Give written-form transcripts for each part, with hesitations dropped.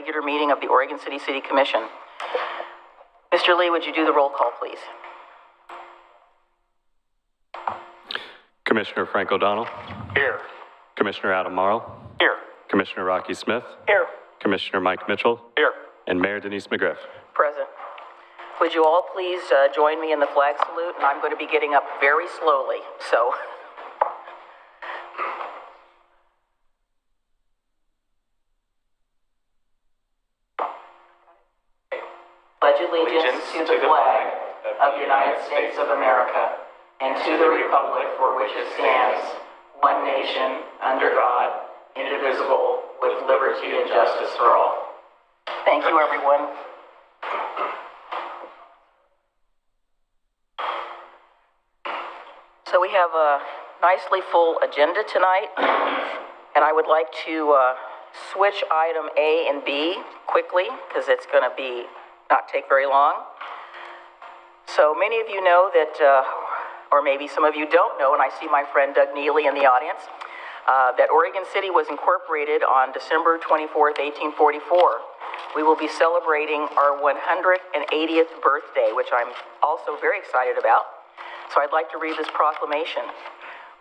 regular meeting of the Oregon City Commission. Mr. Lee, would you do the roll call, please? Commissioner Frank O'Donnell. Here. Commissioner Adam Morrow. Here. Commissioner Rocky Smith. Here. Commissioner Mike Mitchell. Here. And Mayor Denise McGriff. Present. Would you all please join me in the flag salute? And I'm going to be getting up very slowly, so. Pledge allegiance to the flag of the United States of America and to the republic for which it stands, one nation, under God, indivisible, with liberty and justice for all. Thank you, everyone. So we have a nicely full agenda tonight, and I would like to switch item A and B quickly, because it's going to be not take very long. So many of you know that, or maybe some of you don't know, and I see my friend Doug Neely in the audience, that Oregon City was incorporated on December 24th, 1844. We will be celebrating our 180th birthday, which I'm also very excited about. So I'd like to read this proclamation.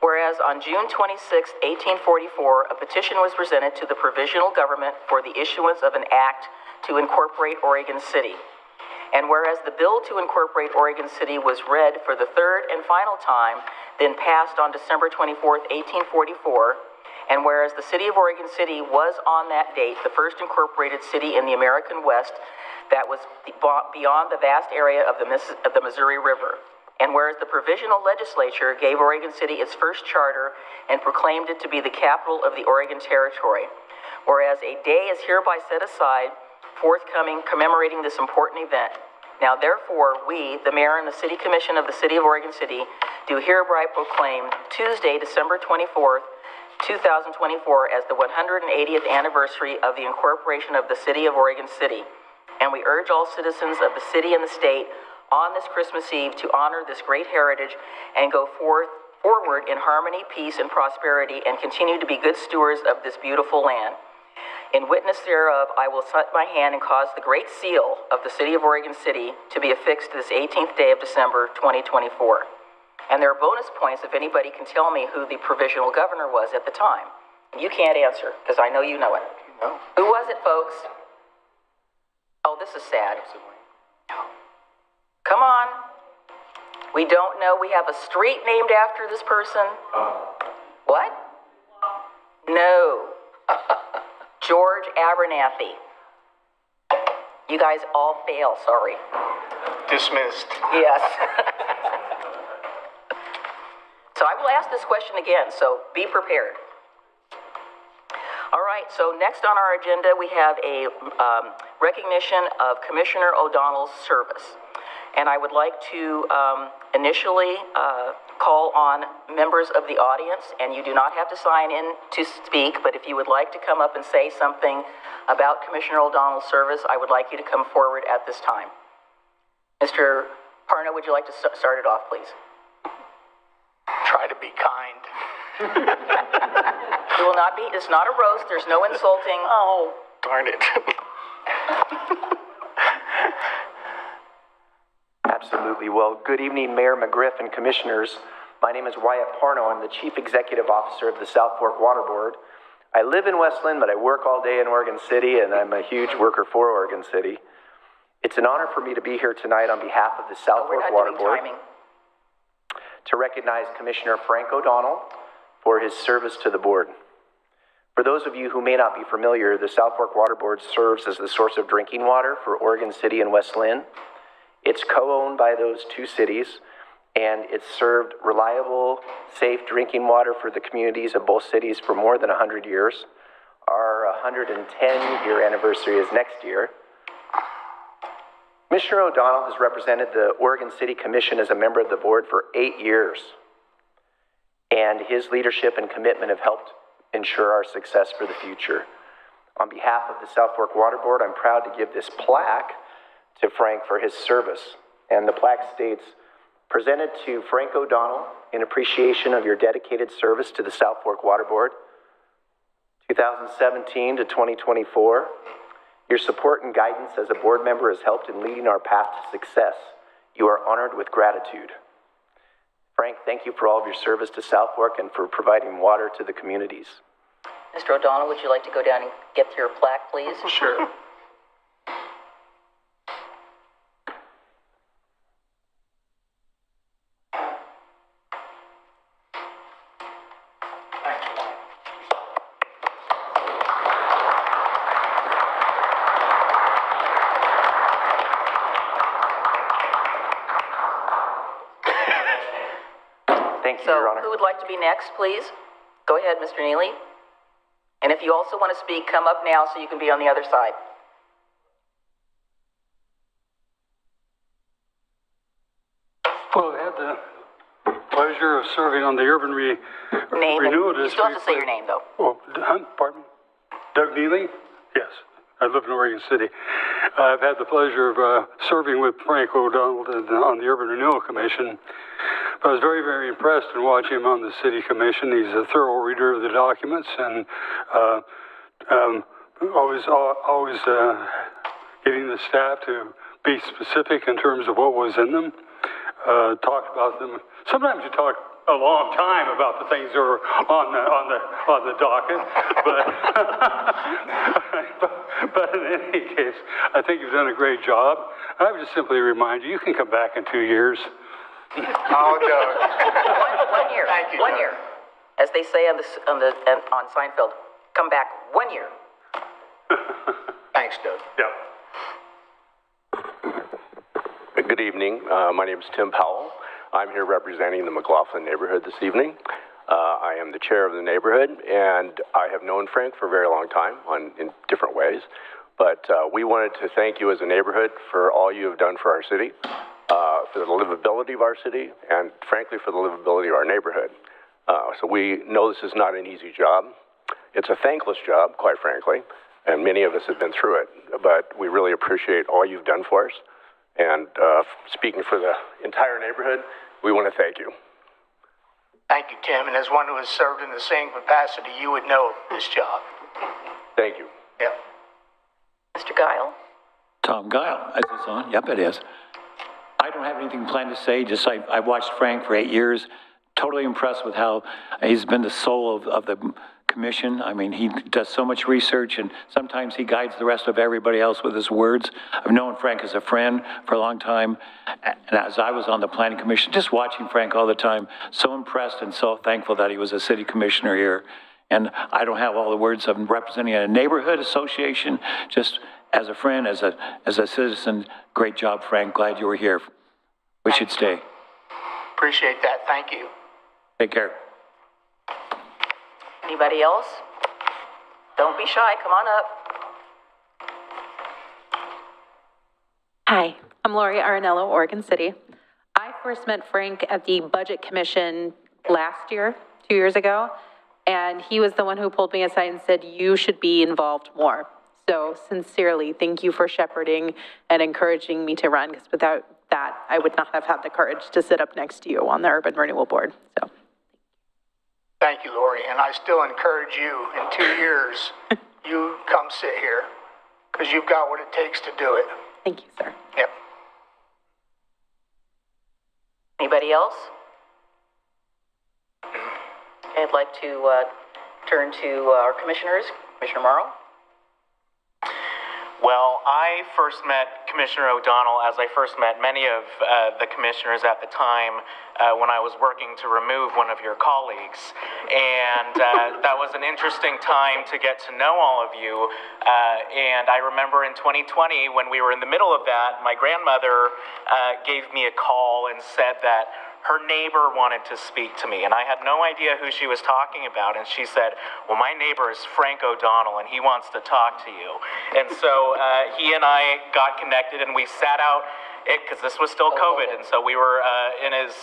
Whereas on June 26, 1844, a petition was presented to the provisional government for the issuance of an act to incorporate Oregon City. And whereas the bill to incorporate Oregon City was read for the third and final time, then passed on December 24, 1844, and whereas the city of Oregon City was on that date the first incorporated city in the American West that was beyond the vast area of the Missouri River. And whereas the provisional legislature gave Oregon City its first charter and proclaimed it to be the capital of the Oregon Territory. Whereas a day is hereby set aside forthcoming commemorating this important event. Now therefore, we, the mayor and the city commission of the city of Oregon City, do hereby proclaim Tuesday, December 24th, 2024 as the 180th anniversary of the incorporation of the city of Oregon City. And we urge all citizens of the city and the state on this Christmas Eve to honor this great heritage and go forward in harmony, peace, and prosperity, and continue to be good stewards of this beautiful land. In witness thereof, I will set my hand and cause the great seal of the city of Oregon City to be affixed this 18th day of December, 2024. And there are bonus points if anybody can tell me who the provisional governor was at the time. You can't answer, because I know you know it. No. Who was it, folks? Oh, this is sad. Come on. We don't know. We have a street named after this person. What? No. George Abernathy. You guys all fail, sorry. Dismissed. Yes. So I will ask this question again, so be prepared. All right, so next on our agenda, we have a recognition of Commissioner O'Donnell's service. And I would like to initially call on members of the audience, and you do not have to sign in to speak, but if you would like to come up and say something about Commissioner O'Donnell's service, I would like you to come forward at this time. Mr. Parno, would you like to start it off, please? Try to be kind. It will not be, it's not a roast, there's no insulting. Oh, darn it. Absolutely. Well, good evening, Mayor McGriff and Commissioners. My name is Wyatt Parno. I'm the Chief Executive Officer of the South Fork Water Board. I live in Westland, but I work all day in Oregon City, and I'm a huge worker for Oregon City. It's an honor for me to be here tonight on behalf of the South Fork Water Board to recognize Commissioner Frank O'Donnell for his service to the board. For those of you who may not be familiar, the South Fork Water Board serves as the source of drinking water for Oregon City and West Linn. It's co-owned by those two cities, and it's served reliable, safe drinking water for the communities of both cities for more than 100 years. Our 110-year anniversary is next year. Commissioner O'Donnell has represented the Oregon City Commission as a member of the board for 8 years, and his leadership and commitment have helped ensure our success for the future. On behalf of the South Fork Water Board, I'm proud to give this plaque to Frank for his service. And the plaque states, presented to Frank O'Donnell in appreciation of your dedicated service to the South Fork Water Board, 2017 to 2024. Your support and guidance as a board member has helped in leading our path to success. You are honored with gratitude. Frank, thank you for all of your service to South Fork and for providing water to the communities. Mr. O'Donnell, would you like to go down and get your plaque, please? Sure. Thank you, So Your Honor. who would like to be next, please? Go ahead, Mr. Neely. And if you also want to speak, come up now so you can be on the other side. Well, I had the pleasure of serving on the Urban Name, Renewal and you District. still have to say your name, though. Oh, pardon me? Doug Neely? Yes, I live in Oregon City. I've had the pleasure of serving with Frank O'Donnell on the Urban Renewal Commission. I was very, very impressed in watching him on the City Commission. He's a thorough reader of the documents and always getting the staff to be specific in terms of what was in them. Talked about them. Sometimes you talk a long time about the things that are on the docket, but in any case, I think you've done a great job. I would just simply remind you can come back in 2 years. Oh, Doug. 1 year. Thank you, 1 Doug. year. As they say on Seinfeld, come back 1 year. Thanks, Doug. Yeah. Good evening. My name is Tim Powell. I'm here representing the McLaughlin neighborhood this evening. I am the chair of the neighborhood, and I have known Frank for a very long time in different ways. But we wanted to thank you as a neighborhood for all you have done for our city, for the livability of our city, and frankly for the livability of our neighborhood. So we know this is not an easy job. It's a thankless job, quite frankly, and many of us have been through it. But we really appreciate all you've done for us. And speaking for the entire neighborhood, we want to thank you. Thank you, Tim. And as one who has served in the same capacity, you would know this job. Thank you. Yep. Mr. Guile. Tom Guile, is this on? Yep, it is. I don't have anything planned to say, just I watched Frank for 8 years. Totally impressed with how he's been the soul of the commission. I mean, he does so much research, and sometimes he guides the rest of everybody else with his words. I've known Frank as a friend for a long time, and as I was on the planning commission, just watching Frank all the time, so impressed and so thankful that he was a city commissioner here. And I don't have all the words of representing a neighborhood association, just as a friend, as a citizen. Great job, Frank. Glad you were here. We should stay. Appreciate that. Thank you. Take care. Anybody else? Don't be shy. Come on up. Hi, I'm Lori Arenello, Oregon City. I first met Frank at the Budget Commission last year, 2 years ago, and he was the one who pulled me aside and said, you should be involved more. So sincerely, thank you for shepherding and encouraging me to run, because without that, I would not have had the courage to sit up next to you on the Urban Renewal Board. So. Thank you, Lori. And I still encourage you, in 2 years, you come sit here, because you've got what it takes to do it. Thank you, sir. Yep. Anybody else? I'd like to turn to our commissioners. Commissioner Morrow. Well, I first met Commissioner O'Donnell as I first met many of the commissioners at the time when I was working to remove one of your colleagues. And that was an interesting time to get to know all of you. And I remember in 2020, when we were in the middle of that, my grandmother gave me a call and said that her neighbor wanted to speak to me, and I had no idea who she was talking about, and she said, well, my neighbor is Frank O'Donnell, and he wants to talk to you. And so he and I got connected, and we sat out, because this was still COVID, and so we were in his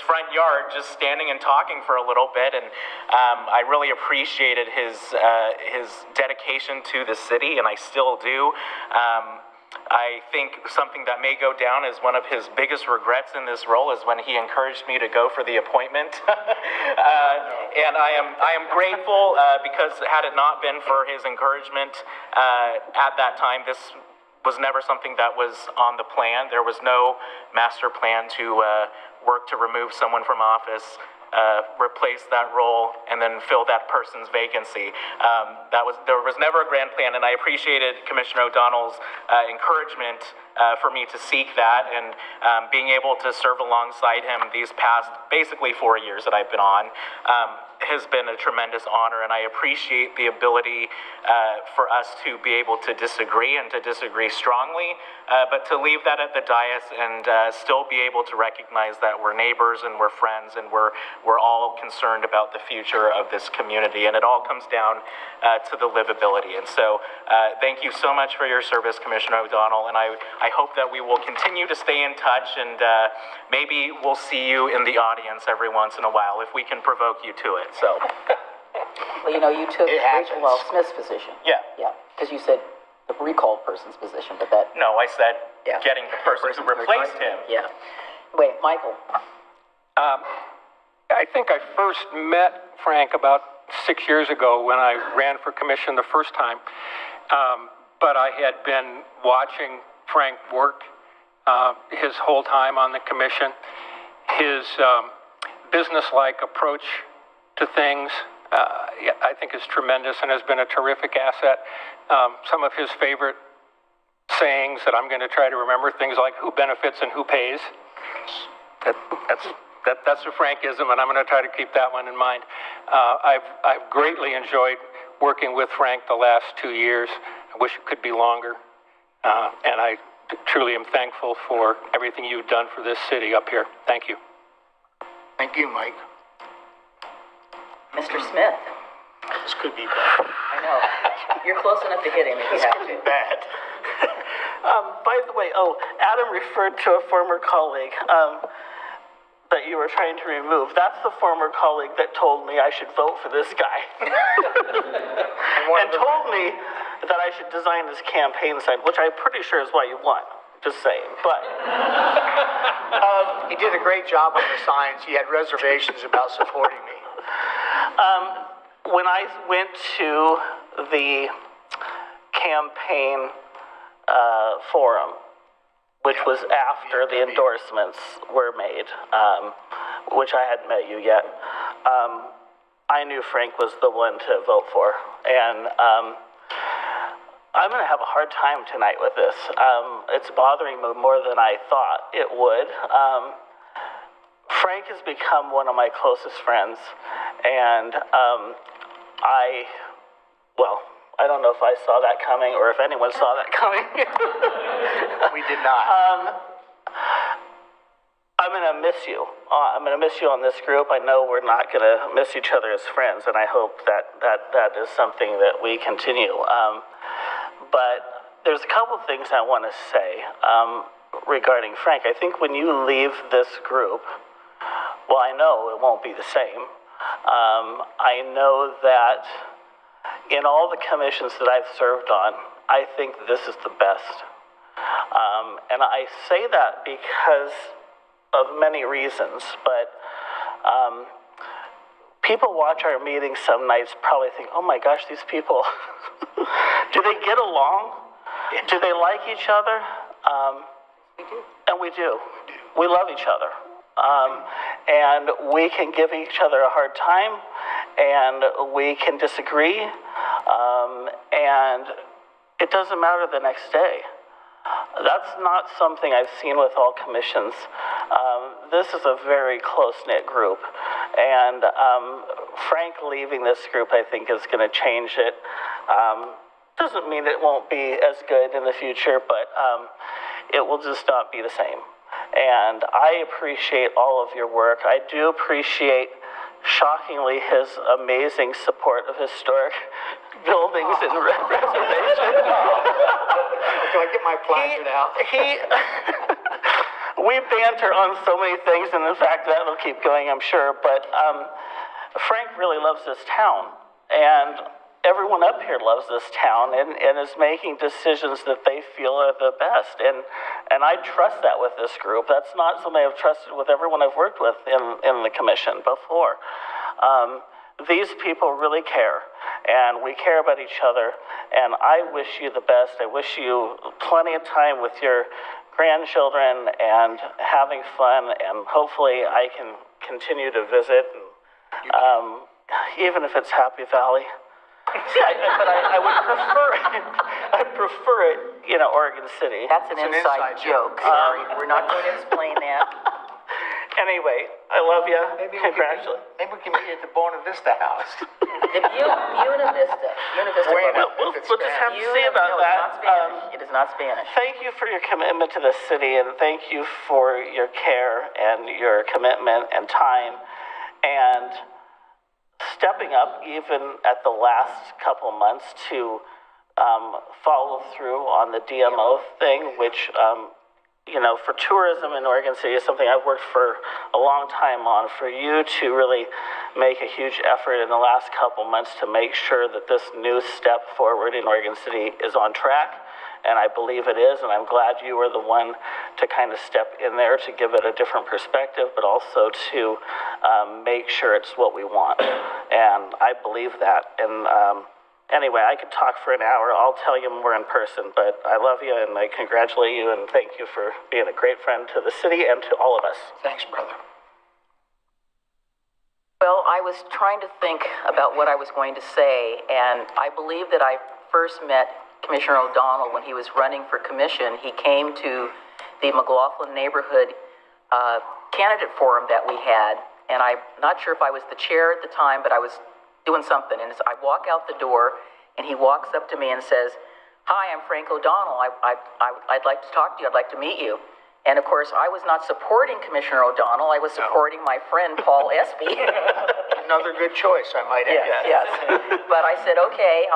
front yard, just standing and talking for a little bit, and I really appreciated his dedication to the city, and I still do. I think something that may go down as one of his biggest regrets in this role is when he encouraged me to go for the appointment. And I am grateful because had it not been for his encouragement at that time, this was never something that was on the plan. There was no master plan to work to remove someone from office, replace that role, and then fill that person's vacancy. There was never a grand plan, and I appreciated Commissioner O'Donnell's encouragement for me to seek that, and being able to serve alongside him these past basically 4 years that I've been on has been a tremendous honor, and I appreciate the ability for us to be able to disagree and to disagree strongly, but to leave that at the dais and still be able to recognize that we're neighbors and we're friends and we're all concerned about the future of this community, and it all comes down to the livability. And so thank you so much for your service, Commissioner O'Donnell, and I hope that we will continue to stay in touch, and maybe we'll see you in the audience every once in a while if we can provoke you to it. So, Well, you know, you took It Rachel happens. Wells Smith's position. yeah. Yeah, because you said the recalled person's position, but that. No, I said Yeah. getting the person who replaced him. Yeah. Wait, Michael. I think I first met Frank about 6 years ago when I ran for commission the first time. But I had been watching Frank work his whole time on the commission. His business-like approach to things, I think, is tremendous and has been a terrific asset. Some of his favorite sayings that I'm going to try to remember, things like who benefits and who pays. That's a Frankism, and I'm going to try to keep that one in mind. I've greatly enjoyed working with Frank the last 2 years. I wish it could be longer. And I truly am thankful for everything you've done for this city up here. Thank you. Thank you, Mike. Mr. Smith. This could be bad. I know. You're close enough to hit him if you have to. Bad. By the way, Adam referred to a former colleague that you were trying to remove. That's the former colleague that told me I should vote for this guy. And told me that I should design his campaign sign, which I'm pretty sure is why you won. Just saying, but. He did a great job on the signs. He had reservations about supporting me. When I went to the campaign forum, which was after the endorsements were made, which I hadn't met you yet, I knew Frank was the one to vote for. And I'm going to have a hard time tonight with this. It's bothering me more than I thought it would. Frank has become one of my closest friends, and I don't know if I saw that coming or if anyone saw that coming. We did not. I'm going to miss you. I'm going to miss you on this group. I know we're not going to miss each other as friends, and I hope that is something that we continue. But there's a couple of things I want to say regarding Frank. I think when you leave this group, well, I know it won't be the same. I know that in all the commissions that I've served on, I think this is the best. And I say that because of many reasons, but people watch our meetings some nights probably think, oh my gosh, these people, do they get along? Do they like each other? We do. And we do. We love each other. And we can give each other a hard time, and we can disagree, and it doesn't matter the next day. That's not something I've seen with all commissions. This is a very close-knit group, and Frank leaving this group, I think, is going to change it. Doesn't mean it won't be as good in the future, but it will just not be the same. And I appreciate all of your work. I do appreciate, shockingly, his amazing support of historic buildings and reservations. Can I get my placard out? We banter on so many things, and in fact, that'll keep going, I'm sure. But Frank really loves this town, and everyone up here loves this town and is making decisions that they feel are the best. And I trust that with this group. That's not something I've trusted with everyone I've worked with in the commission before. These people really care, and we care about each other, and I wish you the best. I wish you plenty of time with your grandchildren and having fun, and hopefully I can continue to visit, and, even if it's Happy Valley. But I would prefer it, Oregon City. That's an inside joke, sorry. We're not going to explain that. Anyway, I love you. Congratulations. Maybe we can meet at the Buena Vista house. The Buena Vista. We'll just have to see about that. It is not Spanish. Thank you for your commitment to the city, and thank you for your care and your commitment and time, and stepping up even at the last couple months to follow through on the DMO thing, which for tourism in Oregon City is something I've worked for a long time on. For you to really make a huge effort in the last couple months to make sure that this new step forward in Oregon City is on track, and I believe it is, and I'm glad you were the one to kind of step in there to give it a different perspective, but also to make sure it's what we want. And I believe that. And anyway, I could talk for an hour. I'll tell you more in person, but I love you and I congratulate you and thank you for being a great friend to the city and to all of us. Thanks, brother. Well, I was trying to think about what I was going to say, and I believe that I first met Commissioner O'Donnell when he was running for commission. He came to the McLaughlin neighborhood candidate forum that we had, and I'm not sure if I was the chair at the time, but I was doing something, and I walk out the door, and he walks up to me and says, "Hi, I'm Frank O'Donnell. I'd like to talk to you. I'd like to meet you." And of course, I was not supporting Commissioner O'Donnell. I was supporting my friend Paul Espy. Another good choice, I might add. Yes. But I said, okay,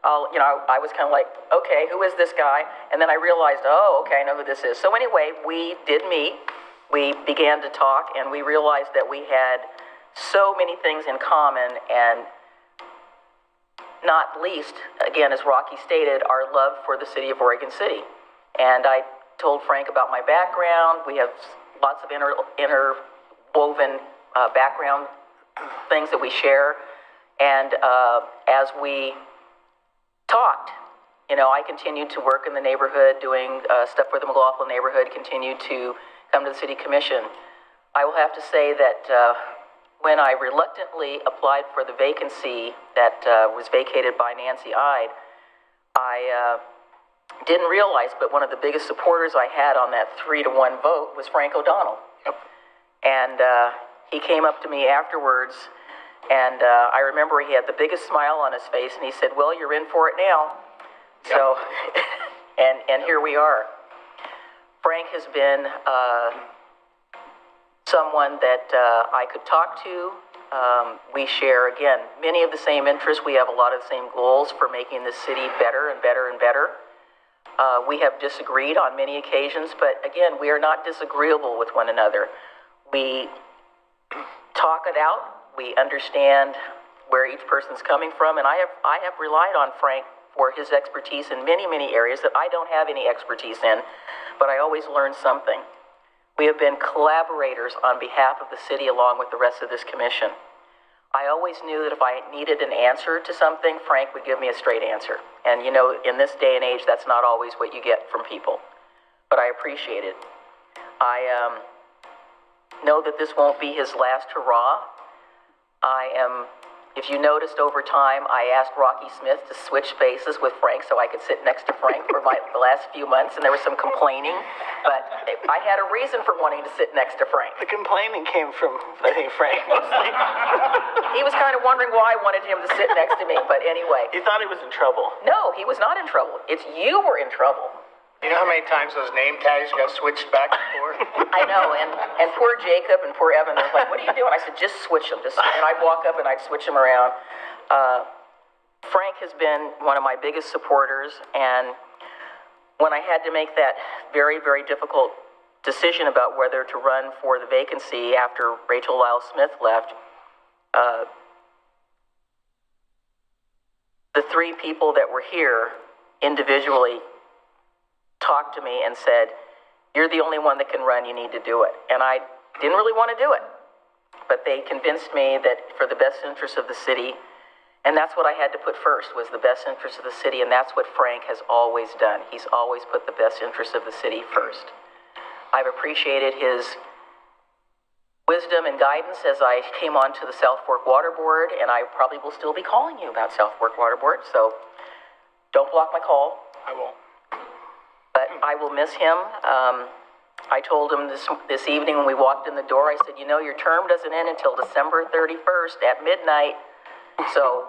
I was kind of like, okay, who is this guy? And then I realized, oh, okay, I know who this is. So anyway, we did meet. We began to talk, and we realized that we had so many things in common, and not least, again, as Rocky stated, our love for the city of Oregon City. And I told Frank about my background. We have lots of interwoven background things that we share. And as we talked, I continued to work in the neighborhood, doing stuff for the McLaughlin neighborhood, continued to come to the city commission. I will have to say that when I reluctantly applied for the vacancy that was vacated by Nancy Ide, I didn't realize, but one of the biggest supporters I had on that 3-1 vote was Frank O'Donnell. Yep. And he came up to me afterwards, and I remember he had the biggest smile on his face, and he said, "Well, you're in for it now." Yep. So, and here we are. Frank has been someone that I could talk to. We share, again, many of the same interests. We have a lot of the same goals for making this city better and better and better. We have disagreed on many occasions, but again, we are not disagreeable with one another. We talk it out. We understand where each person's coming from, and I have relied on Frank for his expertise in many, many areas that I don't have any expertise in, but I always learn something. We have been collaborators on behalf of the city along with the rest of this commission. I always knew that if I needed an answer to something, Frank would give me a straight answer. And in this day and age, that's not always what you get from people. But I appreciate it. I know that this won't be his last hurrah. If you noticed over time, I asked Rocky Smith to switch spaces with Frank so I could sit next to Frank for the last few months, and there was some complaining, but I had a reason for wanting to sit next to Frank. The complaining came from, I think, Frank mostly. He was kind of wondering why I wanted him to sit next to me, but anyway. He thought he was in trouble. No, he was not in trouble. It's you were in trouble. You know how many times those name tags got switched back and forth? I know, and poor Jacob and poor Evan, they're like, "What are you doing?" I said, "Just switch them." And I'd walk up and I'd switch them around. Frank has been one of my biggest supporters, and when I had to make that very, very difficult decision about whether to run for the vacancy after Rachel Lyle Smith left, the three people that were here individually talked to me and said, you're the only one that can run, you need to do it. And I didn't really want to do it, but they convinced me that for the best interest of the city, and that's what I had to put first, was the best interest of the city, and that's what Frank has always done. He's always put the best interest of the city first. I've appreciated his wisdom and guidance as I came onto the South Fork Water Board, and I probably will still be calling you about South Fork Water Board, so don't block my call. I won't. But I will miss him. I told him this evening when we walked in the door, I said, you know, your term doesn't end until December 31st at midnight, so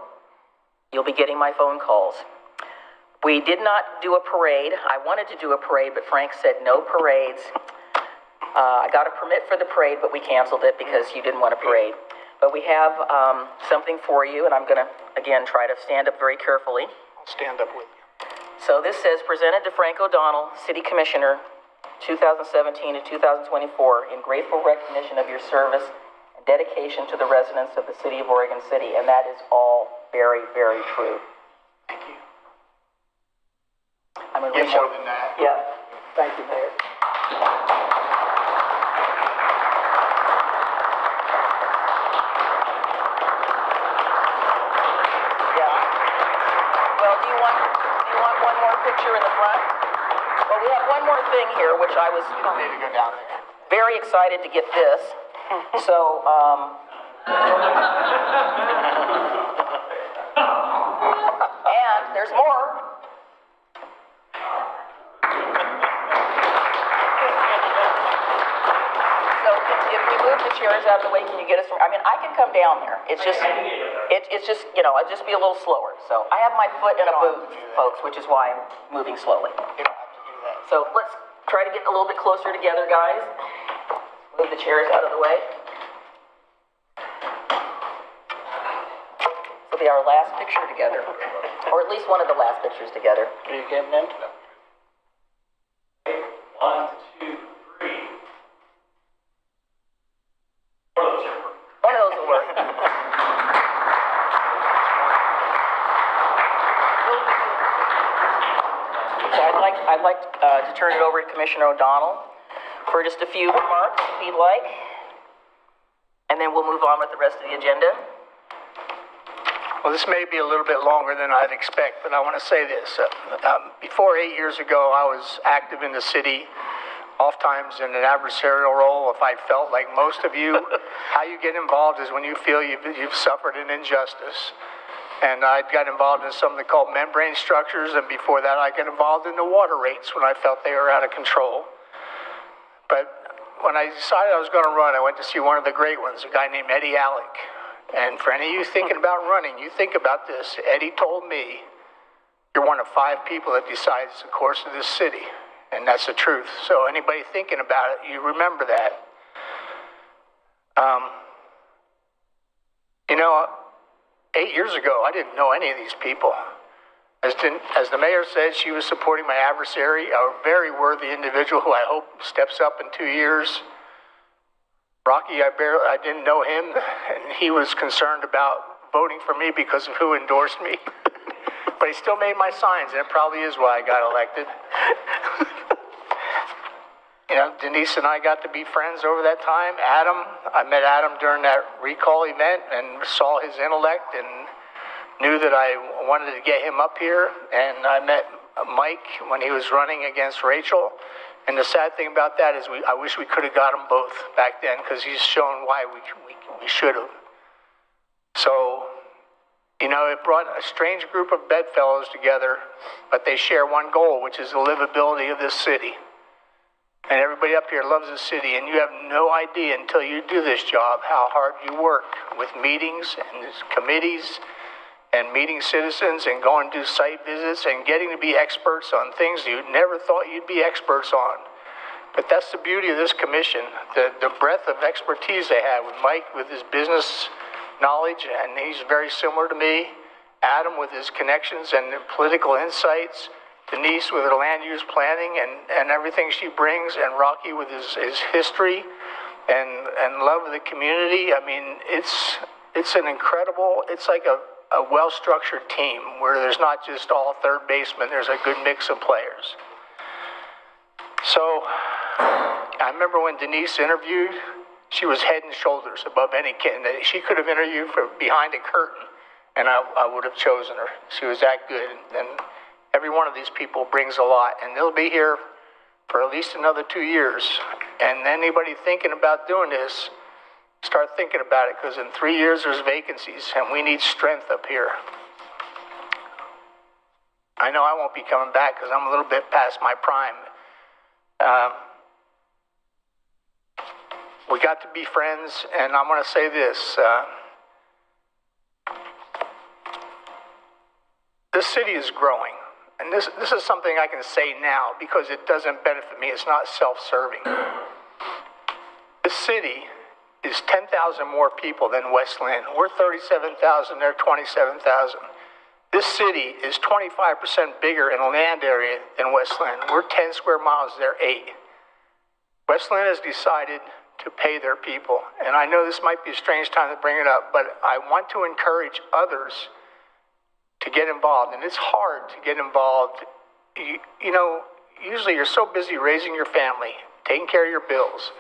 you'll be getting my phone calls. We did not do a parade. I wanted to do a parade, but Frank said no parades. I got a permit for the parade, but we canceled it because you didn't want a parade. But we have something for you, and I'm going to, again, try to stand up very carefully. I'll stand up with you. So this says, presented to Frank O'Donnell, City Commissioner, 2017 to 2024, in grateful recognition of your service and dedication to the residents of the city of Oregon City. And that is all very, very true. Thank you. I'm going to Get reach more out. than that. Yeah. Thank you, Mayor. Well, do you want one more picture in the front? Well, we have one more thing here, which I was You don't need to go down there. very excited to get this. So, and there's more. So if we move the chairs out of the way, can you get us from, I mean, I can come down there. It's just, it's just, you know, I'll just be a little slower. So I have my foot in a boot, folks, which is why I'm moving slowly. You don't have to do that. So let's try to get a little bit closer together, guys. Move the chairs out of the way. This will be our last picture together, or at least one of the last pictures together. Are you getting in? 1, 2, 3. One of those will work. So I'd like to turn it over to Commissioner O'Donnell for just a few remarks, if he'd like, and then we'll move on with the rest of the agenda. Well, this may be a little bit longer than I'd expect, but I want to say this. Before 8 years ago, I was active in the city, oftentimes in an adversarial role. If I felt like most of you, how you get involved is when you feel you've suffered an injustice. And I got involved in something called membrane structures, and before that I got involved in the water rates when I felt they were out of control. But when I decided I was going to run, I went to see one of the great ones, a guy named Eddie Alec. And for any of you thinking about running, you think about this. Eddie told me, you're one of 5 people that decides the course of this city. And that's the truth. So anybody thinking about it, you remember that. You know, 8 years ago, I didn't know any of these people. As the mayor said, she was supporting my adversary, a very worthy individual who I hope steps up in 2 years. Rocky, I didn't know him, and he was concerned about voting for me because of who endorsed me. But he still made my signs, and it probably is why I got elected. You know, Denise and I got to be friends over that time. I met Adam during that recall event and saw his intellect and knew that I wanted to get him up here. And I met Mike when he was running against Rachel. And the sad thing about that is I wish we could have got them both back then, because he's shown why we should have. So, you know, it brought a strange group of bedfellows together, but they share one goal, which is the livability of this city. And everybody up here loves the city, and you have no idea until you do this job how hard you work with meetings and committees and meeting citizens and going to do site visits and getting to be experts on things you never thought you'd be experts on. But that's the beauty of this commission, the breadth of expertise they have with Mike with his business knowledge, and he's very similar to me, Adam with his connections and political insights, Denise with her land use planning and everything she brings, and Rocky with his history and love of the community. I mean, it's an incredible, it's like a a well-structured team where there's not just all third basemen, there's a good mix of players. So I remember when Denise interviewed, she was head and shoulders above any candidate. She could have interviewed from behind a curtain, and I would have chosen her. She was that good. And every one of these people brings a lot, and they'll be here for at least another 2 years. And anybody thinking about doing this, start thinking about it, because in 3 years there's vacancies, and we need strength up here. I know I won't be coming back because I'm a little bit past my prime. We got to be friends, and I'm going to say this. This city is growing, and this is something I can say now because it doesn't benefit me. It's not self-serving. This city is 10,000 more people than West Lynn. We're 37,000, they're 27,000. This city is 25% bigger in land area than West Lynn. We're 10 square miles, they're 8. West Lynn has decided to pay their people. And I know this might be a strange time to bring it up, but I want to encourage others to get involved. And it's hard to get involved. You know, usually you're so busy raising your family, taking care of your bills,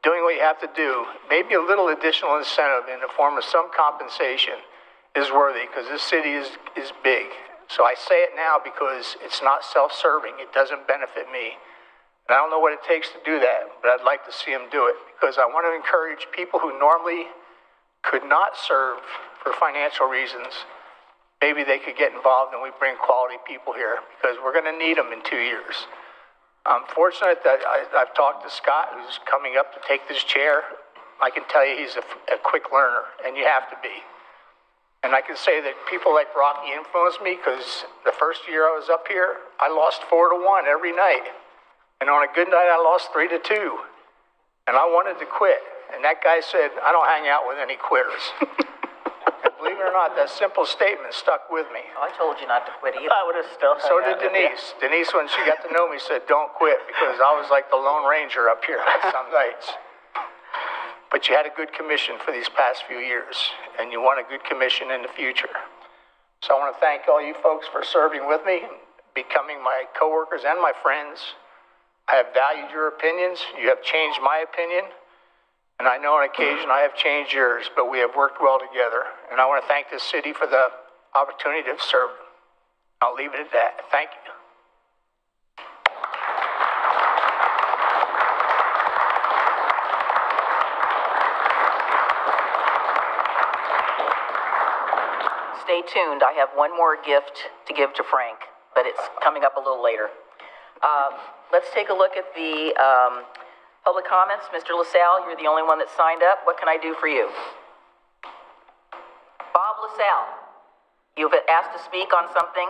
doing what you have to do. Maybe a little additional incentive in the form of some compensation is worthy, because this city is big. So I say it now because it's not self-serving. It doesn't benefit me. And I don't know what it takes to do that, but I'd like to see them do it, because I want to encourage people who normally could not serve for financial reasons. Maybe they could get involved and we bring quality people here, because we're going to need them in 2 years. I'm fortunate that I've talked to Scott, who's coming up to take this chair. I can tell you he's a quick learner, and you have to be. And I can say that people like Rocky influenced me, because the first year I was up here, I lost 4-1 every night. And on a good night, I lost 3-2. And I wanted to quit. And that guy said, I don't hang out with any quitters. And believe it or not, that simple statement stuck with me. I told you not to quit either. I would have still. So did Denise. Denise, when she got to know me, said, don't quit, because I was like the Lone Ranger up here on some nights. But you had a good commission for these past few years, and you want a good commission in the future. So I want to thank all you folks for serving with me, becoming my coworkers and my friends. I have valued your opinions. You have changed my opinion. And I know on occasion I have changed yours, but we have worked well together. And I want to thank this city for the opportunity to serve. I'll leave it at that. Thank you. Stay tuned. I have one more gift to give to Frank, but it's coming up a little later. Let's take a look at the public comments. Mr. LaSalle, you're the only one that signed up. What can I do for you? Bob LaSalle, you've asked to speak on something?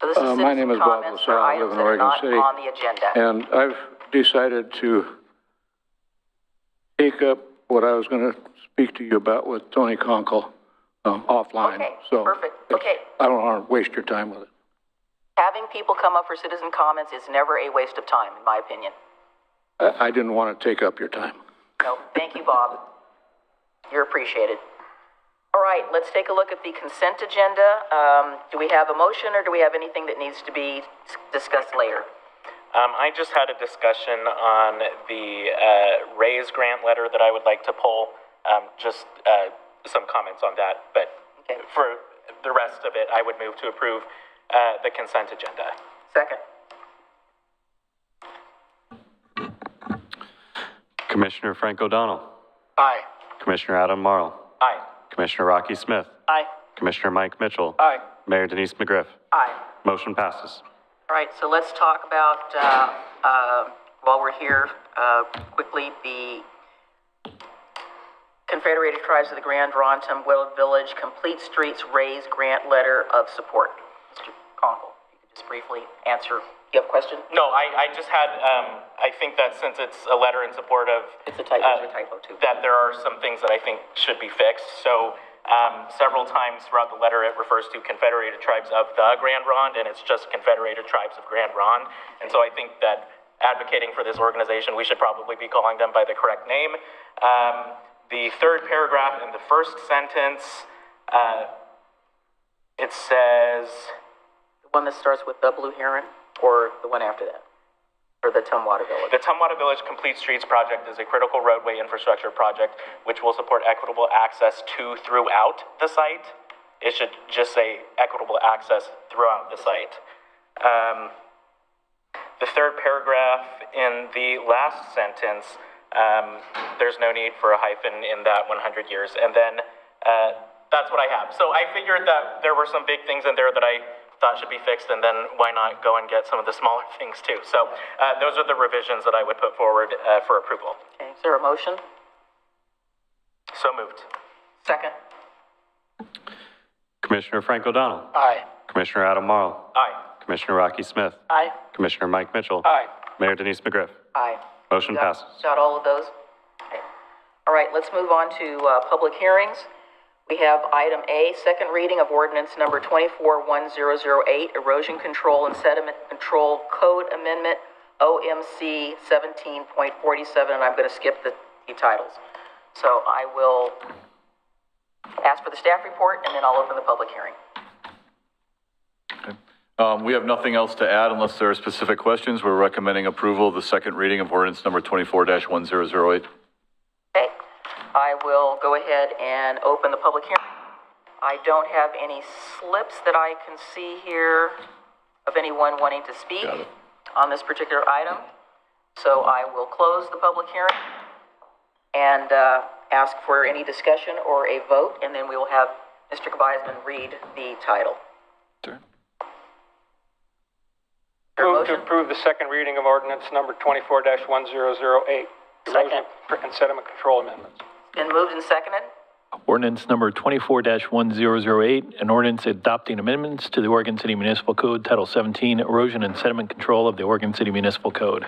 So this is My name is Bob comments for LaSalle. I items live in that are Oregon not City. on the agenda. And I've decided to take up what I was going to speak to you about with Tony Conkle offline. Okay, So perfect. Okay. I don't want to waste your time with it. Having people come up for citizen comments is never a waste of time, in my opinion. I didn't want to take up your time. No, thank you, Bob. You're appreciated. All right, let's take a look at the consent agenda. Do we have a motion, or do we have anything that needs to be discussed later? I just had a discussion on the raise grant letter that I would like to pull. Just some comments on that, but Okay. for the rest of it, I would move to approve the consent agenda. Second. Commissioner Frank O'Donnell. Aye. Commissioner Adam Marl. Aye. Commissioner Rocky Smith. Aye. Commissioner Mike Mitchell. Aye. Mayor Denise McGriff. Aye. Motion passes. All right, so let's talk about, while we're here, quickly, the Confederated Tribes of the Grand Ronde Village Complete Streets Raise Grant Letter of Support. Mr. Conkle, you could just briefly answer. You have a question? No, I just had, I think that since it's a letter in support of... It's a typo, too. That there are some things that I think should be fixed. So Several times throughout the letter, it refers to Confederated Tribes of the Grand Ronde, and it's just Confederated Tribes of Grand Ronde. And so I think that advocating for this organization, we should probably be calling them by the correct name. The third paragraph in the first sentence, it says... The one that starts with the Blue Heron, or the one after that? Or the Tumwata Village? The Tumwata Village Complete Streets Project is a critical roadway infrastructure project which will support equitable access to throughout the site. It should just say equitable access throughout the site. The third paragraph in the last sentence, there's no need for a hyphen in that 100 years. And then that's what I have. So I figured that there were some big things in there that I thought should be fixed, and then why not go and get some of the smaller things too. So those are the revisions that I would put forward for approval. Okay, is there a motion? So moved. Second. Commissioner Frank O'Donnell. Aye. Commissioner Adam Marl. Aye. Commissioner Rocky Smith. Aye. Commissioner Mike Mitchell. Aye. Mayor Denise McGriff. Aye. Motion passes. Got all of those? Okay. All right, let's move on to public hearings. We have item A, second reading of ordinance number 241008, Erosion Control and Sediment Control Code Amendment, OMC 17.47, and I'm going to skip the titles. So I will ask for the staff report, and then I'll open the public hearing. We have nothing else to add unless there are specific questions. We're recommending approval of the second reading of ordinance number 24-1008. Okay, I will go ahead and open the public hearing. I don't have any slips that I can see here of anyone wanting to speak on this particular item. So I will close the public hearing and ask for any discussion or a vote, and then we will have Mr. Kvaisman read the title. Move to approve the second reading of ordinance number 24-1008. Second. And sediment control amendments. Been moved and seconded. Ordinance number 24-1008, an ordinance adopting amendments to the Oregon City Municipal Code, Title 17, Erosion and Sediment Control of the Oregon City Municipal Code.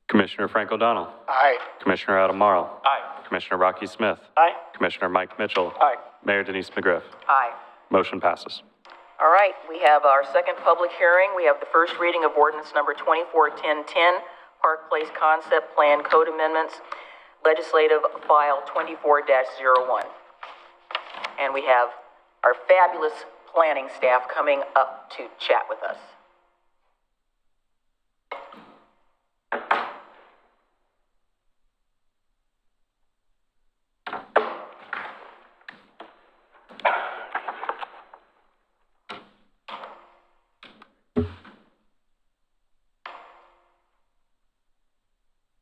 Commissioner Frank O'Donnell. Aye. Commissioner Adam Marl. Aye. Commissioner Rocky Smith. Aye. Commissioner Mike Mitchell. Aye. Mayor Denise McGriff. Aye. Motion passes. All right, we have our second public hearing. We have the first reading of ordinance number 241010, Park Place Concept Plan Code Amendments, Legislative File 24-01. And we have our fabulous planning staff coming up to chat with us.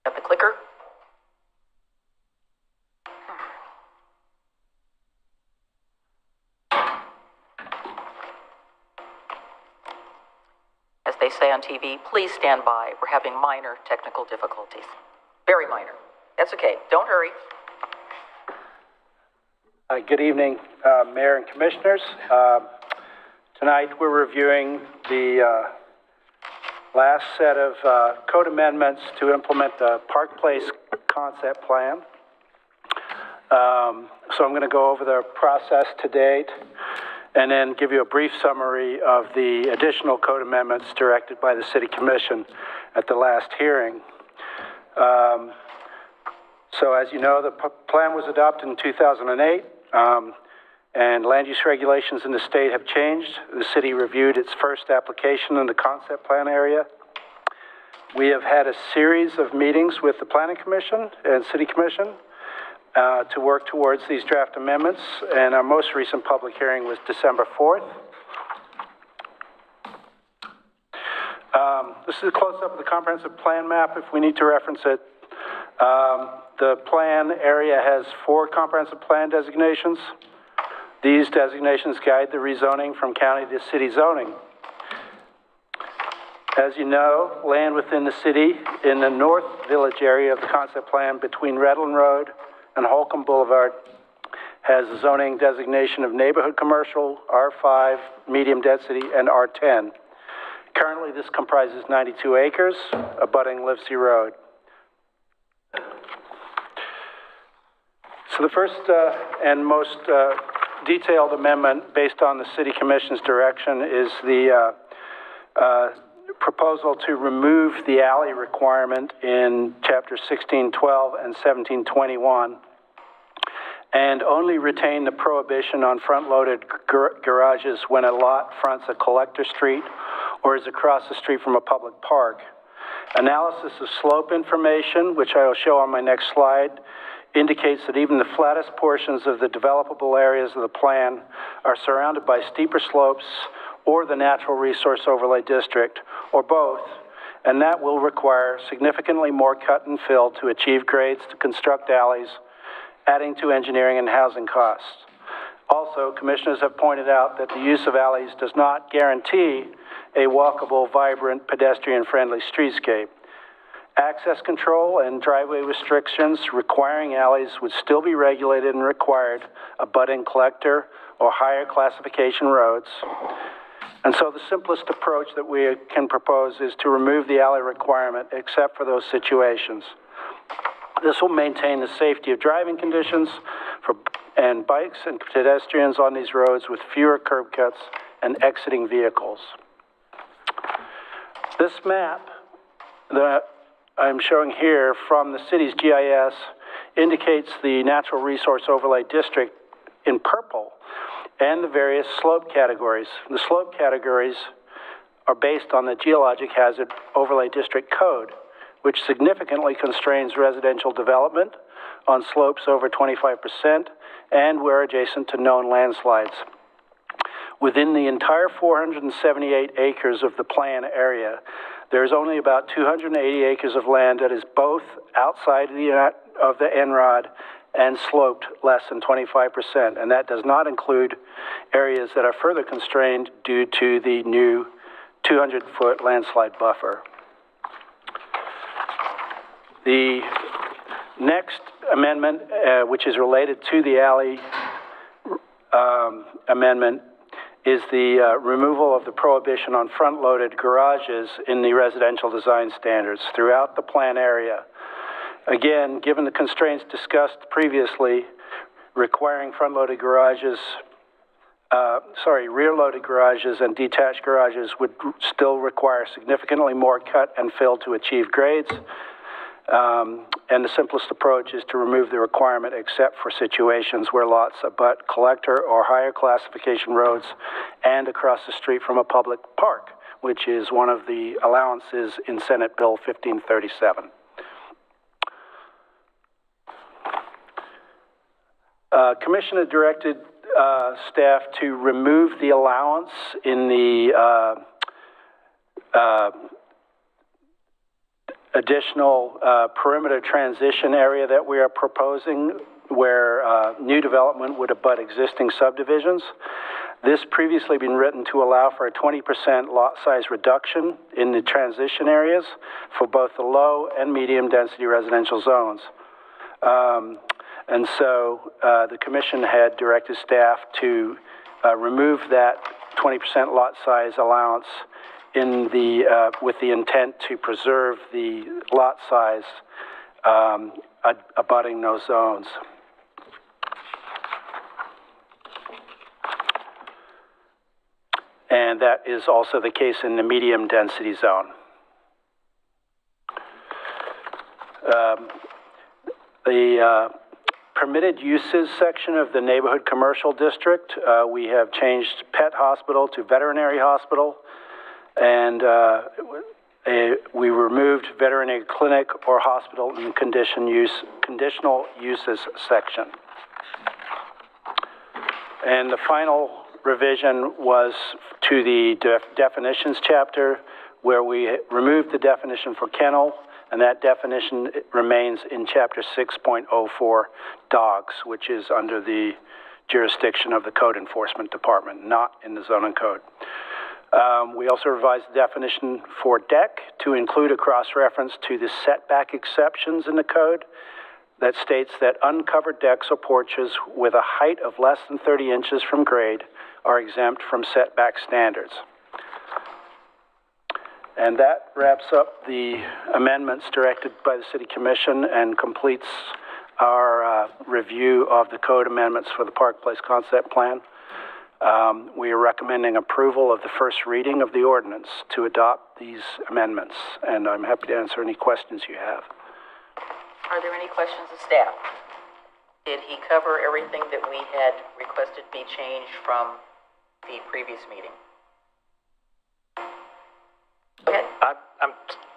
Got the clicker? As they say on TV, please stand by. We're having minor technical difficulties. Very minor. That's okay. Don't hurry. Good evening, Mayor and Commissioners. Tonight we're reviewing the last set of code amendments to implement the Park Place Concept Plan. So I'm going to go over the process to date and then give you a brief summary of the additional code amendments directed by the City Commission at the last hearing. So as you know, the plan was adopted in 2008, and land use regulations in the state have changed. The city reviewed its first application in the concept plan area. We have had a series of meetings with the Planning Commission and City Commission to work towards these draft amendments, and our most recent public hearing was December 4th. This is a close-up of the comprehensive plan map if we need to reference it. The plan area has 4 comprehensive plan designations. These designations guide the rezoning from county to city zoning. As you know, land within the city in the North Village area of the concept plan between Redland Road and Holcomb Boulevard has a zoning designation of neighborhood commercial, R5, medium density, and R10. Currently, this comprises 92 acres abutting Livesey Road. So the first and most detailed amendment based on the City Commission's direction is the proposal to remove the alley requirement in Chapter 1612 and 1721 and only retain the prohibition on front-loaded garages when a lot fronts a collector street or is across the street from a public park. Analysis of slope information, which I will show on my next slide, indicates that even the flattest portions of the developable areas of the plan are surrounded by steeper slopes or the natural resource overlay district, or both, and that will require significantly more cut and fill to achieve grades to construct alleys, adding to engineering and housing costs. Also, commissioners have pointed out that the use of alleys does not guarantee a walkable, vibrant, pedestrian-friendly streetscape. Access control and driveway restrictions requiring alleys would still be regulated and required abutting collector or higher classification roads. And so the simplest approach that we can propose is to remove the alley requirement except for those situations. This will maintain the safety of driving conditions and bikes and pedestrians on these roads with fewer curb cuts and exiting vehicles. This map that I'm showing here from the city's GIS indicates the natural resource overlay district in purple and the various slope categories. The slope categories are based on the Geologic Hazard Overlay District Code, which significantly constrains residential development on slopes over 25% and where adjacent to known landslides. Within the entire 478 acres of the plan area, there's only about 280 acres of land that is both outside of the NROD and sloped less than 25%, and that does not include areas that are further constrained due to the new 200-foot landslide buffer. The next amendment, which is related to the alley amendment, is the removal of the prohibition on front-loaded garages in the residential design standards throughout the plan area. Again, given the constraints discussed previously, requiring front-loaded garages, rear-loaded garages and detached garages would still require significantly more cut and fill to achieve grades. And the simplest approach is to remove the requirement except for situations where lots abut collector or higher classification roads and across the street from a public park, which is one of the allowances in Senate Bill 1537. Commissioner directed staff to remove the allowance in the additional perimeter transition area that we are proposing where new development would abut existing subdivisions. This previously been written to allow for a 20% lot size reduction in the transition areas for both the low and medium density residential zones. And so the commission had directed staff to remove that 20% lot size allowance in the with the intent to preserve the lot size abutting those zones. And that is also the case in the medium density zone. The permitted uses section of the neighborhood commercial district, we have changed pet hospital to veterinary hospital, and we removed veterinary clinic or hospital in conditional uses section. And the final revision was to the definitions chapter, where we removed the definition for kennel, and that definition remains in chapter 6.04 dogs, which is under the jurisdiction of the Code Enforcement Department, not in the zoning code. We also revised the definition for deck to include a cross-reference to the setback exceptions in the code that states that uncovered decks or porches with a height of less than 30 inches from grade are exempt from setback standards. And that wraps up the amendments directed by the City Commission and completes our review of the code amendments for the Park Place concept plan. We are recommending approval of the first reading of the ordinance to adopt these amendments, and I'm happy to answer any questions you have. Are there any questions of staff? Did he cover everything that we had requested be changed from the previous meeting? Go ahead.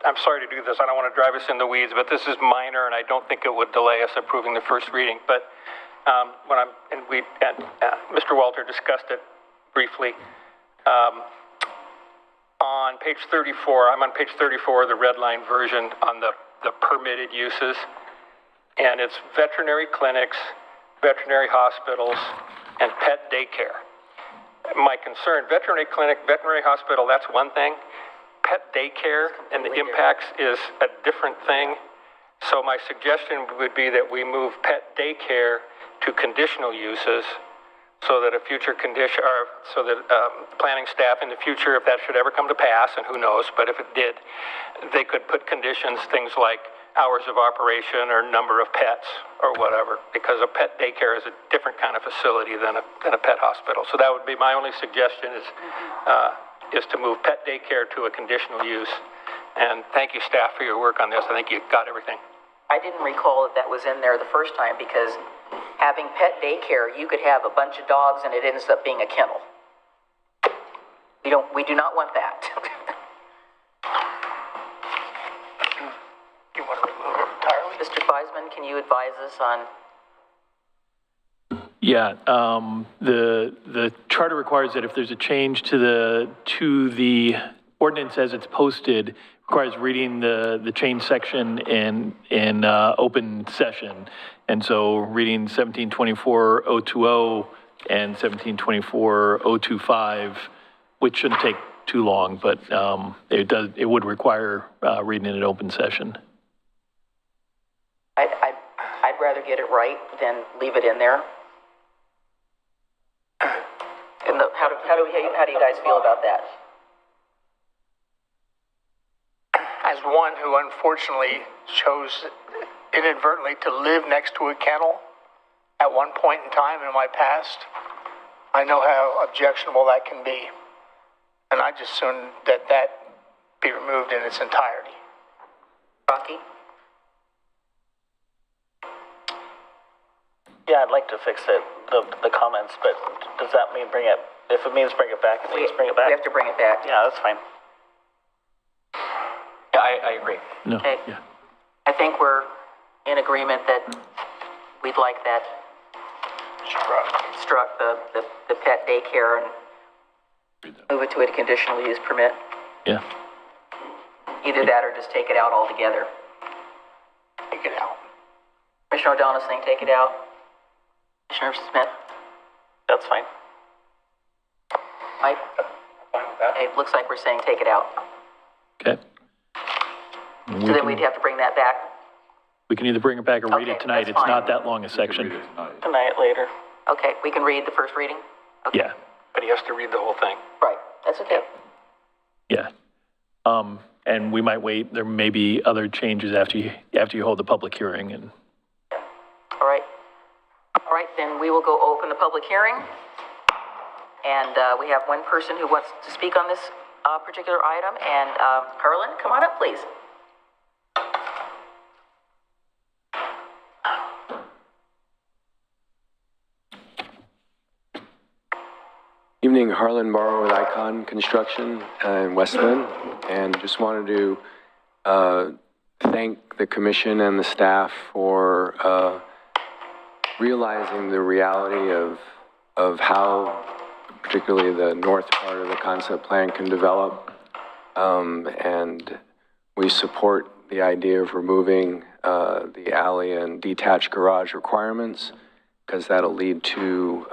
I'm sorry to do this. I don't want to drive us in the weeds, but this is minor, and I don't think it would delay us approving the first reading. But Mr. Walter discussed it briefly. On page 34, I'm on page 34 of the red line version on the permitted uses, and it's veterinary clinics, veterinary hospitals, and pet daycare. My concern, veterinary clinic, veterinary hospital, that's one thing. Pet daycare and the impacts is a different thing. So my suggestion would be that we move pet daycare to conditional uses so that a future condition, or so that planning staff in the future, if that should ever come to pass, and who knows, but if it did, they could put conditions, things like hours of operation or number of pets or whatever, because a pet daycare is a different kind of facility than a pet hospital. So that would be my only suggestion is to move pet daycare to a conditional use. And thank you, staff, for your work on this. I think you got everything. I didn't recall that was in there the first time, because having pet daycare, you could have a bunch of dogs and it ends up being a kennel. We do not want that. You want to remove it entirely? Mr. Feisman, can you advise us on? Yeah, the charter requires that if there's a change to the ordinance as it's posted, requires reading the change section in open session. And so reading 1724-020 and 1724-025, which shouldn't take too long, but it would require reading in an open session. I'd rather get it right than leave it in there. And how do you guys feel about that? As one who unfortunately chose inadvertently to live next to a kennel at one point in time in my past, I know how objectionable that can be. And I just assume that be removed in its entirety. Rocky? Yeah, I'd like to fix it, the comments, but does that mean bring it, if it means bring it back, it means bring it back? We have to bring it back. Yeah, that's fine. Yeah, I agree. No. Okay. Yeah. I think we're in agreement that we'd like that struck the pet daycare and move it to a conditional use permit. Yeah. Either that or just take it out altogether. Take it out. Commissioner O'Donnell saying take it out. Commissioner Smith? That's fine. Mike? Fine with that. Okay, looks like we're saying take it out. Okay. So then we'd have to bring that back. We can either bring it back or read Okay, it tonight. that's It's fine. not that long a section. Tonight, later. Okay, we can read the first reading? Okay. Yeah, But he has to read the whole thing. Right, that's okay. yeah. And we might wait. There may be other changes after you hold the public hearing. And All right. All right, then we will go open the public hearing. And we have one person who wants to speak on this particular item. And Harlan, come on up, please. Evening, Harlan Morrow with Icon Construction in West Lynn, and just wanted to thank the commission and the staff for realizing the reality of how particularly the north part of the concept plan can develop, and we support the idea of removing the alley and detached garage requirements, because that'll lead to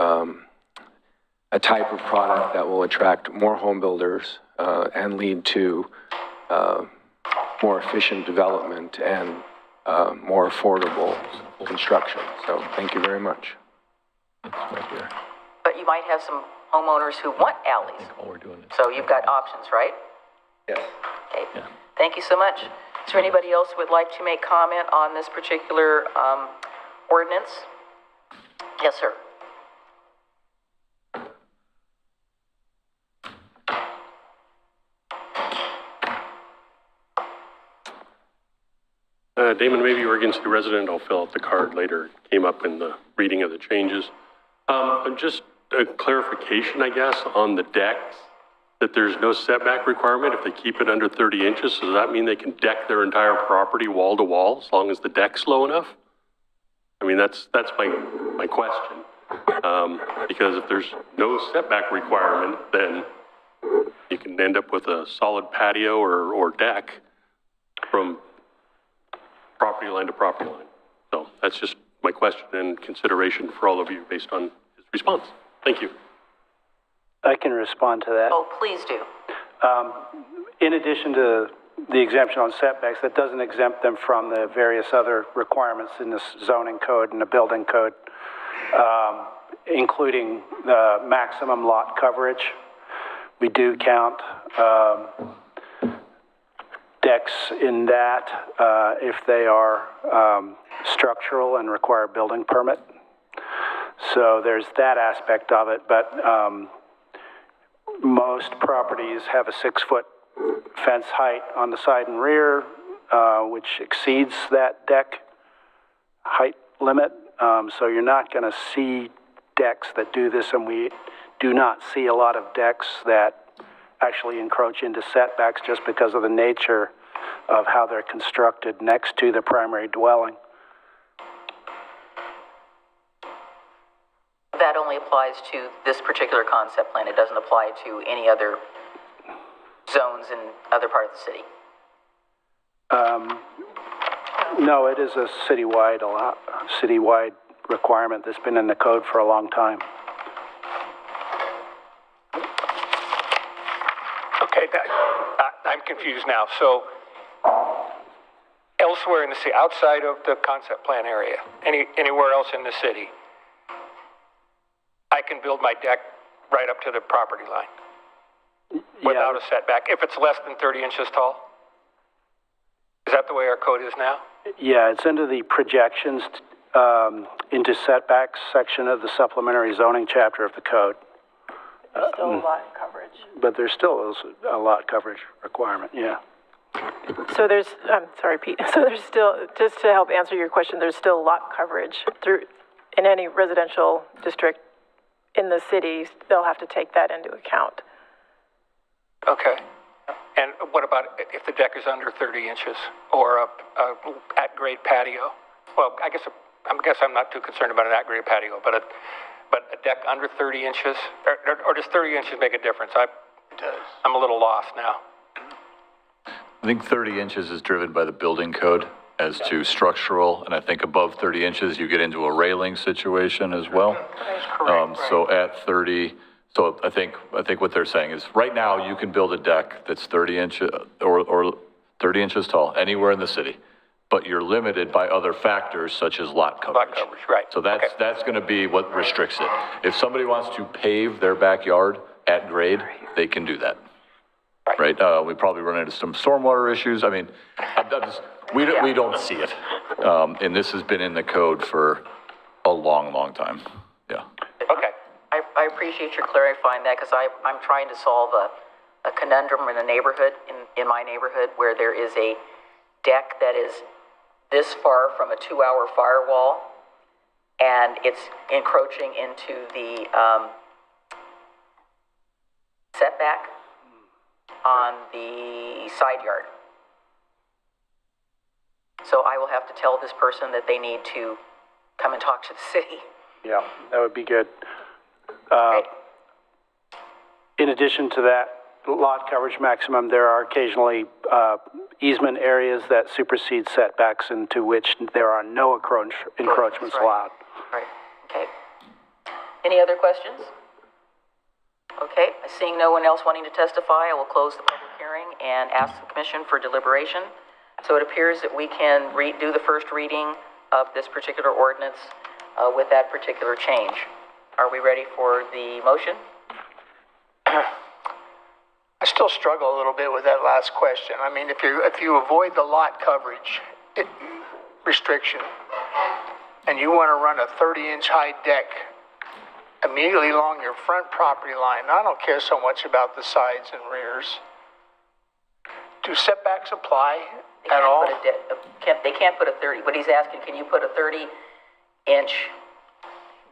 a type of product that will attract more home builders and lead to more efficient development and more affordable construction. So thank you very much. But you might have some homeowners who want alleys. all we're doing is So you've got options, right? Yes. Okay. Thank you so much. Is there anybody else who would like to make comment on this particular ordinance. Yes, sir. Damon, maybe Oregon City resident, I'll fill out the card later. It came up in the reading of the changes. Just a clarification, I guess, on the decks, that there's no setback requirement if they keep it under 30 inches. So does that mean they can deck their entire property wall to wall as long as the deck's low enough? I mean, that's my question. Because if there's no setback requirement, then you can end up with a solid patio or deck from property line to property line. So that's just my question and consideration for all of you based on his response. Thank you. I can respond to that. Oh, please do. In addition to the exemption on setbacks, that doesn't exempt them from the various other requirements in the zoning code and the building code, including the maximum lot coverage. We do count decks in that if they are structural and require a building permit. So there's that aspect of it, but most properties have a 6-foot fence height on the side and rear, which exceeds that deck height limit. So you're not going to see decks that do this, and we do not see a lot of decks that actually encroach into setbacks just because of the nature of how they're constructed next to the primary dwelling. That only applies to this particular concept plan. It doesn't apply to any other zones in other part of the city. No, it is a citywide requirement that's been in the code for a long time. Okay, I'm confused now. So elsewhere in the city, outside of the concept plan area, anywhere else in the city, I can build my deck right up to the property line without a setback if it's less than 30 inches tall? Is that the way our code is now? Yeah, it's under the projections into setbacks section of the supplementary zoning chapter of the code. There's still a lot coverage. But there still is a lot coverage requirement, yeah. So there's, I'm sorry, Pete. So there's still, just to help answer your question, there's still lot coverage through, in any residential district in the city, they'll have to take that into account. Okay. And what about if the deck is under 30 inches or a at-grade patio? Well, I guess I'm not too concerned about an at-grade patio, but a deck under 30 inches, or does 30 inches make a difference? It does. I'm a little lost now. I think 30 inches is driven by the building code as to structural, and I think above 30 inches, you get into a railing situation as well. So at 30, so I think what they're saying is right now you can build a deck that's 30 inches or 30 inches tall anywhere in the city, but you're limited by other factors such as lot coverage. Lot coverage, right. So that's going to be what restricts it. If somebody wants to pave their backyard at grade, they can do that. Right? We probably run into some stormwater issues. I mean, we don't see it. And this has been in the code for a long, long time. Yeah. Okay. I appreciate your clarifying that because I'm trying to solve a conundrum in a neighborhood, in my neighborhood, where there is a deck that is this far from a 2-hour firewall, and it's encroaching into the setback on the side yard. So I will have to tell this person that they need to come and talk to the city. Yeah, that would be good. In addition to that lot coverage maximum, there are occasionally easement areas that supersede setbacks into which there are no encroachments allowed. Right, okay. Any other questions? Okay, seeing no one else wanting to testify, I will close the public hearing and ask the commission for deliberation. So it appears that we can do the first reading of this particular ordinance with that particular change. Are we ready for the motion? I still struggle a little bit with that last question. I mean, if you avoid the lot coverage restriction and you want to run a 30-inch high deck immediately along your front property line, I don't care so much about the sides and rears. Do setbacks apply at all? They can't put a 30, but he's asking, can you put a 30-inch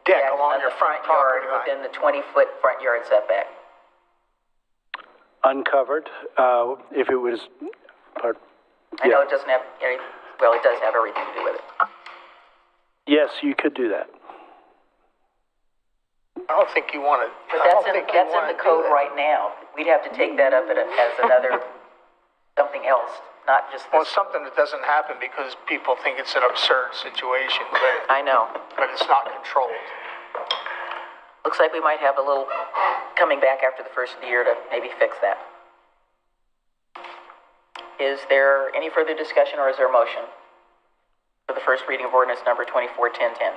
deck along your front property line within the 20-foot front yard setback? Uncovered, if it was, pardon? I know it doesn't have any, well, it does have everything to do with it. Yes, you could do that. I don't think you want to. But that's in the code right now. We'd have to take that up as another, something else, not just this. Well, it's something that doesn't happen because people think it's an absurd situation, but. I know. But it's not controlled. Looks like we might have a little coming back after the first of the year to maybe fix that. Is there any further discussion or is there a motion for the first reading of ordinance number 24-1010?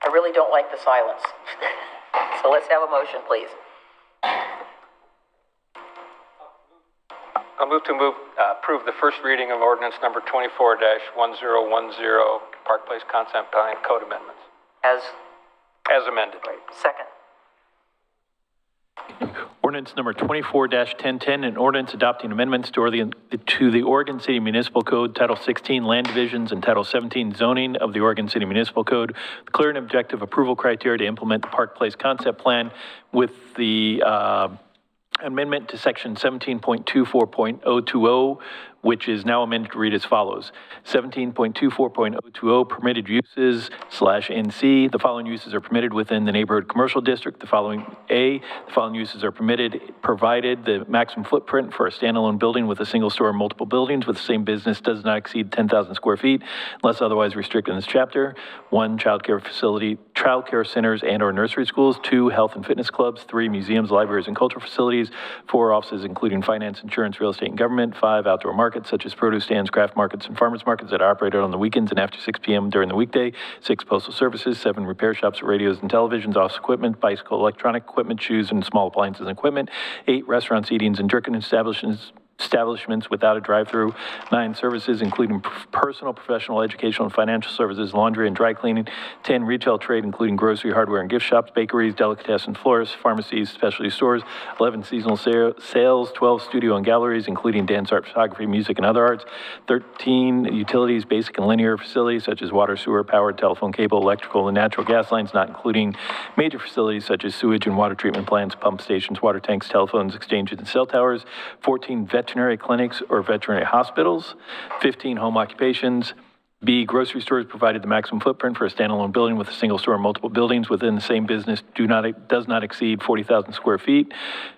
I really don't like the silence. So let's have a motion, please. I'll move to approve the first reading of ordinance number 24-1010, Park Place Concept Plan Code Amendments. As amended. Second. Ordinance number 24-1010, an ordinance adopting amendments to the Oregon City Municipal Code, Title 16 Land Divisions, and Title 17 Zoning of the Oregon City Municipal Code, with clear and objective approval criteria to implement the Park Place Concept Plan with the amendment to section 17.24.020, which is now amended to read as follows. 17.24.020, permitted uses /NC. The following uses are permitted within the neighborhood commercial district. The following uses are permitted, provided the maximum footprint for a standalone building with a single store or multiple buildings with the same business does not exceed 10,000 square feet, unless otherwise restricted in this chapter. 1, childcare facility, childcare centers and/or nursery schools. 2, health and fitness clubs. 3, museums, libraries, and cultural facilities. 4, offices including finance, insurance, real estate, and government. 5, outdoor markets such as produce stands, craft markets, and farmers markets that are operated on the weekends and after 6 p.m. during the weekday. 6, postal services. 7, repair shops, radios and televisions, office equipment, bicycle, electronic equipment, shoes, and small appliances and equipment. 8, restaurants, eatings, and drinking establishments without a drive-through. 9, services including personal, professional, educational, and financial services, laundry and dry cleaning. 10, retail trade including grocery, hardware, and gift shops, bakeries, delicatessen florists, pharmacies, specialty stores. 11, seasonal sales. 12, studio and galleries including dance, art, photography, music, and other arts. 13, utilities, basic and linear facilities such as water, sewer, power, telephone, cable, electrical, and natural gas lines, not including major facilities such as sewage and water treatment plants, pump stations, water tanks, telephones, exchanges, and cell towers. 14, veterinary clinics or veterinary hospitals. 15, home occupations. B, grocery stores provided the maximum footprint for a standalone building with a single store or multiple buildings within the same business does not exceed 40,000 square feet.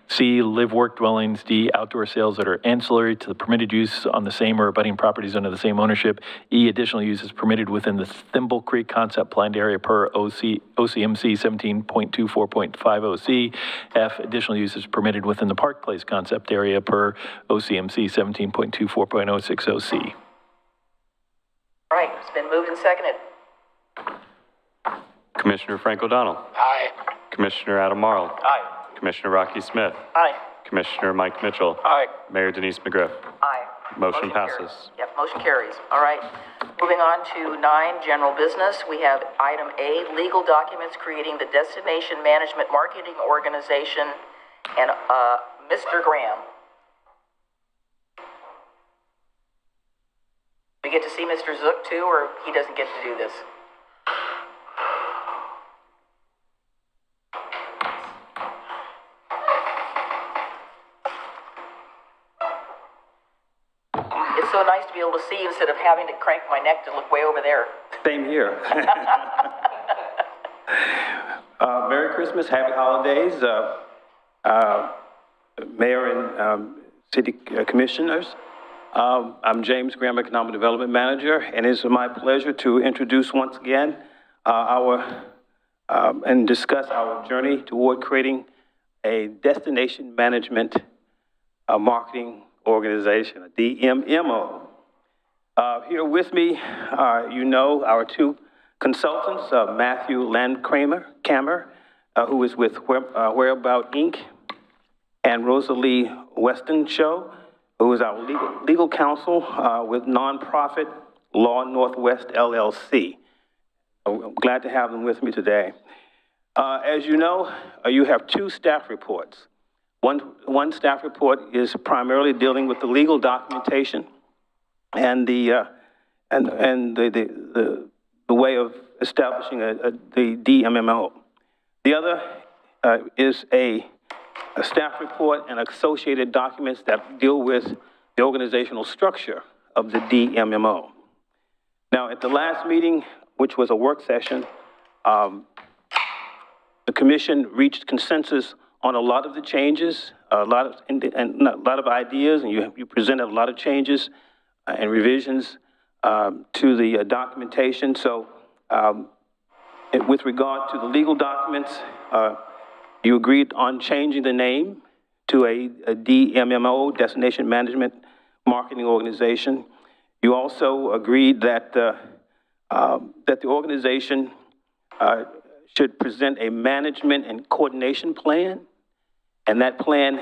C, live work dwellings. D, outdoor sales that are ancillary to the permitted use on the same or abutting properties under the same ownership. E, additional uses permitted within the Thimble Creek Concept Planned Area per OCMC 17.24.50C. F, additional uses permitted within the Park Place Concept Area per OCMC 17.24.060C. All right, it's been moved and seconded. Commissioner Frank O'Donnell. Aye. Commissioner Adam Marl. Aye. Commissioner Rocky Smith. Aye. Commissioner Mike Mitchell. Aye. Mayor Denise McGriff. Aye. Motion carries. passes. Yep, motion carries. All right. Moving on to 9, general business. We have item A, legal documents creating the Destination Management Marketing Organization, and Mr. Graham. We get to see Mr. Zook too, or he doesn't get to do this? It's so nice to be able to see you instead of having to crank my neck to look way over there. Same here. Merry Christmas, happy holidays, Mayor and City Commissioners. I'm James Graham, Economic Development Manager, and it's my pleasure to introduce once again and discuss our journey toward creating a destination management marketing organization, a DMMO. Here with me, our 2 consultants, Matthew Landkramer, who is with Whereabout Inc., and Rosalie Weston Show, who is our legal counsel with nonprofit Law Northwest LLC. I'm glad to have them with me today. As you know, you have two staff reports. One staff report is primarily dealing with the legal documentation and the way of establishing the DMMO. The other is a staff report and associated documents that deal with the organizational structure of the DMMO. Now, at the last meeting, which was a work session, the commission reached consensus on a lot of the changes, a lot of ideas, and you presented a lot of changes and revisions to the documentation. So, with regard to the legal documents, you agreed on changing the name to a DMMO, Destination Management Marketing Organization. You also agreed that that the organization should present a management and coordination plan, and that plan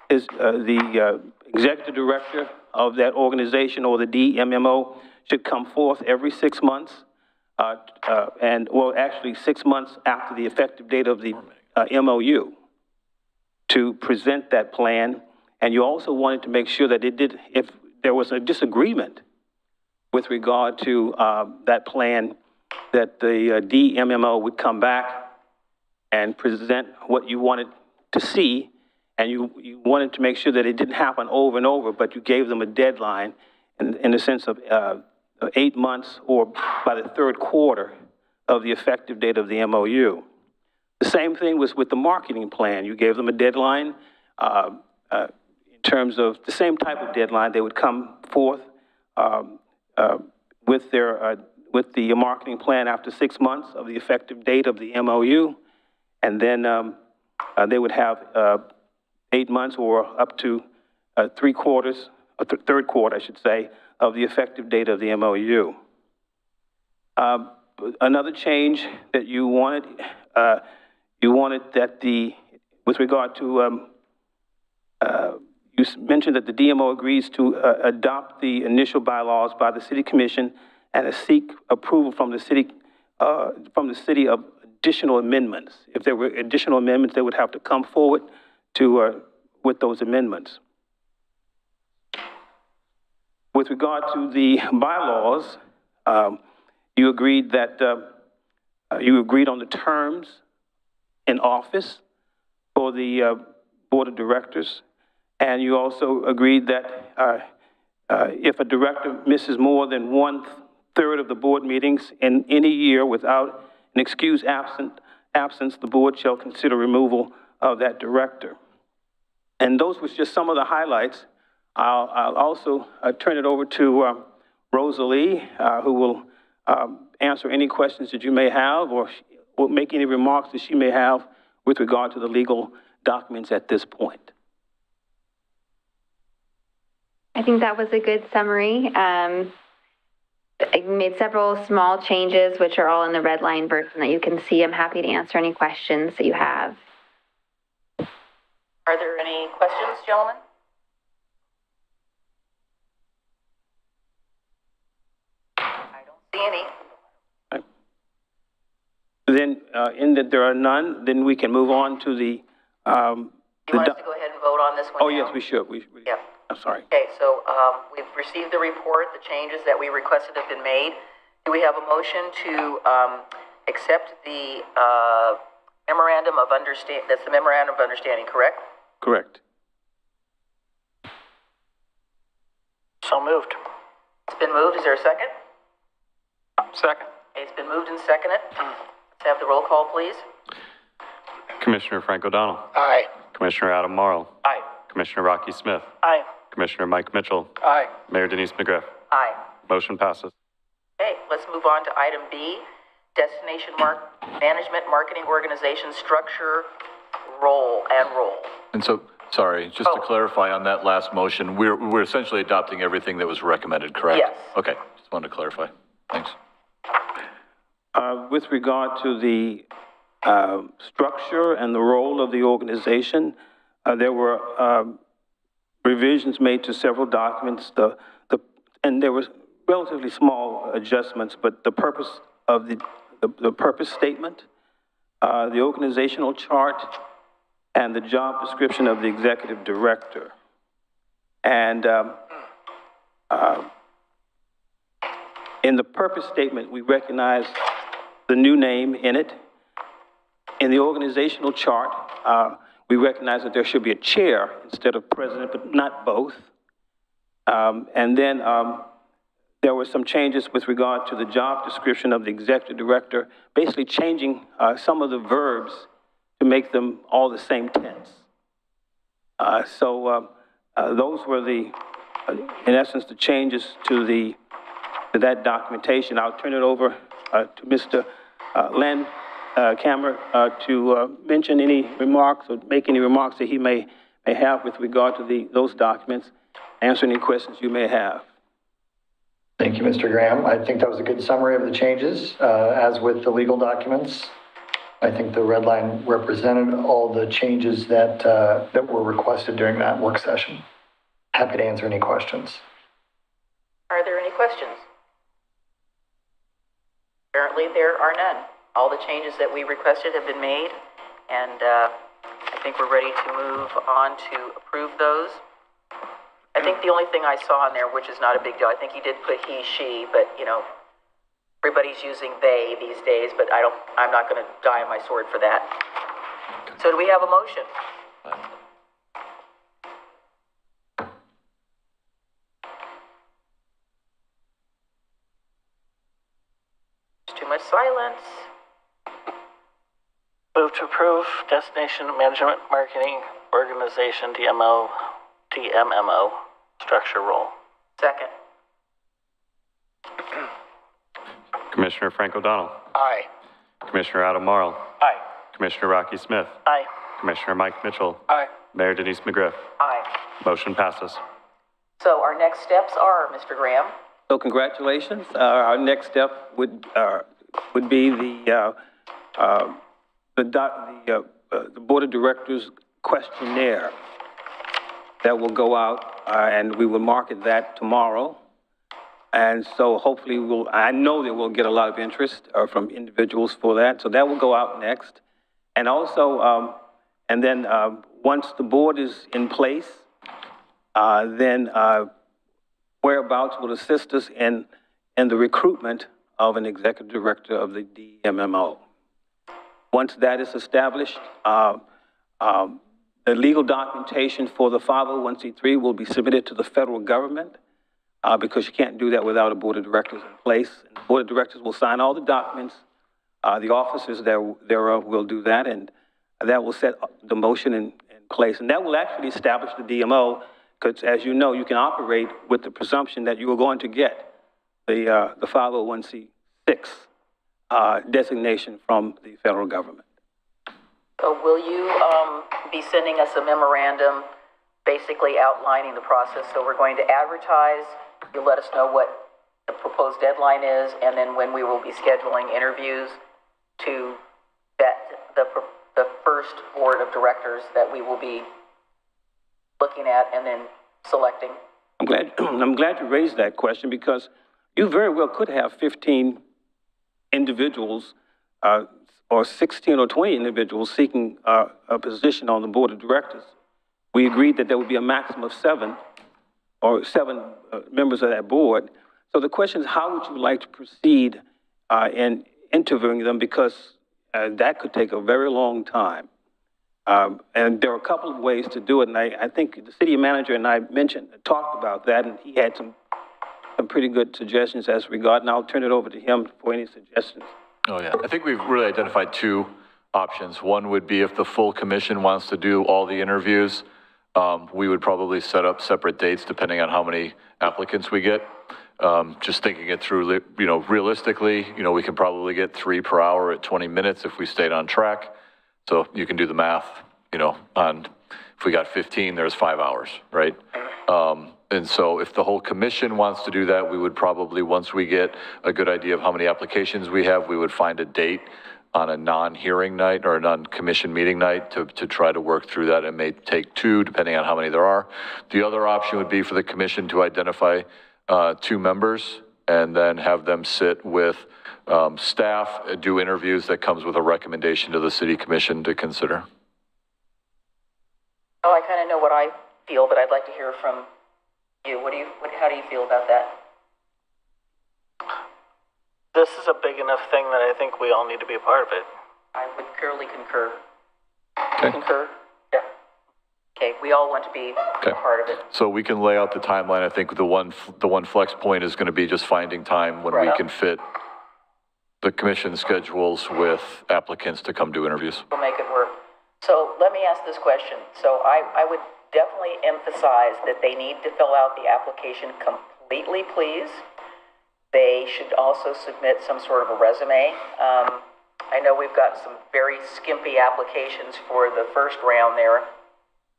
is the executive director of that organization or the DMMO should come forth every 6 months, actually 6 months after the effective date of the MOU to present that plan. And you also wanted to make sure that if there was a disagreement with regard to that plan, that the DMMO would come back and present what you wanted to see, and you wanted to make sure that it didn't happen over and over, but you gave them a deadline in the sense of 8 months or by the third quarter of the effective date of the MOU. The same thing was with the marketing plan. You gave them a deadline in terms of the same type of deadline. They would come forth with the marketing plan after 6 months of the effective date of the MOU, and then they would have 8 months or up to 3 quarters, third quarter, I should say, of the effective date of the MOU. Another change that you wanted that with regard to, you mentioned that the DMO agrees to adopt the initial bylaws by the City Commission and seek approval from the city of additional amendments. If there were additional amendments, they would have to come forward with those amendments. With regard to the bylaws, you agreed on the terms in office for the board of directors, and you also agreed that if a director misses more than 1/3 of the board meetings in any year without an excused absence, the board shall consider removal of that director. And those was just some of the highlights. I'll also turn it over to Rosalie, who will answer any questions that you may have or make any remarks that she may have with regard to the legal documents at this point. I think that was a good summary. I made several small changes, which are all in the red line version that you can see. I'm happy to answer any questions that you have. Are there any questions, gentlemen? I don't see any. Right. Then, in that there are none, then we can move on to the. You want us to go ahead and vote on this one? Oh, now? yes, we should. Yeah. I'm sorry. Okay, so we've received the report. The changes that we requested have been made. Do we have a motion to accept the memorandum of understanding? That's the memorandum of understanding, correct? Correct. So moved. It's been moved. Is there a second? Second. Okay, it's been moved and seconded. Let's have the roll call, please. Commissioner Frank O'Donnell. Aye. Commissioner Adam Marl. Aye. Commissioner Rocky Smith. Aye. Commissioner Mike Mitchell. Aye. Mayor Denise McGriff. Aye. Motion passes. Okay, let's move on to item B, Destination Management Marketing Organization Structure, Role. And so, sorry, just to clarify on that last motion, we're essentially adopting everything that was recommended, correct? Yes. Okay, just wanted to clarify. Thanks. With regard to the structure and the role of the organization, there were revisions made to several documents. And there were relatively small adjustments, but the purpose of the purpose statement, the organizational chart, and the job description of the executive director. And in the purpose statement, we recognize the new name in it. In the organizational chart, we recognize that there should be a chair instead of president, but not both. And then there were some changes with regard to the job description of the executive director, basically changing some of the verbs to make them all the same tense. So those were in essence, the changes to that documentation. I'll turn it over to Mr. Len Cameron to mention any remarks or make any remarks that he may have with regard to those documents, answer any questions you may have. Thank you, Mr. Graham. I think that was a good summary of the changes. As with the legal documents, I think the red line represented all the changes that were requested during that work session. Happy to answer any questions. Are there any questions? Apparently there are none. All the changes that we requested have been made, and I think we're ready to move on to approve those. I think the only thing I saw in there, which is not a big deal, I think he did put he, she, but you know, everybody's using they these days, but I'm not going to die on my sword for that. So do we have a motion? There's too much silence. Move to approve Destination Management Marketing Organization, DMMO, structure role. Second. Commissioner Frank O'Donnell. Aye. Commissioner Adam Marl. Aye. Commissioner Rocky Smith. Aye. Commissioner Mike Mitchell. Aye. Mayor Denise McGriff. Aye. Motion passes. So our next steps are, Mr. Graham. So congratulations. Our next step would be the Board of Directors questionnaire that will go out, and we will market that tomorrow. And so hopefully I know that we'll get a lot of interest from individuals for that. So that will go out next. And also, once the board is in place, then Whereabouts will assist us in the recruitment of an executive director of the DMMO. Once that is established, the legal documentation for the 501c3 will be submitted to the federal government because you can't do that without a board of directors in place. And the board of directors will sign all the documents. The officers thereof will do that, and that will set the motion in place. And that will actually establish the DMO because, as you know, you can operate with the presumption that you are going to get the 501c6 designation from the federal government. So will you be sending us a memorandum basically outlining the process? So we're going to advertise, you'll let us know what the proposed deadline is, and then when we will be scheduling interviews to vet the first board of directors that we will be looking at and then selecting. I'm glad you raised that question because you very well could have 15 individuals or 16 or 20 individuals seeking a position on the board of directors. We agreed that there would be a maximum of seven members of that board. So the question is, how would you like to proceed in interviewing them? Because that could take a very long time. And there are a couple of ways to do it. And I think the city manager and I talked about that, and he had some pretty good suggestions as regard, and I'll turn it over to him for any suggestions. Oh, yeah. I think we've really identified two options. One would be if the full commission wants to do all the interviews, we would probably set up separate dates depending on how many applicants we get. Just thinking it through, realistically, we can probably get 3 per hour at 20 minutes if we stayed on track. So you can do the math, on if we got 15, there's 5 hours, right? And so if the whole commission wants to do that, we would probably, once we get a good idea of how many applications we have, we would find a date on a non-hearing night or a non-commission meeting night to try to work through that. It may take 2, depending on how many there are. The other option would be for the commission to identify 2 members and then have them sit with staff, do interviews that comes with a recommendation to the city commission to consider. Oh, I kind of know what I feel, but I'd like to hear from you. How do you feel about that? This is a big enough thing that I think we all need to be a part of it. I would purely concur. Okay. Concur? Yeah. Okay, we all want to be a part of it. So we can lay out the timeline. I think the one flex point is going to be just finding time when we can fit the commission schedules with applicants to come do interviews. We'll make it work. So let me ask this question. So I would definitely emphasize that they need to fill out the application completely, please. They should also submit some sort of a resume. I know we've got some very skimpy applications for the first round there,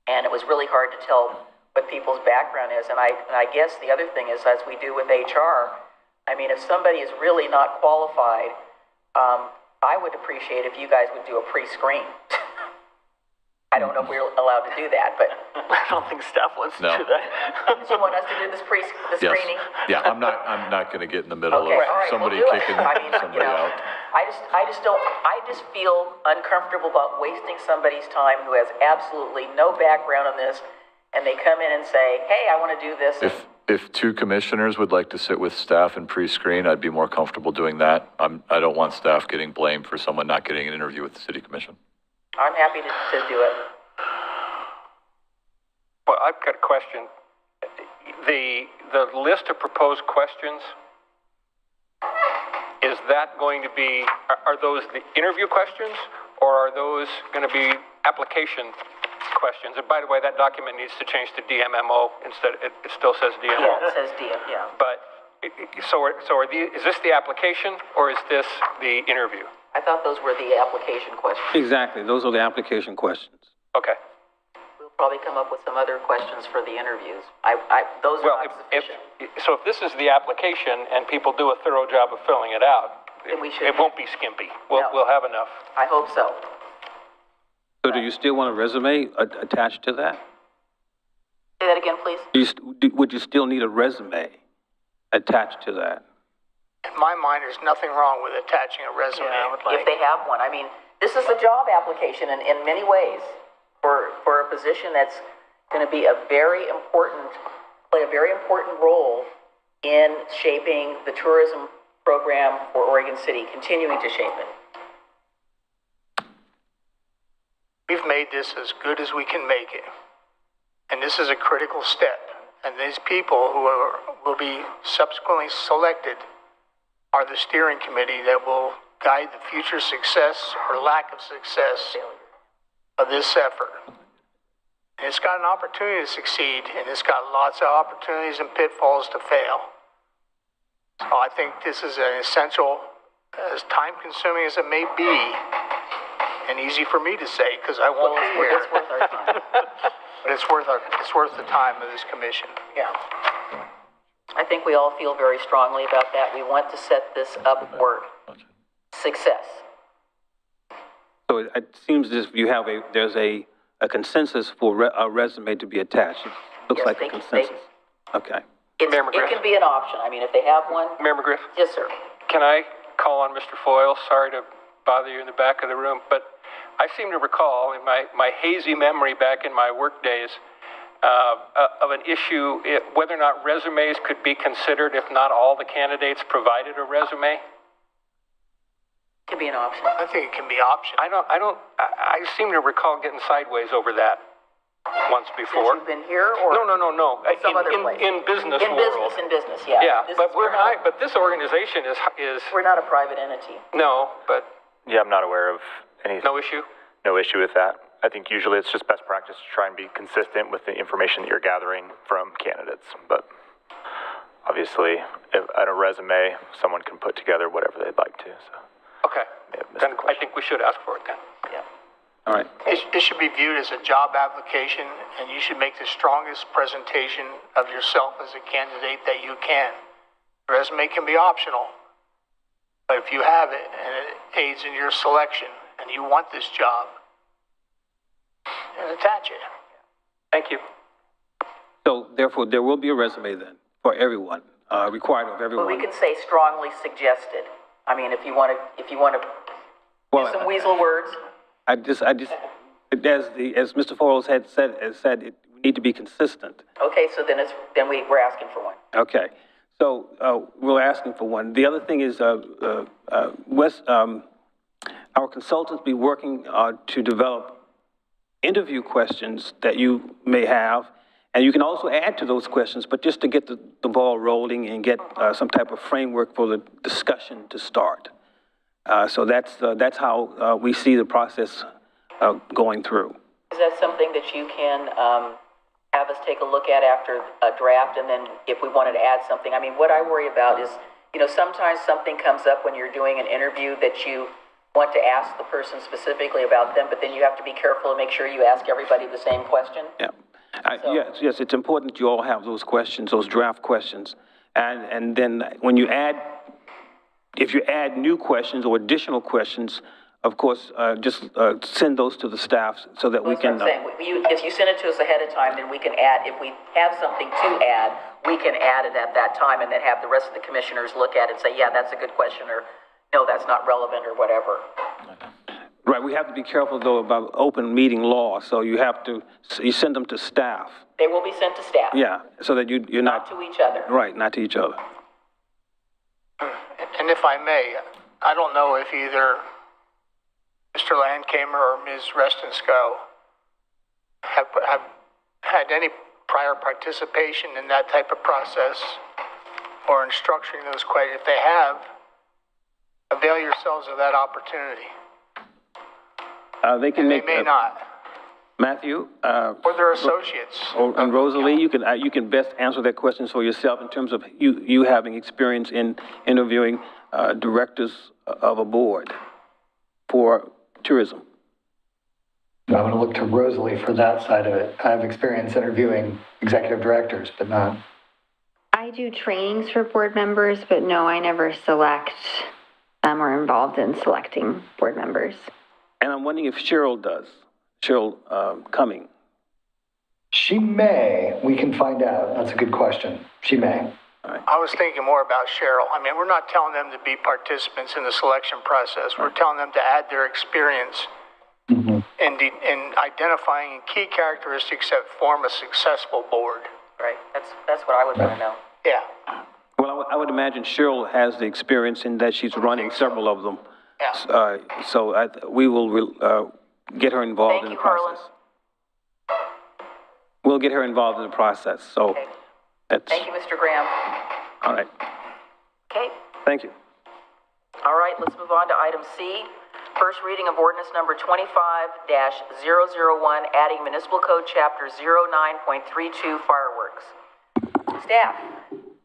and it was really hard to tell what people's background is. And I guess the other thing is, as we do with HR, I mean, if somebody is really not qualified, I would appreciate if you guys would do a pre-screen. I don't know if we're allowed to do that, but I don't think staff wants to do that. Do you want us to do the screening? Yeah, I'm not going to get in the middle Okay, of all right, somebody we'll do it. kicking I mean, somebody out. I just feel uncomfortable about wasting somebody's time who has absolutely no background on this, and they come in and say, hey, I want to do this. If 2 commissioners would like to sit with staff and pre-screen, I'd be more comfortable doing that. I don't want staff getting blamed for someone not getting an interview with the city commission. I'm happy to do it. Well, I've got a question. The list of proposed questions, is that going to be, are those the interview questions, or are those going to be application questions? And by the way, that document needs to change to DMMO instead. It still says DMO. Yeah, it says DM, yeah. But is this the application, or is this the interview? I thought those were the application questions. Exactly, those are the application questions. Okay. We'll probably come up with some other questions for the interviews. Those are not sufficient. So if this is the application and people do a thorough job of filling it out, Then we should. it won't be skimpy. We'll have enough. I hope so. So do you still want a resume attached to that? Say that again, please. Would you still need a resume attached to that? In my mind, there's nothing wrong with attaching a resume. If they have one. I mean, this is a job application in many ways for a position that's going to be play a very important role in shaping the tourism program for Oregon City, continuing to shape it. We've made this as good as we can make it. And this is a critical step. And these people who will be subsequently selected are the steering committee that will guide the future success or lack of success of this effort. And it's got an opportunity to succeed, and it's got lots of opportunities and pitfalls to fail. So I think this is an essential, as time-consuming as it may be, and easy for me to say because I won't be here. It's worth our time. But it's worth the time of this commission. Yeah. I think we all feel very strongly about that. We want to set this up for success. So it seems as if there's a consensus for a resume to be attached. It looks like a consensus. Okay. It can be an option. I mean, if they have one. Mayor McGriff? Yes, sir. Can I call on Mr. Foyle? Sorry to bother you in the back of the room, but I seem to recall in my hazy memory back in my work days of an issue, whether or not resumes could be considered if not all the candidates provided a resume. It could be an option. I think it can be optional. I seem to recall getting sideways over that once before. Since you've been here, or no. Some other place. In business in world. In business, yeah. Yeah, but this organization is. We're not a private entity. No, but. Yeah, I'm not aware of any. No issue? No issue with that. I think usually it's just best practice to try and be consistent with the information that you're gathering from candidates. But obviously, on a resume, someone can put together whatever they'd like to. So. Okay. Then I think we should ask for it then. Yeah. All right. It should be viewed as a job application, and you should make the strongest presentation of yourself as a candidate that you can. The resume can be optional, But if you have it and it aids in your selection and you want this job, then attach it. Thank you. So therefore, there will be a resume then for everyone, required of everyone. Well, we can say strongly suggested. I mean, if you want to use some weasel words. I just, as Mr. Foils had said, we need to be consistent. Okay, so then we're asking for one. Okay, so we're asking for one. The other thing is, our consultants be working to develop interview questions that you may have, and you can also add to those questions, but just to get the ball rolling and get some type of framework for the discussion to start. So that's how we see the process going through. Is that something that you can have us take a look at after a draft, and then if we wanted to add something? I mean, what I worry about is, sometimes something comes up when you're doing an interview that you want to ask the person specifically about them, but then you have to be careful and make sure you ask everybody the same question. Yeah. Yes, it's important that you all have those questions, those draft questions. And then when you if you add new questions or additional questions, of course, just send those to the staff so that we can. That's what I'm saying. If you send it to us ahead of time, then we can add, if we have something to add, we can add it at that time and then have the rest of the commissioners look at it and say, yeah, that's a good question, or no, that's not relevant, or whatever. Right, we have to be careful though about open meeting law, so you send them to staff. They will be sent to staff. Yeah, so that you're not to each other. Right, not to each other. And if I may, I don't know if either Mr. Landkamer or Ms. Restonsko have had any prior participation in that type of process or in structuring those questions. If they have, avail yourselves of that opportunity. They may not. Matthew? Or their associates. And Rosalie, you can best answer that question for yourself in terms of you having experience in interviewing directors of a board for tourism. I'm going to look to Rosalie for that side of it. I have experience interviewing executive directors, but not. I do trainings for board members, but no, I never select or involved in selecting board members. And I'm wondering if Cheryl does. Cheryl Cumming. She may. We can find out. That's a good question. She may. Right. I was thinking more about Cheryl. I mean, we're not telling them to be participants in the selection process. We're telling them to add their experience in identifying key characteristics that form a successful board. Right. That's what I would want to know. Yeah. Well, I would imagine Cheryl has the experience in that she's running several of them. Yeah. So we will get her involved in the process. Harlan. We'll get her involved in the process. So okay. Thank you, Mr. Graham. All right. Okay. Thank you. All right, let's move on to item C. First reading of ordinance number 25-001, adding municipal code chapter 09.32 fireworks. Staff.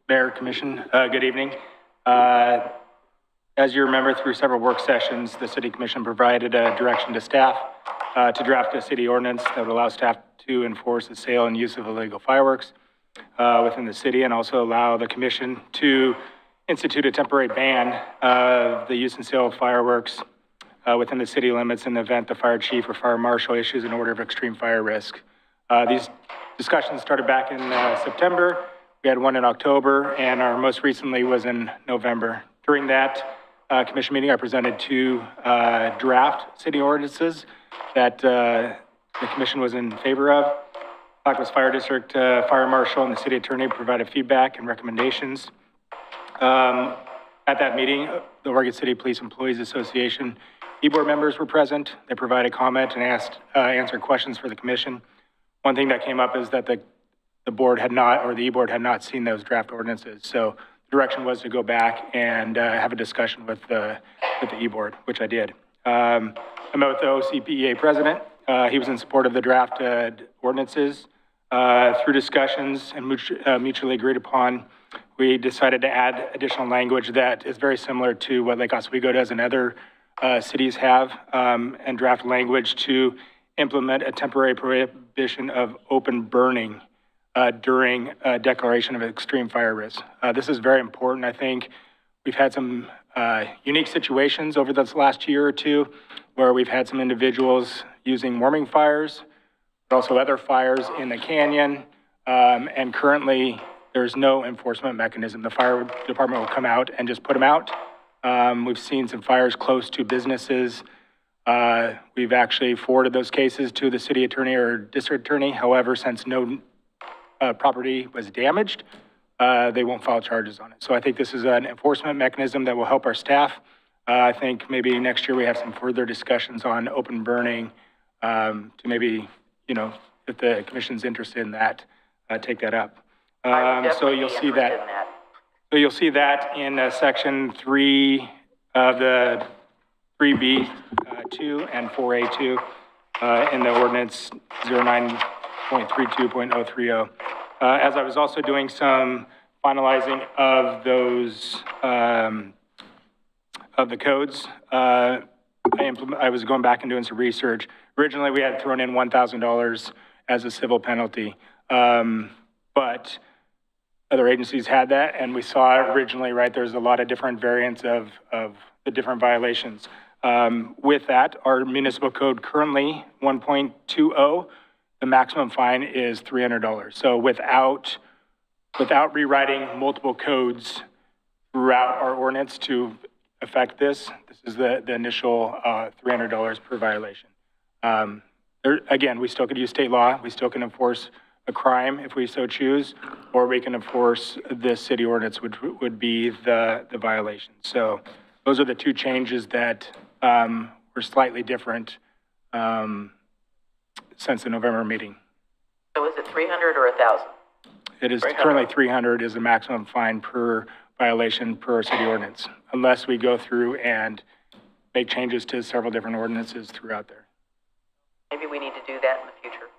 Mayor, Commission, good evening. As you remember, through several work sessions, the City Commission provided a direction to staff to draft a city ordinance that would allow staff to enforce the sale and use of illegal fireworks within the city, and also allow the Commission to institute a temporary ban of the use and sale of fireworks within the city limits in the event the fire chief or fire marshal issues an order of extreme fire risk. These discussions started back in September. We had one in October, and our most recently was in November. During that commission meeting, I presented two draft city ordinances that the commission was in favor of. Clackamas Fire District Fire Marshal and the City Attorney provided feedback and recommendations. At that meeting, the Oregon City Police Employees Association E-Board members were present. They provided comment and answered questions for the commission. One thing that came up is that the board had not, or the E-Board had not seen those draft ordinances. So the direction was to go back and have a discussion with the E-Board, which I did. I met with the OCPEA president. He was in support of the draft ordinances. Through discussions and mutually agreed upon, we decided to add additional language that is very similar to what Lake Oswego does and other cities have, and draft language to implement a temporary prohibition of open burning during a declaration of extreme fire risk. This is very important. I think we've had some unique situations over this last year or two where we've had some individuals using warming fires, but also other fires in the canyon. And currently, there's no enforcement mechanism. The fire department will come out and just put them out. We've seen some fires close to businesses. We've actually forwarded those cases to the city attorney or district attorney. However, since no property was damaged, they won't file charges on it. So I think this is an enforcement mechanism that will help our staff. I think maybe next year we have some further discussions on open burning to maybe, you know, if the commission's interested in that, take that up. So you'll see that. So you'll see that in section 3 of the 3B 2 and 4A2 in the ordinance 09.32.030. As I was also doing some finalizing of those of the codes, I was going back and doing some research. Originally, we had thrown in $1,000 as a civil penalty, but other agencies had that, and we saw originally, right, there's a lot of different variants of the different violations. With that, our municipal code currently 1.20, the maximum fine is $300. So without rewriting multiple codes throughout our ordinance to affect this is the initial $300 per violation. Again, we still could use state law. We still can enforce a crime if we so choose, or we can enforce the city ordinance, which would be the violation. So those are the two changes that were slightly different since the November meeting. So is it 300 or 1,000? It is currently 300 is the maximum fine per violation per city ordinance, unless we go through and make changes to several different ordinances throughout there. Maybe we need to do that in the future.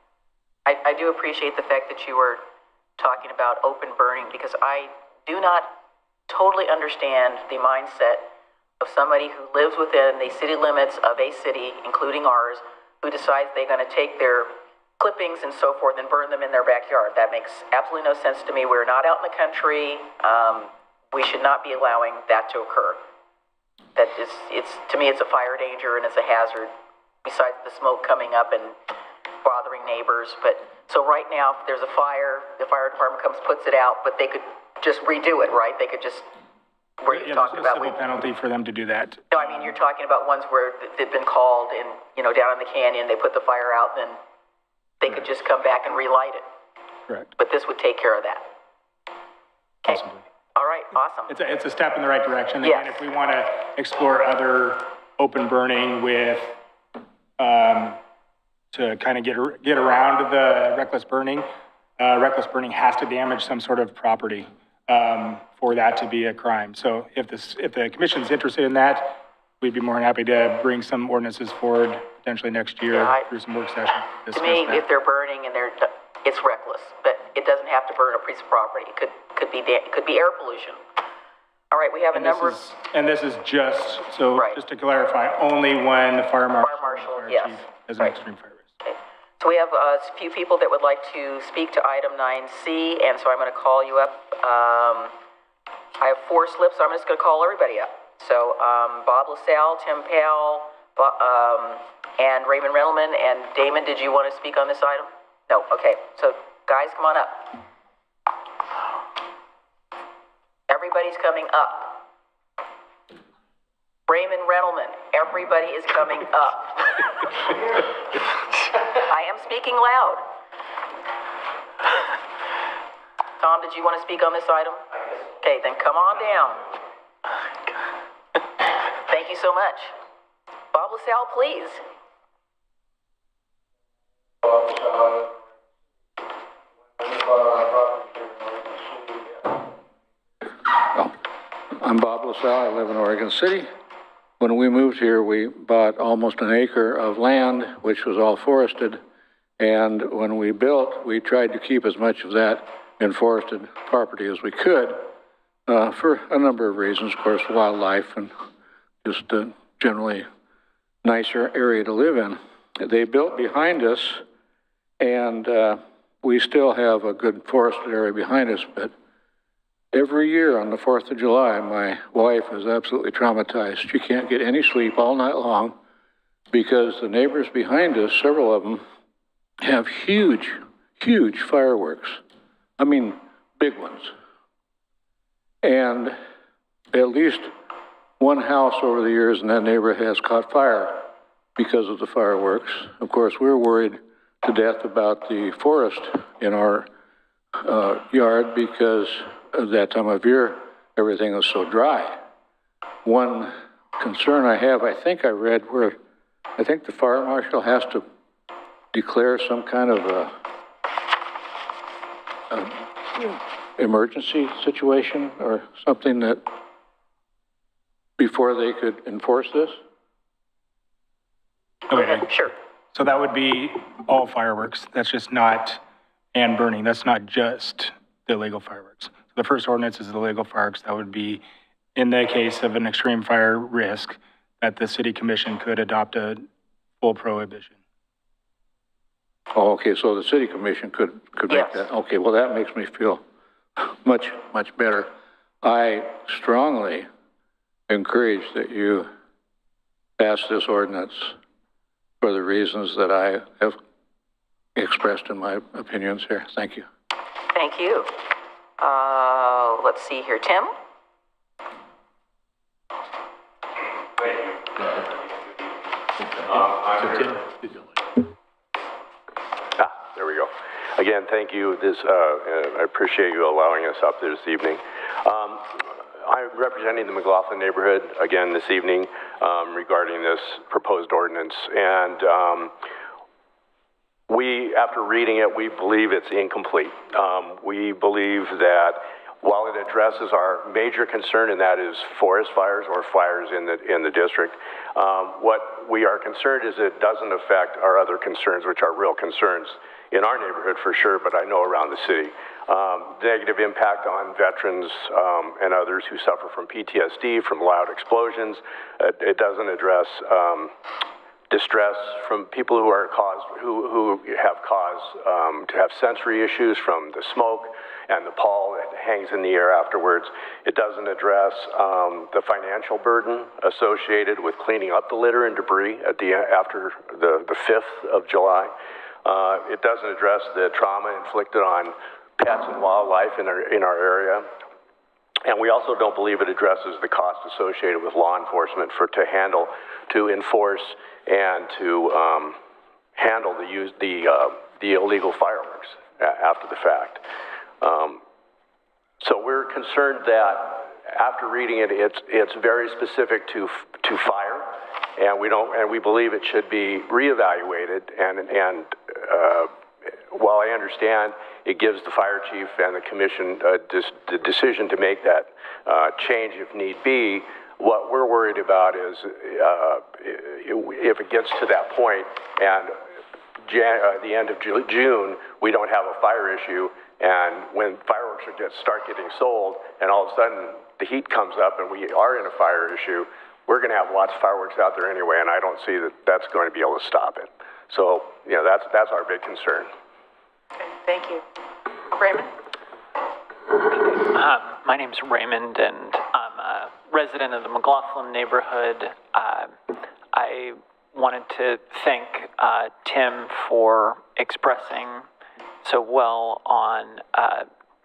I do appreciate the fact that you were talking about open burning, because I do not totally understand the mindset of somebody who lives within the city limits of a city, including ours, who decides they're going to take their clippings and so forth and burn them in their backyard. That makes absolutely no sense to me. We're not out in the country. We should not be allowing that to occur. That is, to me, it's a fire danger and it's a hazard, besides the smoke coming up and bothering neighbors. But so right now, if there's a fire, the fire department comes, puts it out, but they could just redo it, right? They could just, where you talked about, civil penalty for them to do that. No, I mean, you're talking about ones where they've been called and, you know, down in the canyon, they put the fire out, then they could just come back and relight it. Correct. But this would take care of that. Okay. Possibly. All right, awesome. It's a step in the right direction. Yes. Again, if we want to explore other open burning with, to kind of get around the reckless burning has to damage some sort of property for that to be a crime. So if the commission's interested in that, we'd be more than happy to bring some ordinances forward potentially next year through some work sessions. To me, if they're burning and it's reckless, but it doesn't have to burn a piece of property. It could be air pollution. All right, we have a number of... And this is just, so just to clarify, only when the fire marshal or fire chief has an extreme fire risk. Okay. So we have a few people that would like to speak to item 9C, and so I'm going to call you up. I have 4 slips, so I'm just going to call everybody up. So Bob LaSalle, Tim Powell, and Raymond Reynolman, and Damon, did you want to speak on this item? No, okay. So guys, come on up. Everybody's coming up. Raymond Reynolman, everybody is coming up. I am speaking loud. Tom, did you want to speak on this item? Okay, then come on down. Thank you so much. Bob LaSalle, please. I'm Bob LaSalle. I live in Oregon City. When we moved here, we bought almost an acre of land, which was all forested. And when we built, we tried to keep as much of that in forested property as we could for a number of reasons. Of course, wildlife and just a generally nicer area to live in. They built behind us, and we still have a good forested area behind us, but Every year on the 4th of July, my wife is absolutely traumatized. She can't get any sleep all night long because the neighbors behind us, several of them, have huge, huge fireworks. I mean, big ones. And at least one house over the years in that neighborhood has caught fire because of the fireworks. Of course, we're worried to death about the forest in our yard because at that time of year, everything is so dry. One concern I have, I think I read where I think the fire marshal has to declare some kind of a emergency situation or something that before they could enforce this? Okay. Sure. So that would be all fireworks. That's just not, and burning. That's not just the illegal fireworks. The first ordinance is the illegal fireworks. That would be in the case of an extreme fire risk that the city commission could adopt a full prohibition. Oh, okay, so the city commission could make that. Okay, well, that makes me feel much better. I strongly encourage that you pass this ordinance for the reasons that I have expressed in my opinions here. Thank you. Thank you. Let's see here, Tim? There we go. Again, thank you. I appreciate you allowing us up this evening. I'm representing the McLaughlin neighborhood again this evening regarding this proposed ordinance. And after reading it, we believe it's incomplete. We believe that while it addresses our major concern, and that is forest fires or fires in the district, what we are concerned is it doesn't affect our other concerns, which are real concerns in our neighborhood for sure, but I know around the city. Negative impact on veterans and others who suffer from PTSD, from loud explosions. It doesn't address distress from people who have cause to have sensory issues from the smoke and the pall that hangs in the air afterwards. It doesn't address the financial burden associated with cleaning up the litter and debris after the 5th of July. It doesn't address the trauma inflicted on pets and wildlife in our area. And we also don't believe it addresses the cost associated with law enforcement to enforce and to handle the illegal fireworks after the fact. So we're concerned that after reading it, it's very specific to fire, and we believe it should be reevaluated. And while I understand it gives the fire chief and the commission the decision to make that change if need be, what we're worried about is if it gets to that point and the end of June, we don't have a fire issue, and when fireworks start getting sold, and all of a sudden the heat comes up and we are in a fire issue, we're going to have lots of fireworks out there anyway, and I don't see that that's going to be able to stop it. So, that's our big concern. Okay, thank you. Raymond? My name's Raymond, and I'm a resident of the McLaughlin neighborhood. I wanted to thank Tim for expressing so well on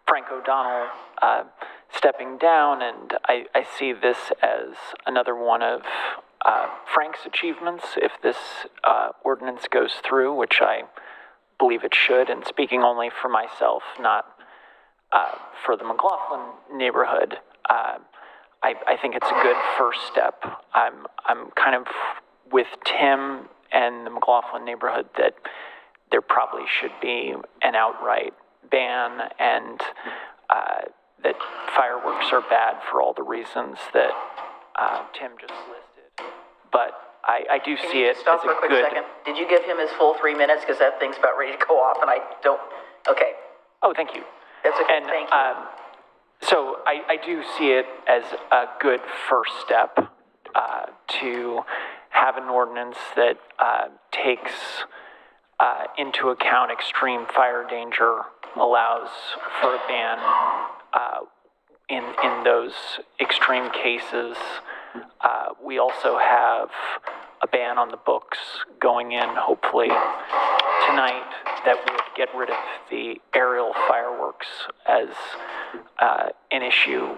Frank O'Donnell stepping down, and I see this as another one of Frank's achievements if this ordinance goes through, which I believe it should, and speaking only for myself, not for the McLaughlin neighborhood. I think it's a good first step. I'm kind of with Tim and the McLaughlin neighborhood that there probably should be an outright ban, and that fireworks are bad for all the reasons that Tim just listed. But I do see it as a good... Stop for a quick second. Did you give him his full 3 minutes? Because that thing's about ready to go off, and I don't... Okay. Oh, thank you. That's okay. Thank you. So I do see it as a good first step to have an ordinance that takes into account extreme fire danger, allows for a ban in those extreme cases, we also have a ban on the books going in, hopefully tonight, that would get rid of the aerial fireworks as an issue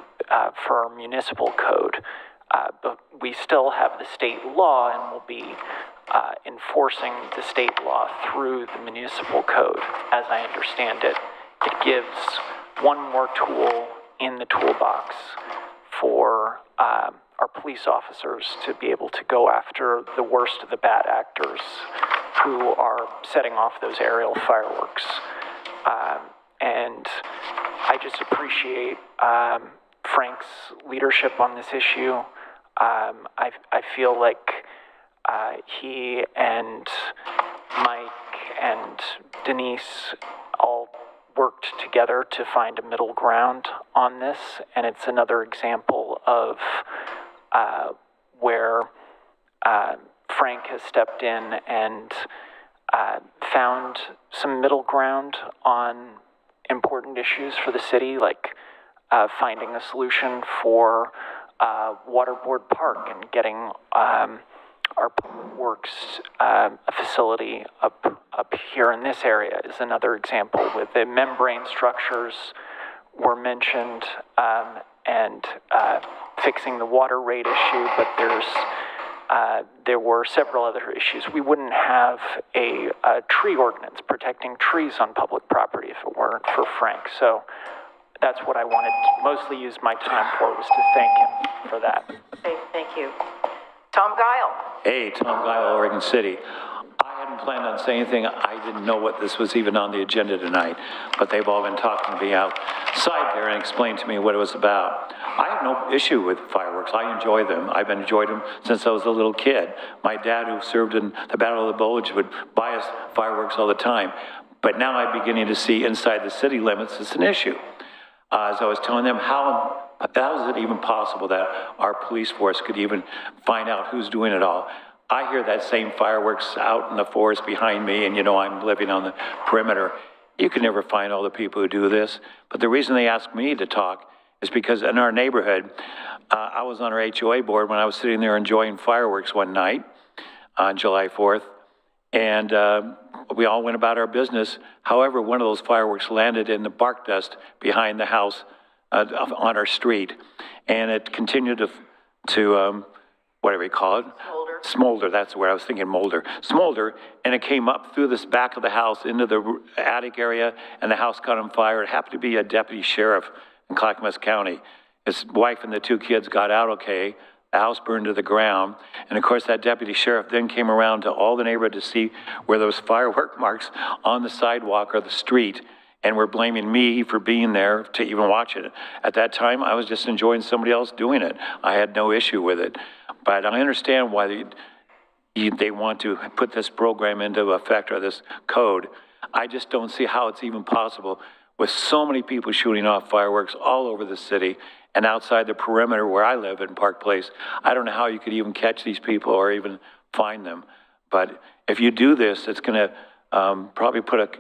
for our municipal code. But we still have the state law, and we'll be enforcing the state law through the municipal code, as I understand it. It gives one more tool in the toolbox for our police officers to be able to go after the worst of the bad actors who are setting off those aerial fireworks. And I just appreciate Frank's leadership on this issue. I feel like he and Mike and Denise all worked together to find a middle ground on this, and it's another example of where Frank has stepped in and found some middle ground on important issues for the city, like finding a solution for Waterboard Park and getting our public works facility up here in this area is another example. With the membrane structures were mentioned and fixing the water rate issue, but there were several other issues. We wouldn't have a tree ordinance protecting trees on public property if it weren't for Frank. So that's what I wanted to mostly use my time for, was to thank him for that. Okay, thank you. Tom Guile. Hey, Tom Guile, Oregon City. I hadn't planned on saying anything. I didn't know what this was even on the agenda tonight, but they've all been talking to me outside there and explained to me what it was about. I have no issue with fireworks. I enjoy them. I've enjoyed them since I was a little kid. My dad, who served in the Battle of the Bulge, would buy us fireworks all the time. But now I'm beginning to see inside the city limits it's an issue. As I was telling them, how is it even possible that our police force could even find out who's doing it all? I hear that same fireworks out in the forest behind me, and you know I'm living on the perimeter. You can never find all the people who do this. But the reason they asked me to talk is because in our neighborhood, I was on our HOA board when I was sitting there enjoying fireworks one night on July 4th, and we all went about our business. However, one of those fireworks landed in the bark dust behind the house on our street, and it continued to whatever you call it. Smolder, that's where I was thinking, smolder, and it came up through this back of the house into the attic area, and the house caught on fire. It happened to be a deputy sheriff in Clackamas County. His wife and the two kids got out okay. The house burned to the ground, and of course that deputy sheriff then came around to all the neighborhood to see where those firework marks on the sidewalk or the street, and were blaming me for being there to even watch it. At that time, I was just enjoying somebody else doing it. I had no issue with it. But I understand why they want to put this program into effect, or this code. I just don't see how it's even possible with so many people shooting off fireworks all over the city and outside the perimeter where I live in Park Place. I don't know how you could even catch these people or even find them. But if you do this, it's going to probably put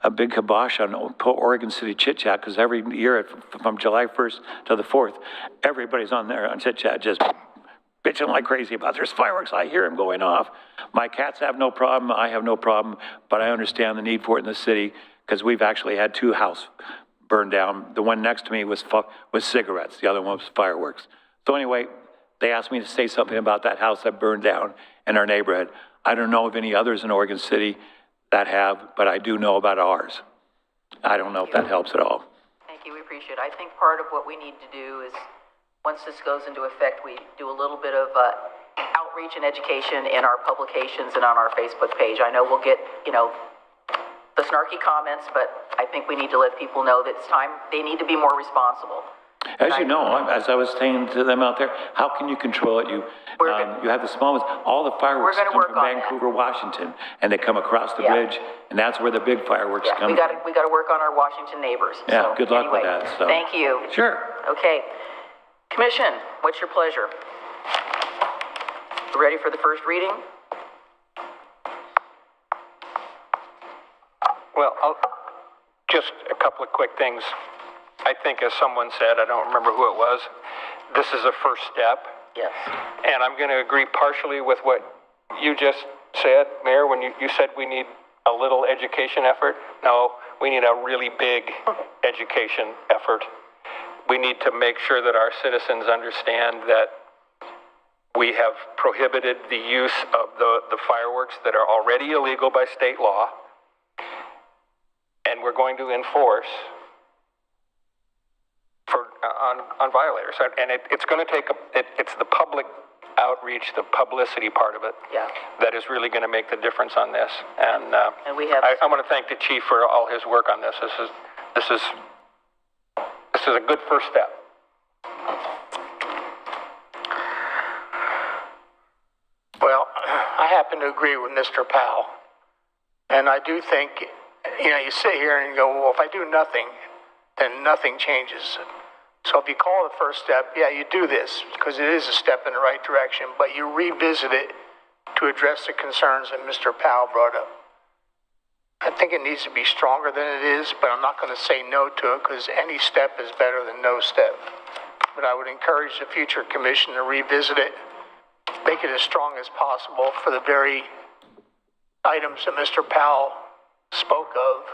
a big kibosh on Oregon City Chit Chat, because every year from July 1st to the 4th, everybody's on there on Chit Chat just bitching like crazy about there's fireworks. I hear them going off. My cats have no problem. I have no problem, but I understand the need for it in the city, because we've actually had 2 houses burned down. The one next to me was cigarettes. The other one was fireworks. So anyway, they asked me to say something about that house that burned down in our neighborhood. I don't know of any others in Oregon City that have, but I do know about ours. I don't know if that helps at all. Thank you, we appreciate it. I think part of what we need to do is, once this goes into effect, we do a little bit of outreach and education in our publications and on our Facebook page. I know we'll get, the snarky comments, but I think we need to let people know that it's time, they need to be more responsible. As you know, as I was saying to them out there, how can you control it? You have the small ones. All the fireworks come from Vancouver, Washington, and they come across the bridge, and that's where the big fireworks come from. We got to work on our Washington neighbors. Yeah, so, good luck with that. So. Thank you. Sure. Okay. Commission, what's your pleasure? Ready for the first reading? Well, just a couple of quick things. I think as someone said, I don't remember who it was, this is a first step. Yes. And I'm going to agree partially with what you just said, Mayor, when you said we need a little education effort. No, we need a really big education effort. We need to make sure that our citizens understand that we have prohibited the use of the fireworks that are already illegal by state law, and we're going to enforce on violators. And it's going to take it's the public outreach, the publicity part of it, that is really going to make the difference on this. And we have. I want to thank the chief for all his work on this. This is a good first step. Well, I happen to agree with Mr. Powell. And I do think, you sit here and you go, well, if I do nothing, then nothing changes. So if you call it the first step, you do this because it is a step in the right direction, but you revisit it to address the concerns that Mr. Powell brought up. I think it needs to be stronger than it is, but I'm not going to say no to it because any step is better than no step. But I would encourage the future commission to revisit it, make it as strong as possible for the very items that Mr. Powell spoke of.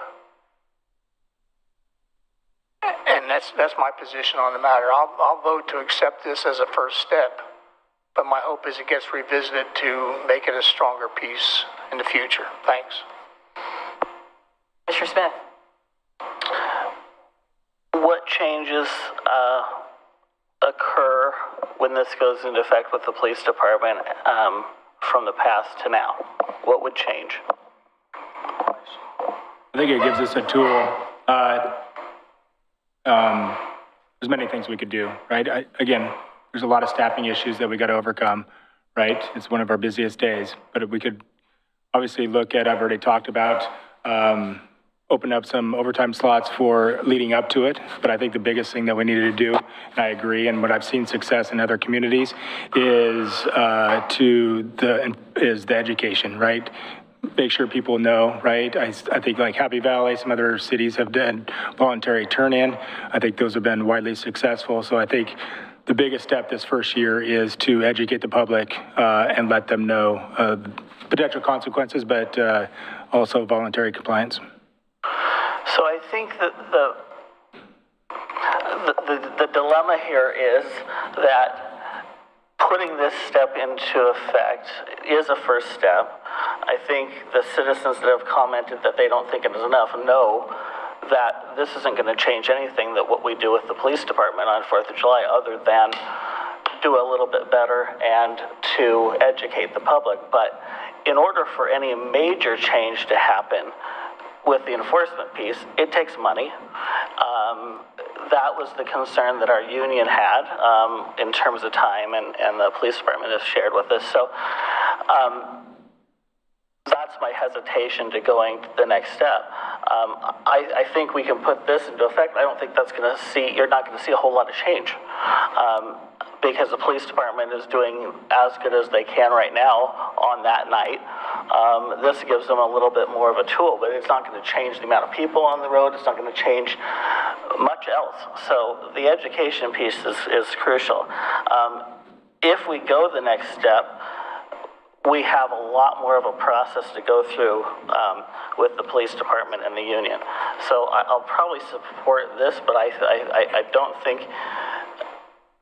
And that's my position on the matter. I'll vote to accept this as a first step, but my hope is it gets revisited to make it a stronger piece in the future. Thanks. Mr. Smith. What changes occur when this goes into effect with the police department from the past to now? What would change? I think it gives us a tool. There's many things we could do, right? Again, there's a lot of staffing issues that we got to overcome, right? It's one of our busiest days, but we could obviously look at, I've already talked about, open up some overtime slots for leading up to it. But I think the biggest thing that we needed to do, and I agree, and what I've seen success in other communities is the education, right? Make sure people know, right? I think like Happy Valley, some other cities have done voluntary turn-in. I think those have been widely successful. So I think the biggest step this first year is to educate the public and let them know potential consequences, but also voluntary compliance. So I think that the dilemma here is that putting this step into effect is a first step. I think the citizens that have commented that they don't think it is enough know that this isn't going to change anything that what we do with the police department on 4th of July other than do a little bit better and to educate the public. But in order for any major change to happen with the enforcement piece, it takes money. That was the concern that our union had in terms of time, and the police department has shared with us. So that's my hesitation to going to the next step. I think we can put this into effect. I don't think that's going to you're not going to see a whole lot of change because the police department is doing as good as they can right now on that night. This gives them a little bit more of a tool, but it's not going to change the amount of people on the road. It's not going to change much else. So the education piece is crucial. If we go the next step, we have a lot more of a process to go through with the police department and the union. So I'll probably support this, but I don't think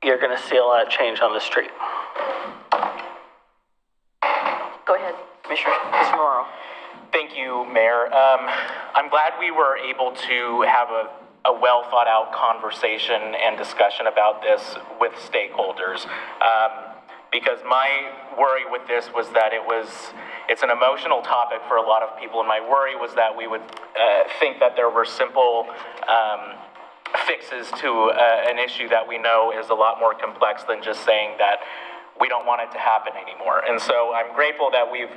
you're going to see a lot of change on the street. Go ahead, Mr. Morrow. Thank you, Mayor. I'm glad we were able to have a well thought out conversation and discussion about this with stakeholders. Because my worry with this was that it's an emotional topic for a lot of people, and my worry was that we would think that there were simple fixes to an issue that we know is a lot more complex than just saying that we don't want it to happen anymore. And so I'm grateful that we've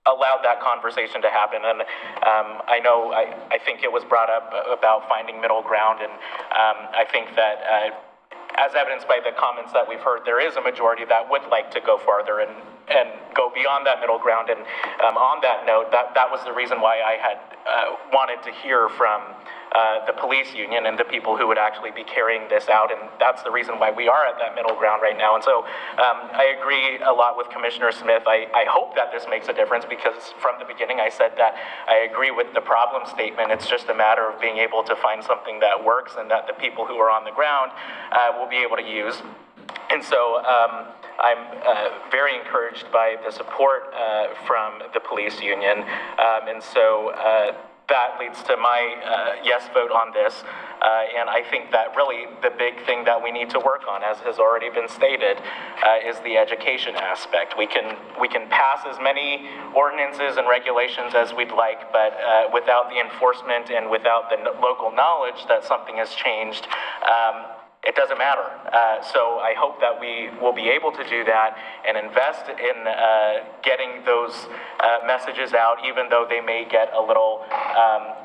allowed that conversation to happen. And I think it was brought up about finding middle ground, and I think that as evidenced by the comments that we've heard, there is a majority that would like to go farther, and and go beyond that middle ground. And on that note, that was the reason why I had wanted to hear from the police union and the people who would actually be carrying this out, and that's the reason why we are at that middle ground right now. And so I agree a lot with Commissioner Smith. I hope that this makes a difference, because from the beginning I said that I agree with the problem statement. It's just a matter of being able to find something that works and that the people who are on the ground will be able to use. And so I'm very encouraged by the support from the police union, and so that leads to my yes vote on this. And I think that really the big thing that we need to work on, as has already been stated, is the education aspect. We can pass as many ordinances and regulations as we'd like, but without the enforcement and without the local knowledge that something has changed, it doesn't matter. So I hope that we will be able to do that and invest in getting those messages out, even though they may get a little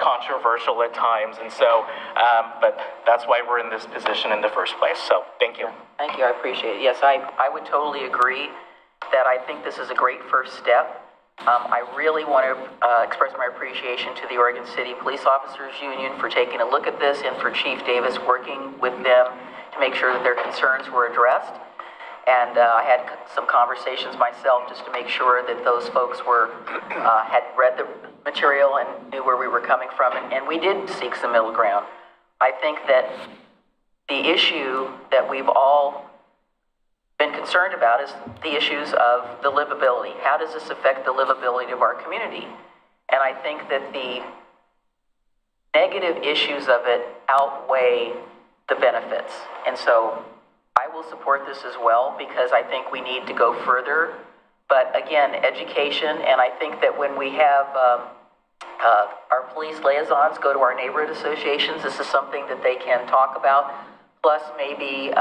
controversial at times. And so, but that's why we're in this position in the first place. So thank you. Thank you, I appreciate it. Yes, I would totally agree that I think this is a great first step. I really want to express my appreciation to the Oregon City Police Officers Union for taking a look at this, and for Chief Davis working with them to make sure that their concerns were addressed. And I had some conversations myself just to make sure that those folks were had read the material and knew where we were coming from, and we did seek some middle ground. I think that the issue that we've all been concerned about is the issues of the livability. How does this affect the livability of our community? And I think that the negative issues of it outweigh the benefits. And so I will support this as well, because I think we need to go further. But again, education, and I think that when we have our police liaisons go to our neighborhood associations, this is something that they can talk about. Plus maybe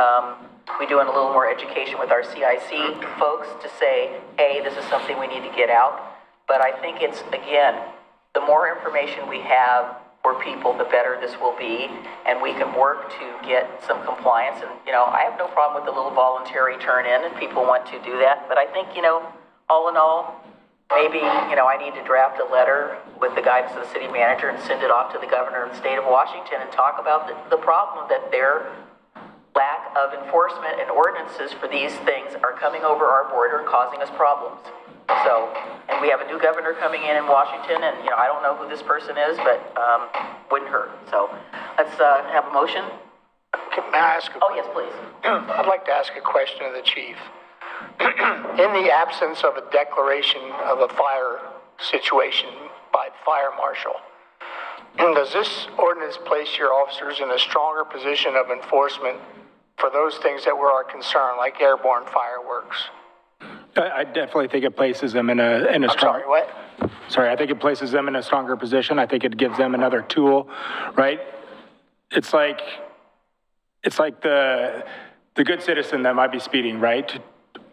we doing a little more education with our CIC folks to say, hey, this is something we need to get out. But I think it's, again, the more information we have for people, the better this will be, and we can work to get some compliance. And, you know, I have no problem with the little voluntary turn-in if people want to do that. But I think, you know, all in all, maybe, you know, I need to draft a letter with the guidance of the city manager and send it off to the governor of the state of Washington and talk about the problem that their lack of enforcement and ordinances for these things are coming over our border and causing us problems. So, and we have a new governor coming in Washington, and, you know, I don't know who this person is, but wouldn't hurt. So let's have a motion. May I ask Oh, yes, please. I'd like to ask a question of the chief. In the absence of a declaration of a fire situation by the fire marshal, does this ordinance place your officers in a stronger position of enforcement for those things that were our concern, like airborne fireworks? I definitely think it places them in a I'm sorry, what? Sorry, I think it places them in a stronger position. I think it gives them another tool, right? It's like the good citizen that might be speeding, right?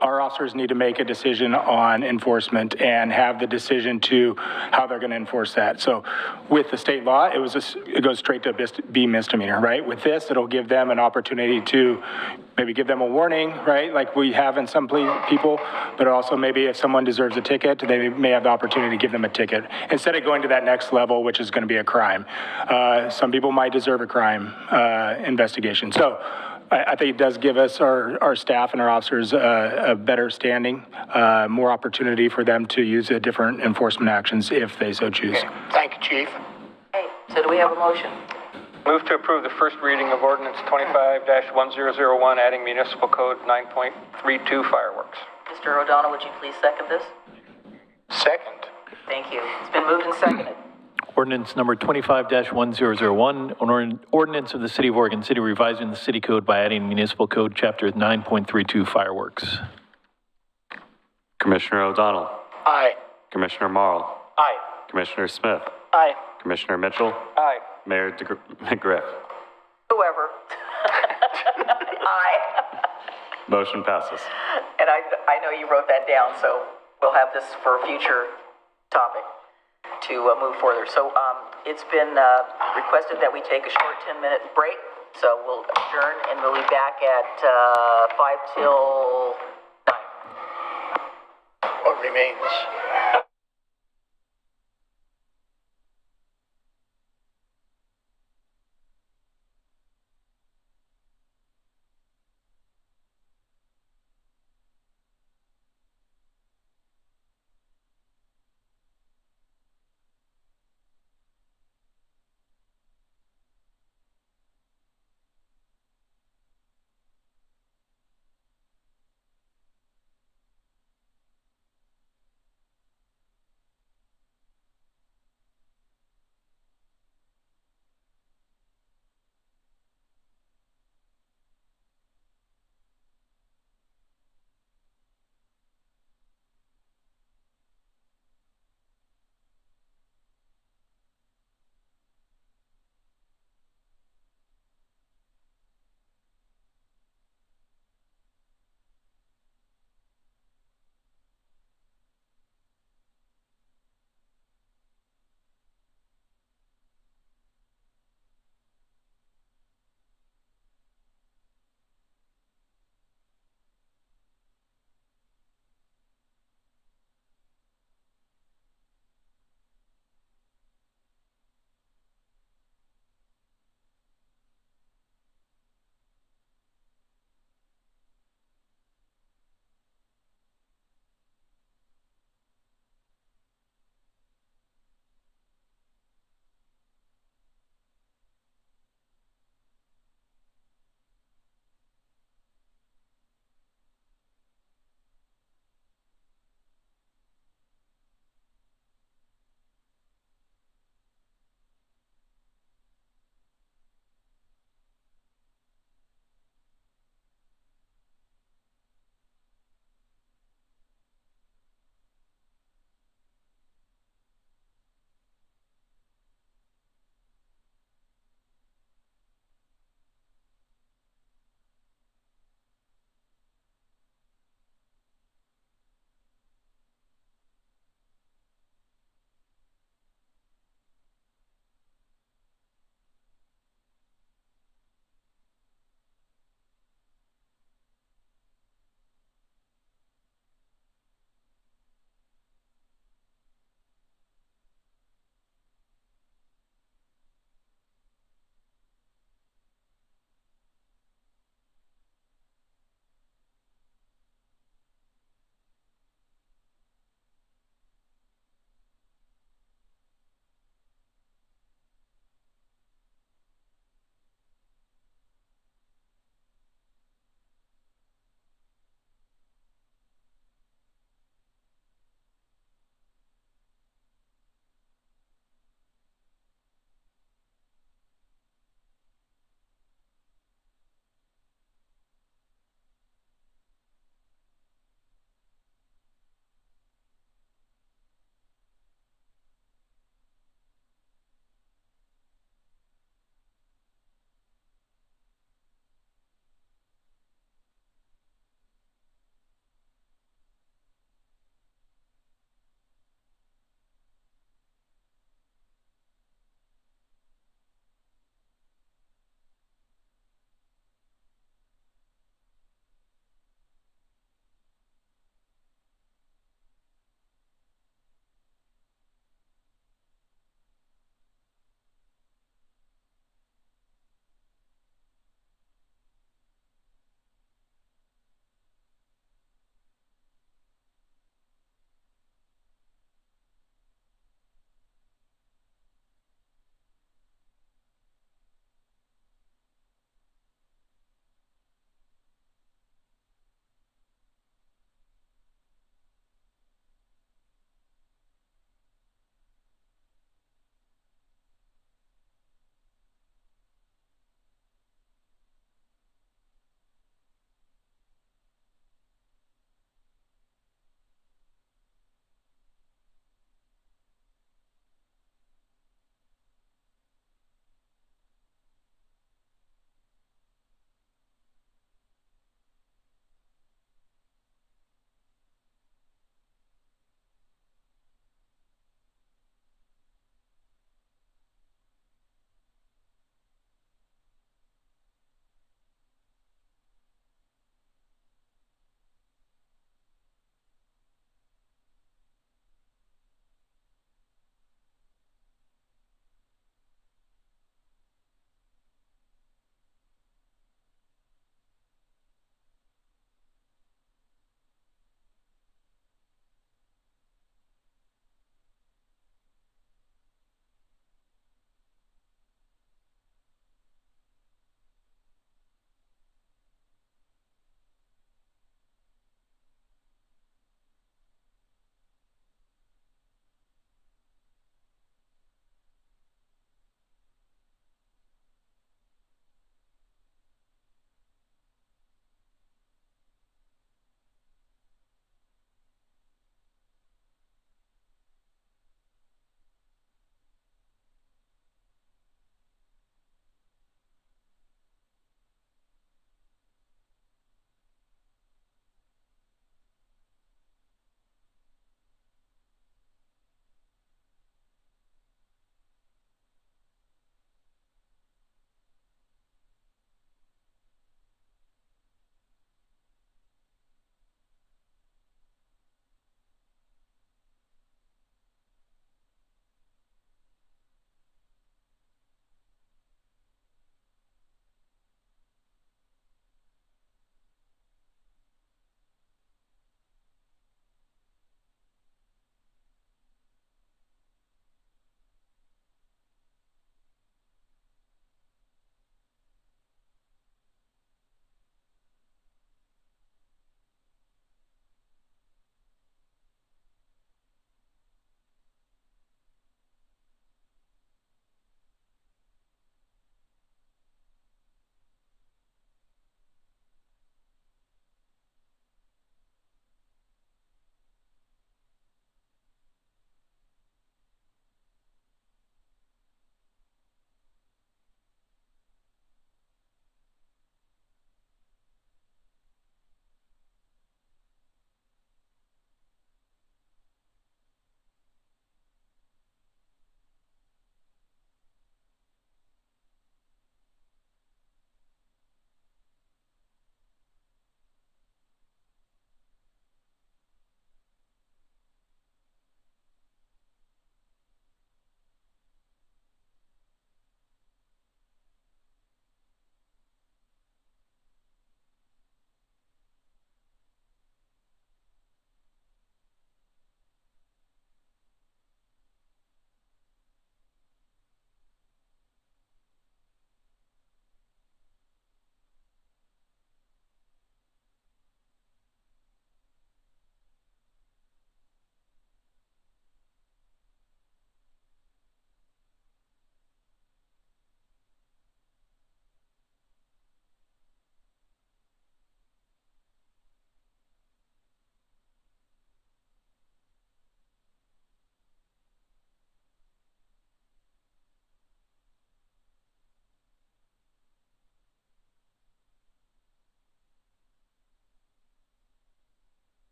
Our officers need to make a decision on enforcement and have the decision to how they're going to enforce that. So with the state law, it goes straight to be misdemeanor, right? With this, it'll give them an opportunity to maybe give them a warning, right? Like we have in some people, but also maybe if someone deserves a ticket, they may have the opportunity to give them a ticket instead of going to that next level, which is going to be a crime. Some people might deserve a crime investigation. So I think it does give us, our staff and our officers, a better standing, more opportunity for them to use different enforcement actions if they so choose. Okay. Thank you, Chief. Okay, so do we have a motion? Move to approve the first reading of ordinance 25-1001, adding municipal code 9.32 fireworks. Mr. O'Donnell, would you please second this? Second. Thank you. It's been moved and seconded. Ordinance number 25-1001, an ordinance of the City of Oregon City revising the city code by adding municipal code chapter 9.32 fireworks. Commissioner O'Donnell. Aye. Commissioner Marl. Aye. Commissioner Smith. Aye. Commissioner Mitchell. Aye. Mayor McGriff. Whoever. Aye. Motion passes. And I know you wrote that down, so we'll have this for a future topic to move further. So it's been requested that we take a short 10-minute break. So we'll adjourn and we'll be back at 5 till 9. remains.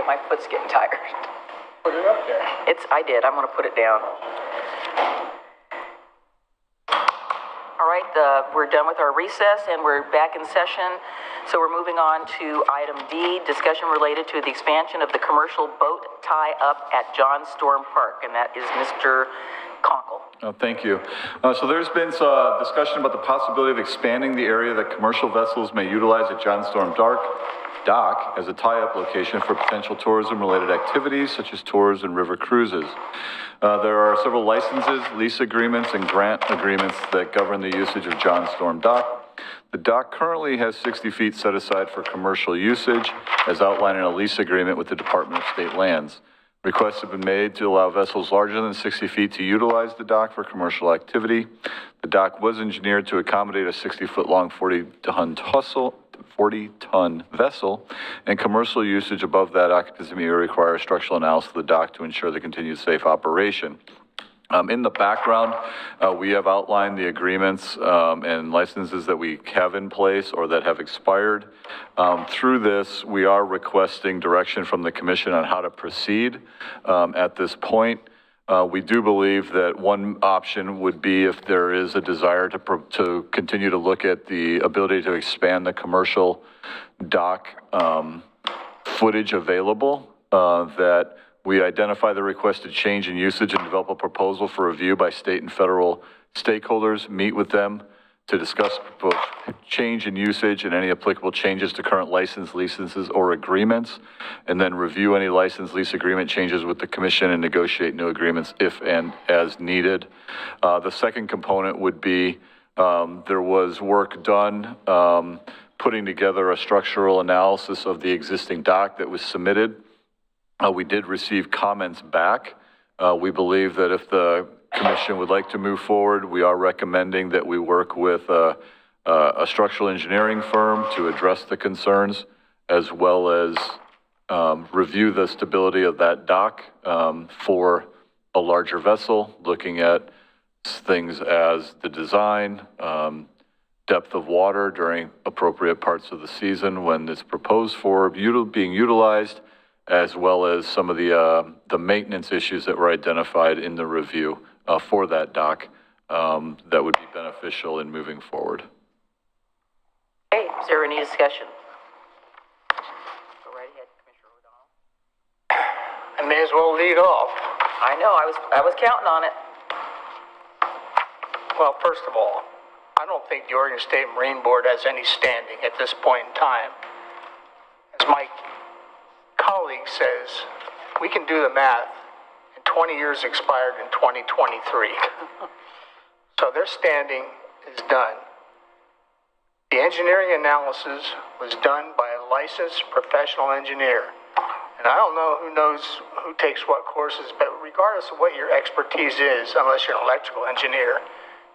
my foot's getting tired. Put it up there. I did, I'm gonna put it down. All right, we're done with our recess and we're back in session. So we're moving on to item D, discussion related to the expansion of the commercial boat tie-up at John Storm Park, and that is Mr. Conkle. Thank you. So there's been some discussion about the possibility of expanding the area that commercial vessels may utilize at John Storm Dock as a tie-up location for potential tourism-related activities such as tours and river cruises. There are several licenses, lease agreements, and grant agreements that govern the usage of John Storm Dock. The dock currently has 60 feet set aside for commercial usage, as outlined in a lease agreement with the Department of State Lands. Requests have been made to allow vessels larger than 60 feet to utilize the dock for commercial activity. The dock was engineered to accommodate a 60-foot-long 40-ton vessel, and commercial usage above that occupancy may require a structural analysis of the dock to ensure the continued safe operation. In the background, we have outlined the agreements and licenses that we have in place or that have expired. Through this, we are requesting direction from the Commission on how to proceed at this point. We do believe that one option would be if there is a desire to continue to look at the ability to expand the commercial dock footage available, that we identify the requested change in usage and develop a proposal for review by state and federal stakeholders, meet with them to discuss proposed change in usage and any applicable changes to current licenses or agreements, and then review any license lease agreement changes with the Commission and negotiate new agreements if and as needed. The second component would be there was work done putting together a structural analysis of the existing dock that was submitted. We did receive comments back. We believe that if the Commission would like to move forward, we are recommending that we work with a structural engineering firm to address the concerns, as well as review the stability of that dock for a larger vessel, looking at things as the design, depth of water during appropriate parts of the season when it's proposed for being utilized, as well as some of the maintenance issues that were identified in the review for that dock that would be beneficial in moving forward. Okay, is there any discussion? Go right ahead, Commissioner O'Donnell. I may as well lead off. I know, I was counting on it. Well, first of all, I don't think the Oregon State Marine Board has any standing at this point in time. As Mike colleague says, we can do the math, and 20 years expired in 2023. So their standing is done. The engineering analysis was done by a licensed professional engineer. And I don't know who takes what courses, but regardless of what your expertise is, unless you're an electrical engineer,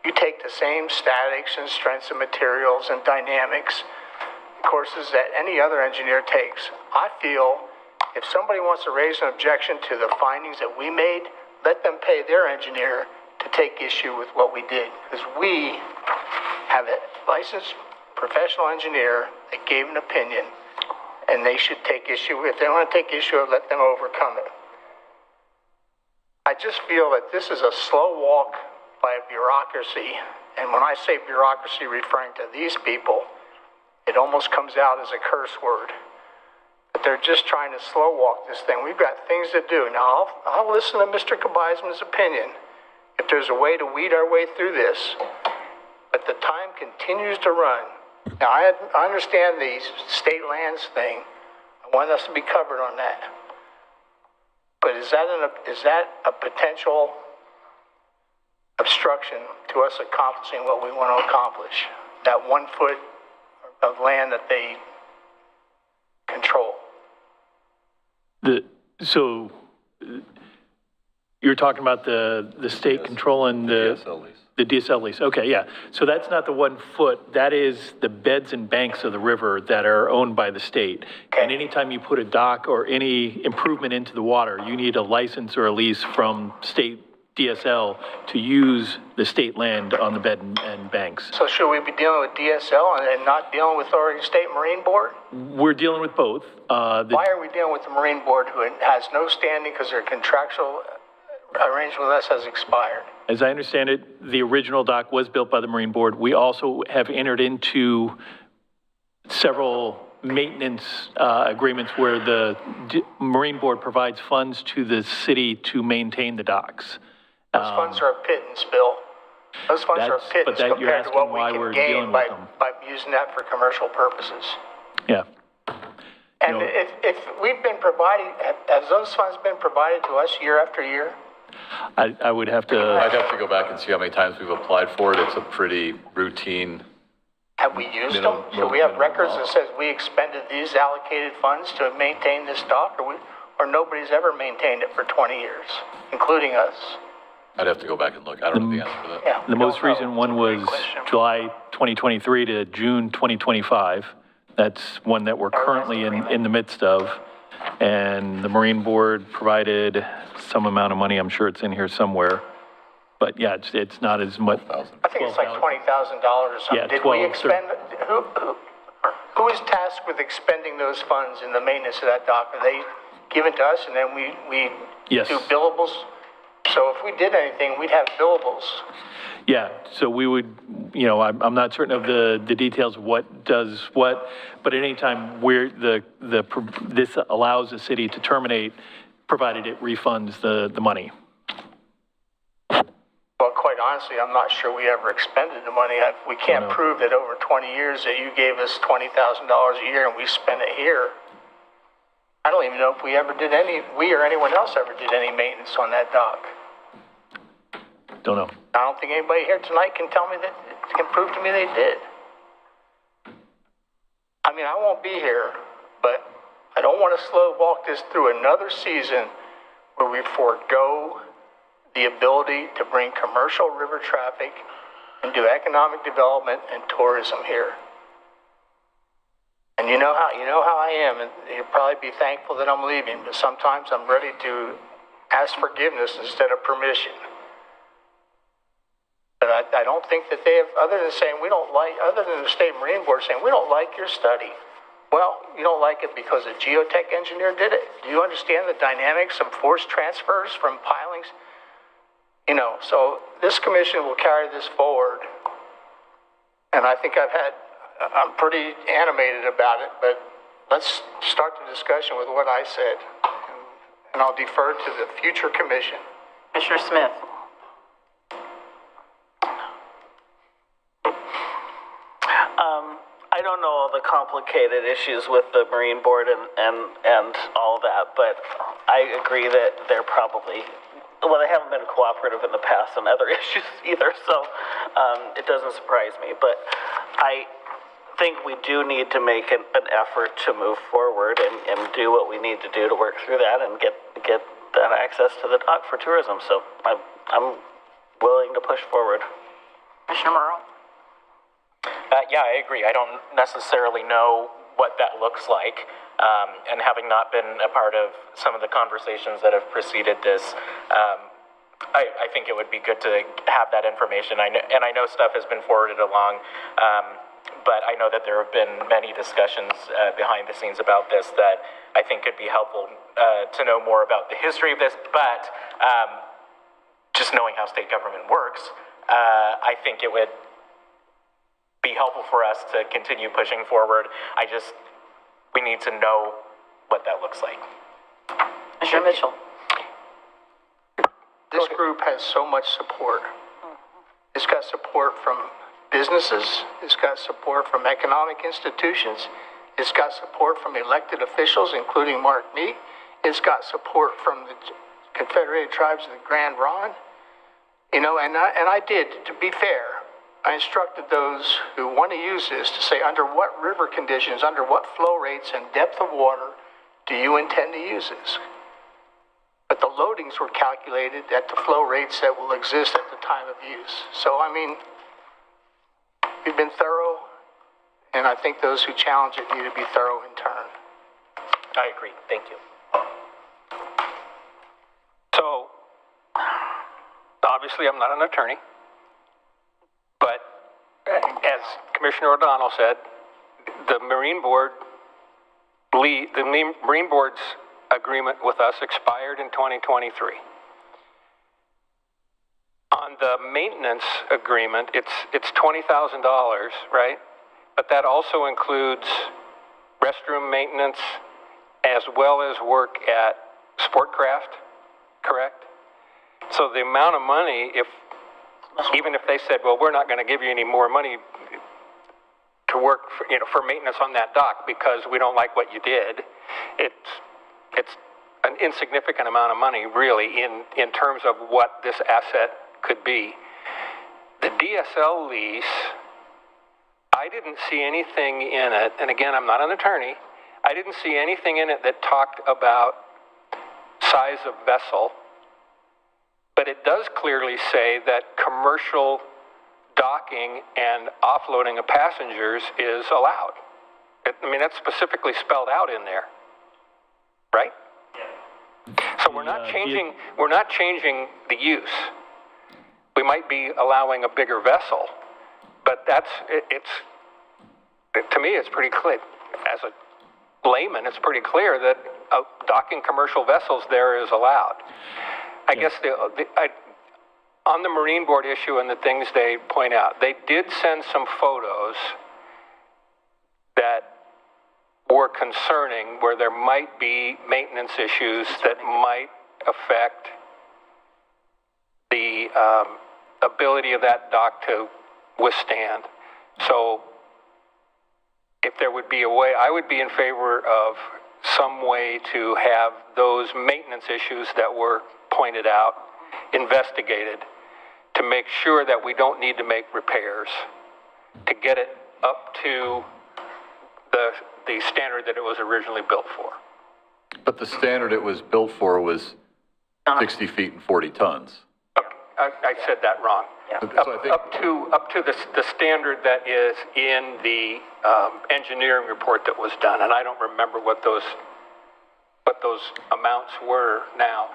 you take the same statics and strengths of materials and dynamics courses that any other engineer takes. I feel if somebody wants to raise an objection to the findings that we made, let them pay their engineer to take issue with what we did. Because we have a licensed professional engineer that gave an opinion, and they should take issue. If they want to take issue, let them overcome it. I just feel that this is a slow walk by a bureaucracy. And when I say bureaucracy referring to these people, it almost comes out as a curse word. But they're just trying to slow walk this thing. We've got things to do. Now, I'll listen to Mr. Kabizman's opinion if there's a way to weed our way through this. But the time continues to run. Now, I understand the state lands thing. I want us to be covered on that. But is that a potential obstruction to us accomplishing what we want to accomplish? That 1 foot of land that they control. So you're talking about the state controlling the DSL lease. Okay, yeah. So that's not the 1 foot. That is the beds and banks of the river that are owned by the state. Okay. And anytime you put a dock or any improvement into the water, you need a license or a lease from state DSL to use the state land on the bed and banks. So should we be dealing with DSL and not dealing with Oregon State Marine Board? We're dealing with both. Why are we dealing with the Marine Board who has no standing because their contractual arrangement with us has expired? As I understand it, the original dock was built by the Marine Board. We also have entered into several maintenance agreements where the Marine Board provides funds to the city to maintain the docks. Those funds are a pittance, Bill. Those funds are a pittance compared to what we can gain by using that for commercial purposes. Yeah. And if we've been providing, has those funds been provided to us year after year? I would have to... I'd have to go back and see how many times we've applied for it. It's a pretty routine... Have we used them? So we have records that says we expended these allocated funds to maintain this dock, or nobody's ever maintained it for 20 years, including us? I'd have to go back and look. I don't know the answer to that. Yeah, the most recent one was July 2023 to June 2025. That's one that we're currently in the midst of. And the Marine Board provided some amount of money. I'm sure it's in here somewhere. But yeah, it's not as much. I think it's like $20,000 or something. Yeah, Did we expend, who is tasked with expending those funds in the maintenance of that dock? Are they given to us and then we Yes. do billables? So if we did anything, we'd have billables. Yeah, so we would, you know, I'm not certain of the details of what does what, but at any time where this allows the city to terminate, provided it refunds the money. Well, quite honestly, I'm not sure we ever expended the money. We can't prove that over 20 years that you gave us $20,000 a year and we spent it here. I don't even know if we ever did we or anyone else ever did any maintenance on that dock. Don't know. I don't think anybody here tonight can tell me can prove to me they did. I mean, I won't be here, but I don't want to walk this through another season where we forego the ability to bring commercial river traffic and do economic development and tourism here. And you know how I am, and you'll probably be thankful that I'm leaving, but sometimes I'm ready to ask forgiveness instead of permission. But I don't think that they have, other than the State Marine Board saying, we don't like your study. Well, you don't like it because a geotech engineer did it. Do you understand the dynamics of force transfers from pilings? You know, so this commission will carry this forward. And I think I'm pretty animated about it, but let's start the discussion with what I said. And I'll defer to the future commission. Commissioner Smith. I don't know all the complicated issues with the Marine Board and all that, but I agree that they're probably, well, they haven't been cooperative in the past on other issues either, so it doesn't surprise me. But I think we do need to make an effort to move forward and do what we need to do to work through that and get that access to the dock for tourism. So I'm willing to push forward. Commissioner Morrow. Yeah, I agree. I don't necessarily know what that looks like. And having not been a part of some of the conversations that have preceded this, I think it would be good to have that information. I know stuff has been forwarded along, but I know that there have been many discussions behind the scenes about this that I think could be helpful to know more about the history of this. But just knowing how state government works, I think it would be helpful for us to continue pushing forward. We need to know what that looks like. Mr. Mitchell. This group has so much support. It's got support from businesses. It's got support from economic institutions. It's got support from elected officials, including Mark Meek. It's got support from the Confederated Tribes of the Grand Ronde. You know, and I did, to be fair, I instructed those who want to use this to say under what river conditions, under what flow rates and depth of water do you intend to use this? But the loadings were calculated at the flow rates that will exist at the time of use. So, I mean, we've been thorough, and I think those who challenge it need to be thorough in turn. I agree. Thank you. So, obviously I'm not an attorney, but as Commissioner O'Donnell said, the Marine Board's agreement with us expired in 2023. On the maintenance agreement, it's $20,000, right? But that also includes restroom maintenance as well as work at Sportcraft, correct? So the amount of money, even if they said, well, we're not going to give you any more money to work for maintenance on that dock because we don't like what you did, it's an insignificant amount of money, really, in terms of what this asset could be. The DSL lease, I didn't see anything in it, and again, I'm not an attorney, I didn't see anything in it that talked about size of vessel, but it does clearly say that commercial docking and offloading of passengers is allowed. I mean, that's specifically spelled out in there, right? So we're not changing the use. We might be allowing a bigger vessel, but to me, it's pretty clear. As a layman, it's pretty clear that docking commercial vessels there is allowed. I guess on the Marine Board issue and the things they point out, they did send some photos that were concerning, where there might be maintenance issues that might affect the ability of that dock to withstand. So if there would be a way, I would be in favor of some way to have those maintenance issues that were pointed out investigated, to make sure that we don't need to make repairs, to get it up to the standard that it was originally built for. But the standard it was built for was 60 feet and 40 tons. I said that wrong. Yeah. Up to the standard that is in the engineering report that was done, and I don't remember what those amounts were now.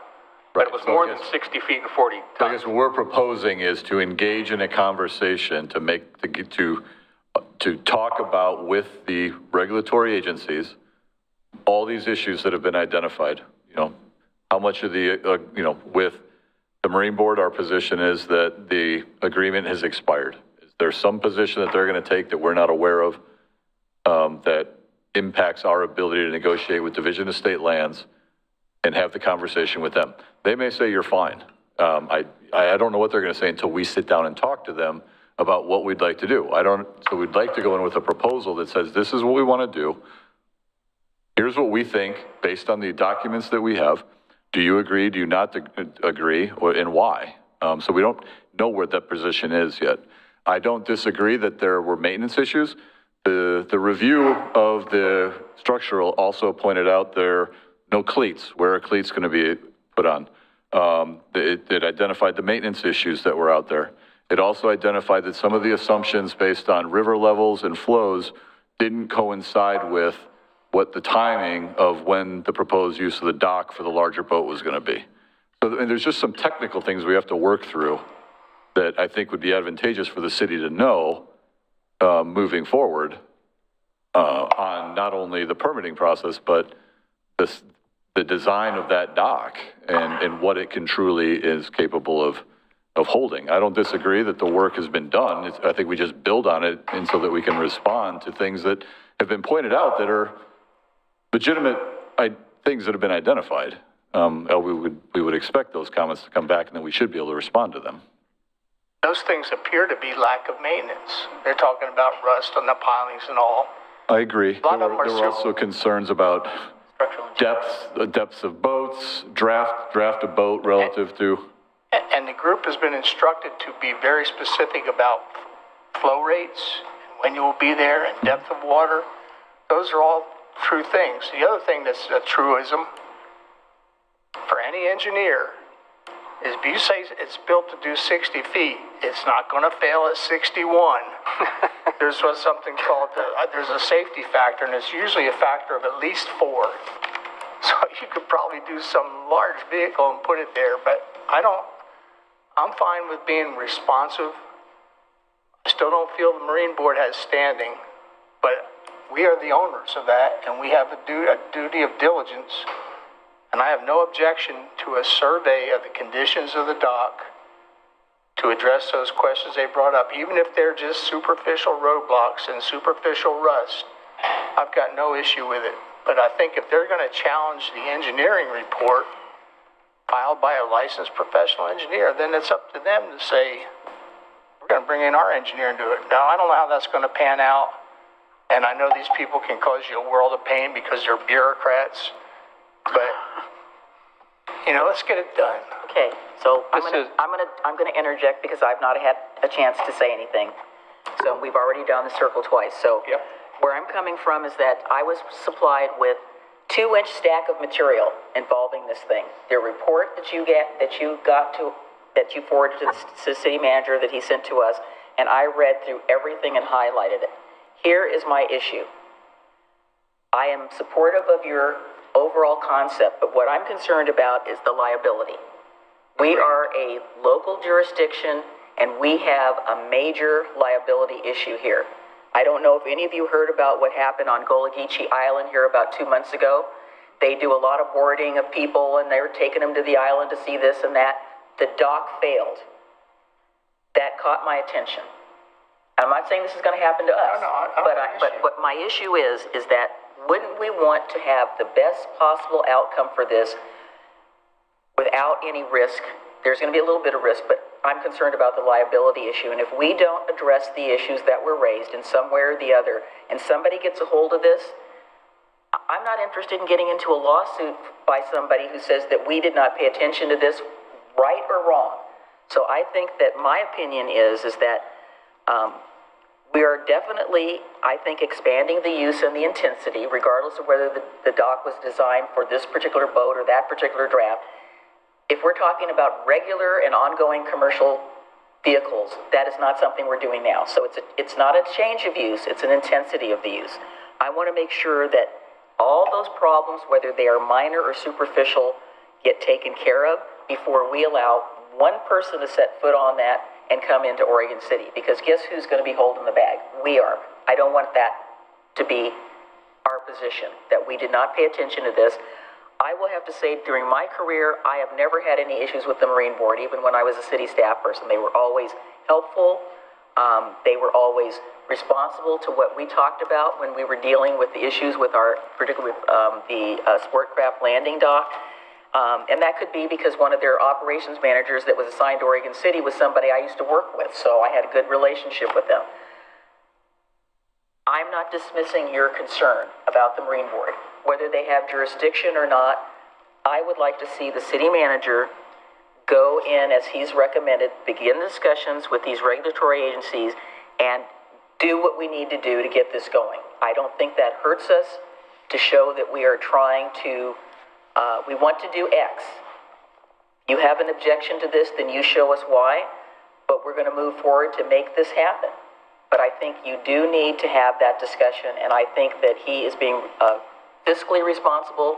But it was more than 60 feet and 40 tons. I guess what we're proposing is to engage in a conversation to talk about with the regulatory agencies all these issues that have been identified. How much of the with the Marine Board, our position is that the agreement has expired. Is there some position that they're going to take that we're not aware of that impacts our ability to negotiate with Division of State Lands and have the conversation with them? They may say you're fine. I don't know what they're going to say until we sit down and talk to them about what we'd like to do. So we'd like to go in with a proposal that says, this is what we want to do. Here's what we think based on the documents that we have. Do you agree? Do you not agree? And why? So we don't know where that position is yet. I don't disagree that there were maintenance issues. The review of the structural also pointed out there are no cleats. Where are cleats going to be put on? It identified the maintenance issues that were out there. It also identified that some of the assumptions based on river levels and flows didn't coincide with what the timing of when the proposed use of the dock for the larger boat was going to be. So and there's just some technical things we have to work through that I think would be advantageous for the city to know moving forward on not only the permitting process, but the design of that dock and what it can truly is capable of holding. I don't disagree that the work has been done. I think we just build on it and so that we can respond to things that have been pointed out that are legitimate things that have been identified. We would expect those comments to come back and then we should be able to respond to them. Those things appear to be lack of maintenance. They're talking about rust on the pilings and all. I agree. A lot of them are there were also concerns about depths of boats, draft of boat relative to. And the group has been instructed to be very specific about flow rates, when you will be there, and depth of water. Those are all true things. The other thing that's a truism for any engineer is if you say it's built to do 60 feet, it's not going to fail at 61. There's something called, there's a safety factor, and it's usually a factor of at least 4. So you could probably do some large vehicle and put it there, but I'm fine with being responsive. I still don't feel the Marine Board has standing, but we are the owners of that, and we have a duty of diligence. And I have no objection to a survey of the conditions of the dock to address those questions they brought up, even if they're just superficial roadblocks and superficial rust. I've got no issue with it. But I think if they're going to challenge the engineering report filed by a licensed professional engineer, then it's up to them to say, we're going to bring in our engineer and do it. Now, I don't know how that's going to pan out. And I know these people can cause you a world of pain because they're bureaucrats. But, you know, let's get it done. Okay, so I'm gonna interject because I've not had a chance to say anything. So we've already done the circle twice. So where I'm coming from is that I was supplied with 2-inch stack of material involving this thing. The report that you forwarded to the city manager that he sent to us, and I read through everything and highlighted it. Here is my issue. I am supportive of your overall concept, but what I'm concerned about is the liability. We are a local jurisdiction, and we have a major liability issue here. I don't know if any of you heard about what happened on Golagichi Island here about 2 months ago. They do a lot of boarding of people, and they're taking them to the island to see this and that. The dock failed. That caught my attention. I'm not saying this is going to happen to us, but what my issue is that wouldn't we want to have the best possible outcome for this without any risk? There's going to be a little bit of risk, but I'm concerned about the liability issue. And if we don't address the issues that were raised in some way or the other, and somebody gets a hold of this, I'm not interested in getting into a lawsuit by somebody who says that we did not pay attention to this, right or wrong. So I think that my opinion is that we are definitely, I think, expanding the use and the intensity, regardless of whether the dock was designed for this particular boat or that particular draft. If we're talking about regular and ongoing commercial vehicles, that is not something we're doing now. So it's not a change of use, it's an intensity of the use. I want to make sure that all those problems, whether they are minor or superficial, get taken care of before we allow one person to set foot on that and come into Oregon City. Because guess who's going to be holding the bag? We are. I don't want that to be our position, that we did not pay attention to this. I will have to say, during my career, I have never had any issues with the Marine Board, even when I was a city staff person. They were always helpful. They were always responsible to what we talked about when we were dealing with the issues with particularly with the Sportcraft landing dock. And that could be because one of their operations managers that was assigned to Oregon City was somebody I used to work with, so I had a good relationship with them. I'm not dismissing your concern about the Marine Board. Whether they have jurisdiction or not, I would like to see the city manager go in, as he's recommended, begin discussions with these regulatory agencies and do what we need to do to get this going. I don't think that hurts us to show that we are trying to, we want to do X. You have an objection to this, then you show us why, but we're going to move forward to make this happen. But I think you do need to have that discussion, and I think that he is being fiscally responsible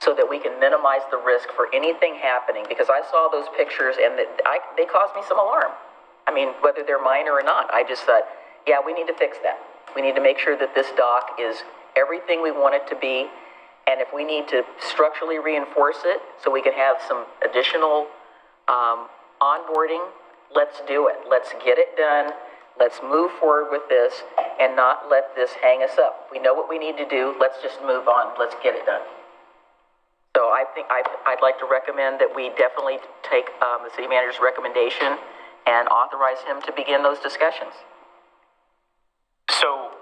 so that we can minimize the risk for anything happening, because I saw those pictures and they caused me some alarm. I mean, whether they're minor or not, I just thought, yeah, we need to fix that. We need to make sure that this dock is everything we want it to be, and if we need to structurally reinforce it so we can have some additional onboarding, let's do it. Let's get it done. Let's move forward with this and not let this hang us up. We know what we need to do. Let's just move on. Let's get it done. So I think I'd like to recommend that we definitely take the city manager's recommendation and authorize him to begin those discussions. So,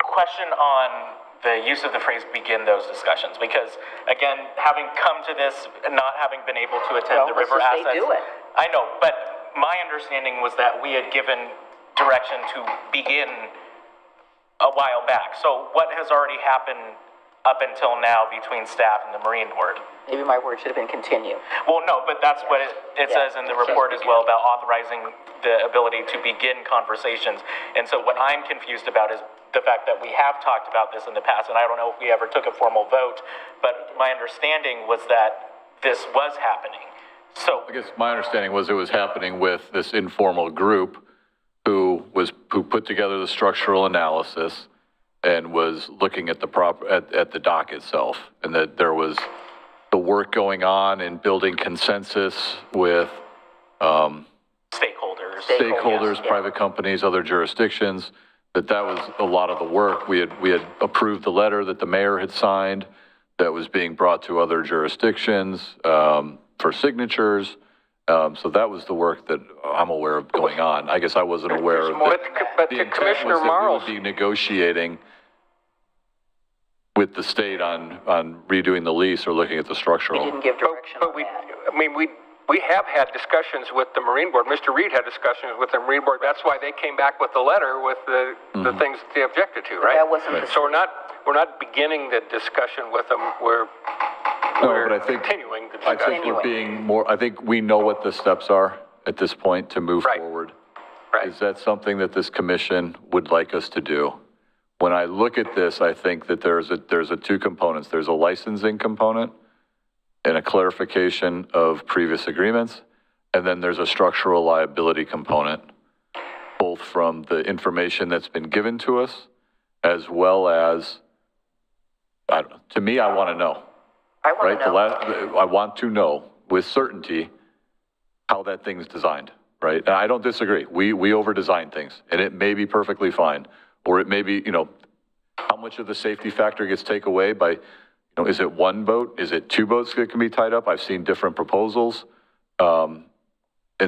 question on the use of the phrase "begin those discussions," because again, having come to this, not having been able to attend the river assets, do it. I know, but my understanding was that we had given direction to begin a while back. So what has already happened up until now between staff and the Marine Board? Maybe my word should have been continue. Well, no, but that's what it says in the report as well, about authorizing the ability to begin conversations. And so what I'm confused about is the fact that we have talked about this in the past, and I don't know if we ever took a formal vote, but my understanding was that this was happening. So I guess my understanding was it was happening with this informal group who put together the structural analysis and was looking at at the dock itself, and that there was the work going on in building consensus with stakeholders, private companies, other jurisdictions, that was a lot of the work. We had approved the letter that the mayor had signed that was being brought to other jurisdictions for signatures. So that was the work that I'm aware of going on. I guess I wasn't aware of that. But The to intent Commissioner was that Marles, we would be negotiating with the state on redoing the lease or looking at the structural. We didn't give direction but we have had discussions with the Marine Board. Mr. Reed had discussions with the Marine Board. That's why they came back with the letter with the things that they objected to, right? That wasn't So we're not beginning the discussion with them. We're But I think, continuing the I discussion. think we're being more, I think we know what the steps are at this point to move forward. Right. Is that something that this commission would like us to do? When I look at this, I think that there's a two components. There's a licensing component and a clarification of previous agreements, and then there's a structural liability component, both from the information that's been given to us, as well as, I don't know, to me, I want to know. I want to know. I want to know with certainty how that thing's designed, right? And I don't disagree. We over-design things, and it may be perfectly fine. Or it may be, how much of the safety factor gets taken away by, is it one boat? Is it two boats that can be tied up? I've seen different proposals. And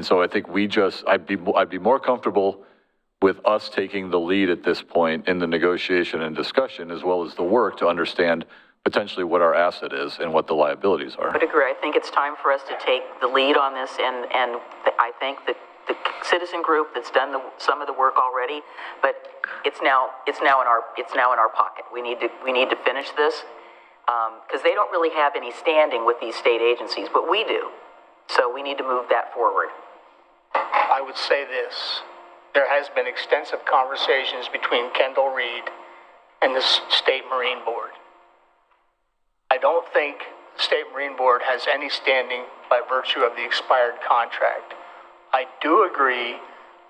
so I think I'd be more comfortable with us taking the lead at this point in the negotiation and discussion, as well as the work to understand potentially what our asset is and what the liabilities are. I would agree. I think it's time for us to take the lead on this, and I think that the citizen group that's done some of the work already, but it's now in our pocket. We need to finish this because they don't really have any standing with these state agencies, but we do. So we need to move that forward. I would say this. There has been extensive conversations between Kendall Reed and the State Marine Board. I don't think the State Marine Board has any standing by virtue of the expired contract. I do agree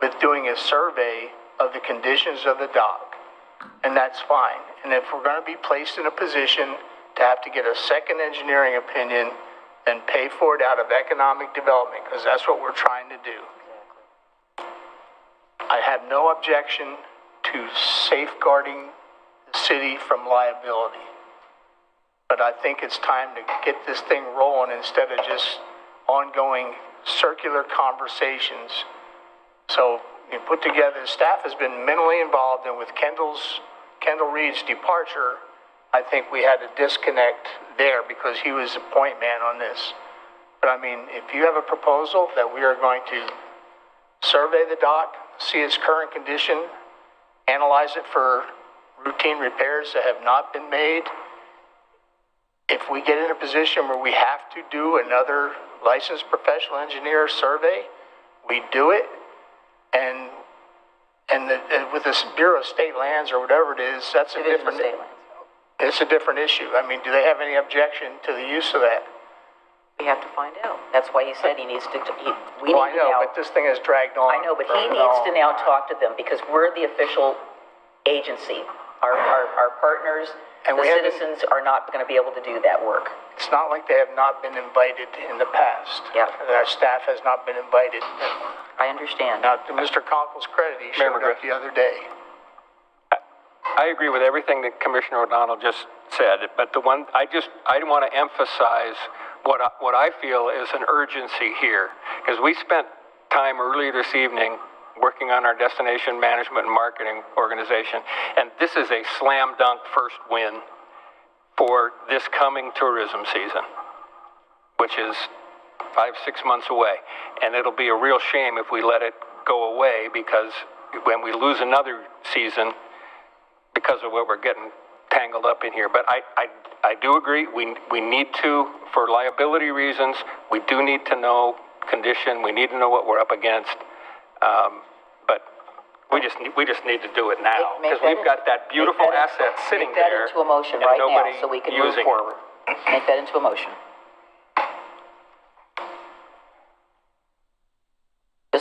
with doing a survey of the conditions of the dock, and that's fine. And if we're going to be placed in a position to have to get a second engineering opinion, then pay for it out of economic development, because that's what we're trying to do. I have no objection to safeguarding the city from liability, but I think it's time to get this thing rolling instead of just ongoing circular conversations. So you put together, staff has been minimally involved, and with Kendall Reed's departure, I think we had a disconnect there because he was the point man on this. But I mean, if you have a proposal that we are going to survey the dock, see its current condition, analyze it for routine repairs that have not been made, if we get in a position where we have to do another licensed professional engineer survey, we do it. And with the Bureau of State Lands or whatever it is, that's a different. It's a different issue. I mean, do they have any objection to the use of that? We have to find out. That's why he said he needs to. I know, but this thing has dragged on. I know, but he needs to now talk to them because we're the official agency. Our partners, and the citizens are not going to be able to do that work. It's not like they have not been invited in the past. Yeah. Our staff has not been invited. I understand. Now, to Mr. Conkle's credit, he showed up the other day. I agree with everything that Commissioner O'Donnell just said, but the one I want to emphasize what I feel is an urgency here, because we spent time earlier this evening working on our destination management and marketing organization, and this is a slam dunk first win for this coming tourism season, which is 5-6 months away, and it'll be a real shame if we let it go away, because when we lose another season because of what we're getting tangled up in here. But I do agree, we need to, for liability reasons, we do need to know condition, we need to know what we're up against, but we just need to do it now, because we've got that beautiful asset sitting there. Make that into a motion right now so we can move forward. Make that into a motion.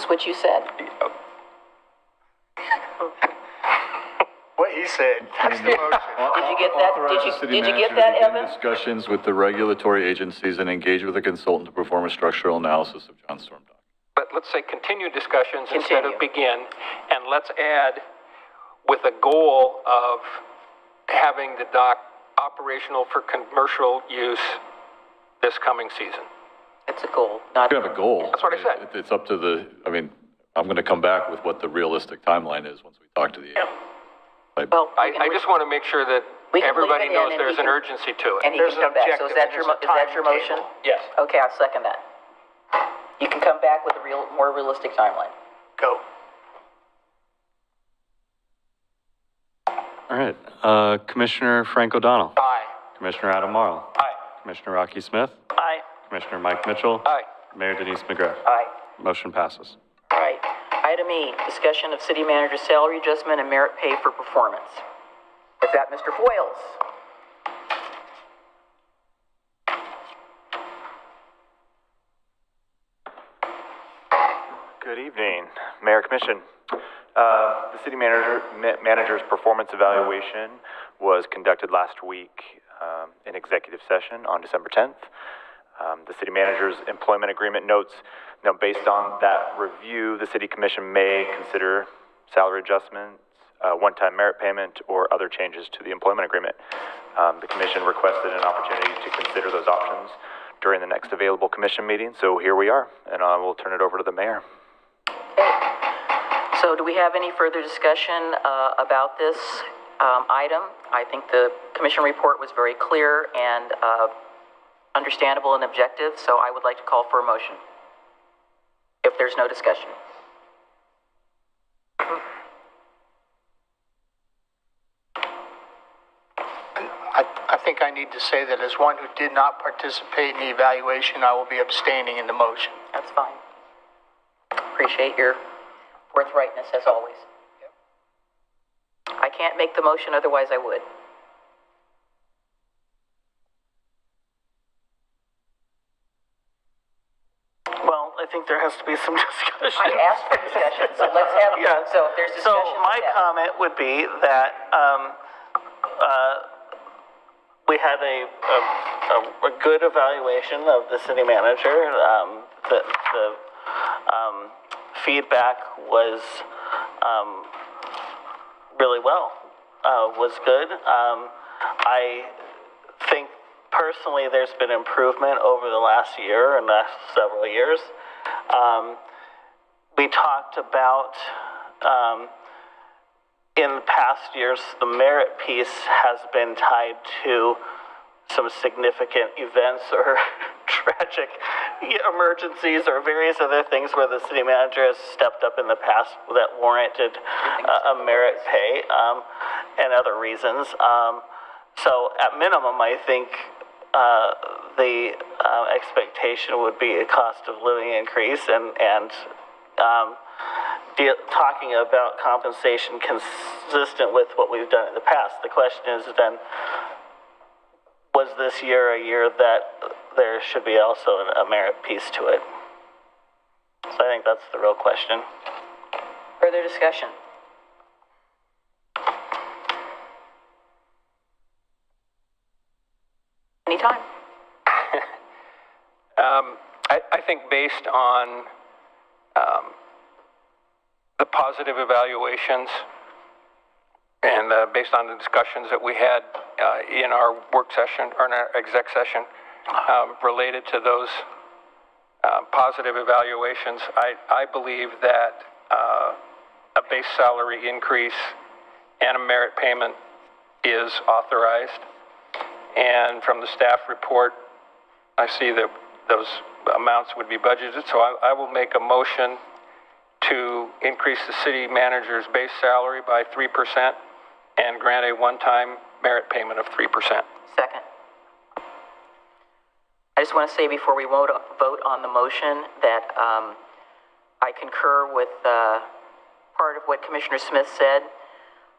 Just what you said. What he said, that's the motion. Did you get that? Did you get that, Evan? Discussions with the regulatory agencies and engage with a consultant to perform a structural analysis of John Storm dock. But let's say continue discussions instead of begin, and let's add with a goal of having the dock operational for commercial use this coming season. It's a goal, not. You have a goal. That's what I said. It's up to the, I mean, I'm going to come back with what the realistic timeline is once we talk to the agency. Well, I just want to make sure that everybody knows there's an urgency to it. And he can come back. So is that your motion? Yes. Okay, I'll second that. You can come back with a more realistic timeline. Go. All right. Commissioner Frank O'Donnell. Aye. Commissioner Adam Marl. Aye. Commissioner Rocky Smith. Aye. Commissioner Mike Mitchell. Aye. Mayor Denise McGrath. Aye. Motion passes. All right. Item E, discussion of city manager's salary adjustment and merit pay for performance. Is that Mr. Foyles? Good evening, Mayor Commission. The city manager's performance evaluation was conducted last week in executive session on December 10th. The city manager's employment agreement notes, based on that review, the city commission may consider salary adjustments, one-time merit payment, or other changes to the employment agreement. The commission requested an opportunity to consider those options during the next available commission meeting, so here we are, and I will turn it over to the mayor. So do we have any further discussion about this item? I think the commission report was very clear and understandable and objective, so I would like to call for a motion, if there's no discussion. I think I need to say that as one who did not participate in the evaluation, I will be abstaining in the motion. That's fine. Appreciate your forthrightness as always. I can't make the motion, otherwise I would. Well, I think there has to be some discussion. I asked for discussion, so let's have it. Yeah. So if there's discussion. So my comment would be that we had a good evaluation of the city manager. The feedback was really well, was good. I think personally there's been improvement over the last year and last several years. We talked about in past years, the merit piece has been tied to some significant events or tragic emergencies or various other things where the city manager has stepped up in the past that warranted a merit pay and other reasons. So at minimum, I think the expectation would be a cost of living increase and talking about compensation consistent with what we've done in the past. The question is then, was this year a year that there should be also a merit piece to it? So I think that's the real question. Further discussion? Anytime. I think based on the positive evaluations and based on the discussions that we had in our work session or in our exec session related to those positive evaluations, I believe that a base salary increase and a merit payment is authorized. And from the staff report, I see that those amounts would be budgeted. So I will make a motion to increase the city manager's base salary by 3% and grant a one-time merit payment of 3%. Second. I just want to say before we vote on the motion that I concur with part of what Commissioner Smith said.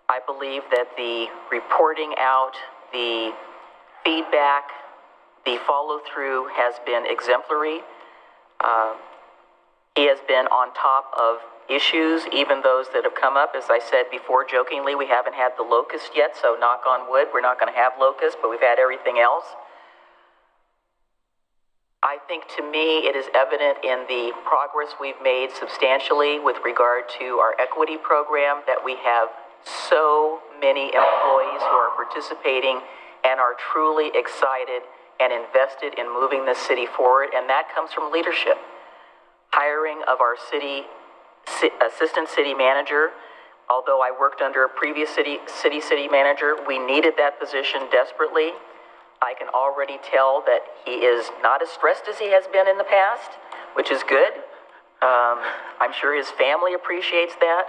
I believe that the reporting out, the feedback, the follow-through has been exemplary. He has been on top of issues, even those that have come up. As I said before, jokingly, we haven't had the locust yet, so knock on wood, we're not going to have locusts, but we've had everything else. I think, to me, it is evident in the progress we've made substantially with regard to our equity program that we have so many employees who are participating and are truly excited and invested in moving this city forward, and that comes from leadership. Hiring of our assistant city manager. Although I worked under a previous city manager, we needed that position desperately. I can already tell that he is not as stressed as he has been in the past, which is good. I'm sure his family appreciates that.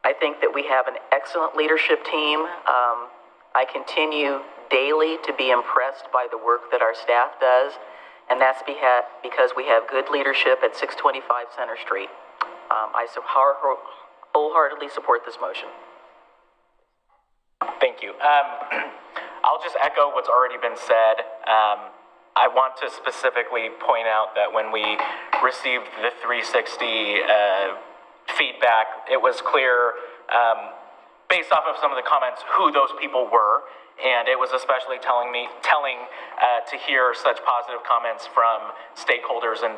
I think that we have an excellent leadership team. I continue daily to be impressed by the work that our staff does, and that's because we have good leadership at 625 Center Street. I wholeheartedly support this motion. Thank you. I'll just echo what's already been said. I want to specifically point out that when we received the 360 feedback, it was clear, based off of some of the comments, who those people were. And it was especially telling to hear such positive comments from stakeholders and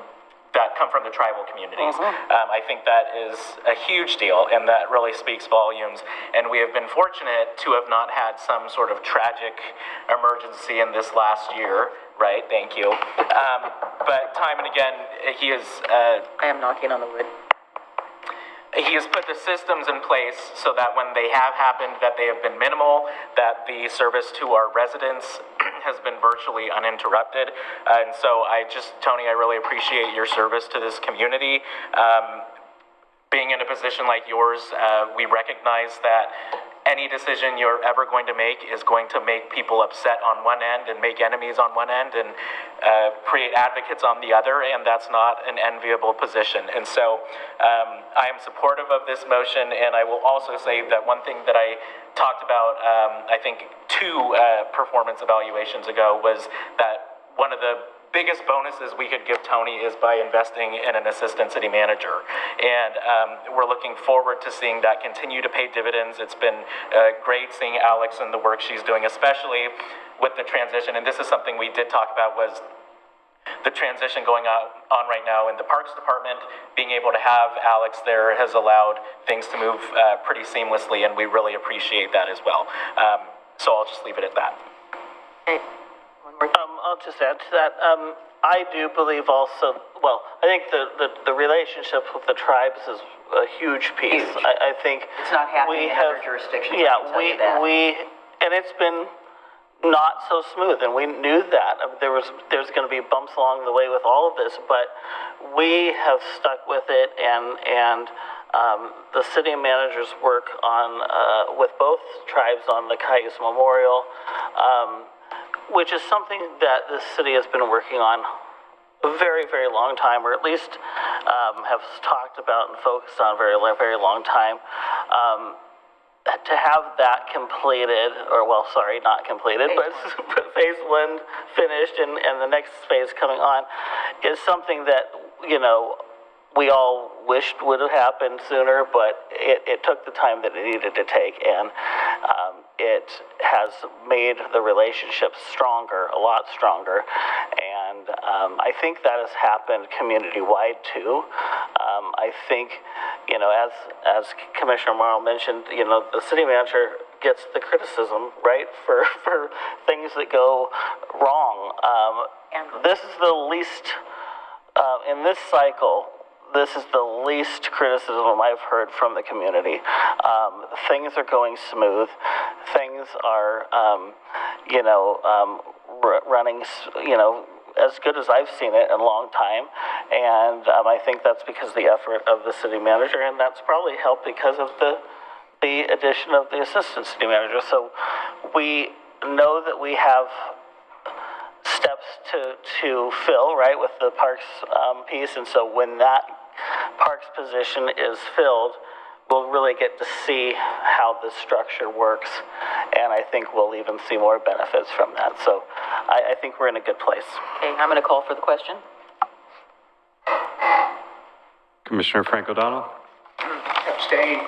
that come from the tribal communities. I think that is a huge deal, and that really speaks volumes. And we have been fortunate to have not had some sort of tragic emergency in this last year, right? Thank you. But time and again, he is... I am knocking on the wood. He has put the systems in place so that when they have happened, that they have been minimal, that the service to our residents has been virtually uninterrupted. And so Tony, I really appreciate your service to this community. Being in a position like yours, we recognize that any decision you're ever going to make is going to make people upset on one end and make enemies on one end and create advocates on the other, and that's not an enviable position. And so I am supportive of this motion, and I will also say that one thing that I talked about, I think 2 performance evaluations ago, was that one of the biggest bonuses we could give Tony is by investing in an assistant city manager. And we're looking forward to seeing that continue to pay dividends. It's been great seeing Alex and the work she's doing, especially with the transition. And this is something we did talk about, was the transition going on right now in the Parks Department. Being able to have Alex there has allowed things to move pretty seamlessly, and we really appreciate that as well. So I'll just leave it at that. Okay. I'll just add to that. I do believe also, well, I think the relationship with the tribes is a huge piece. Huge. I think it's not happening in other jurisdictions. Yeah, and it's been not so smooth, and we knew that. There's going to be bumps along the way with all of this, but we have stuck with it, and the city managers work on with both tribes on the Cayuse Memorial, which is something that the city has been working on a very, very long time, or at least have talked about and focused on a very, very long time. To have that completed, not completed, but phase 1 finished and the next phase coming on, is something that, we all wished would have happened sooner, but it took the time that it needed to take, and it has made the relationship stronger, a lot stronger, and I think that has happened community-wide too. I think, as Commissioner Morrow mentioned, the city manager gets the criticism, right, for things that go wrong. This is the least, in this cycle, this is the least criticism I've heard from the community. Things are going smooth. Things are, running, as good as I've seen it in a long time. And I think that's because of the effort of the city manager, and that's probably helped because of the addition of the assistant city manager. So we know that we have steps to fill, right, with the parks piece, and so when that parks position is filled, we'll really get to see how the structure works, and I think we'll even see more benefits from that. So I think we're in a good place. Okay, I'm going to call for the question. Commissioner Frank O'Donnell. Abstain.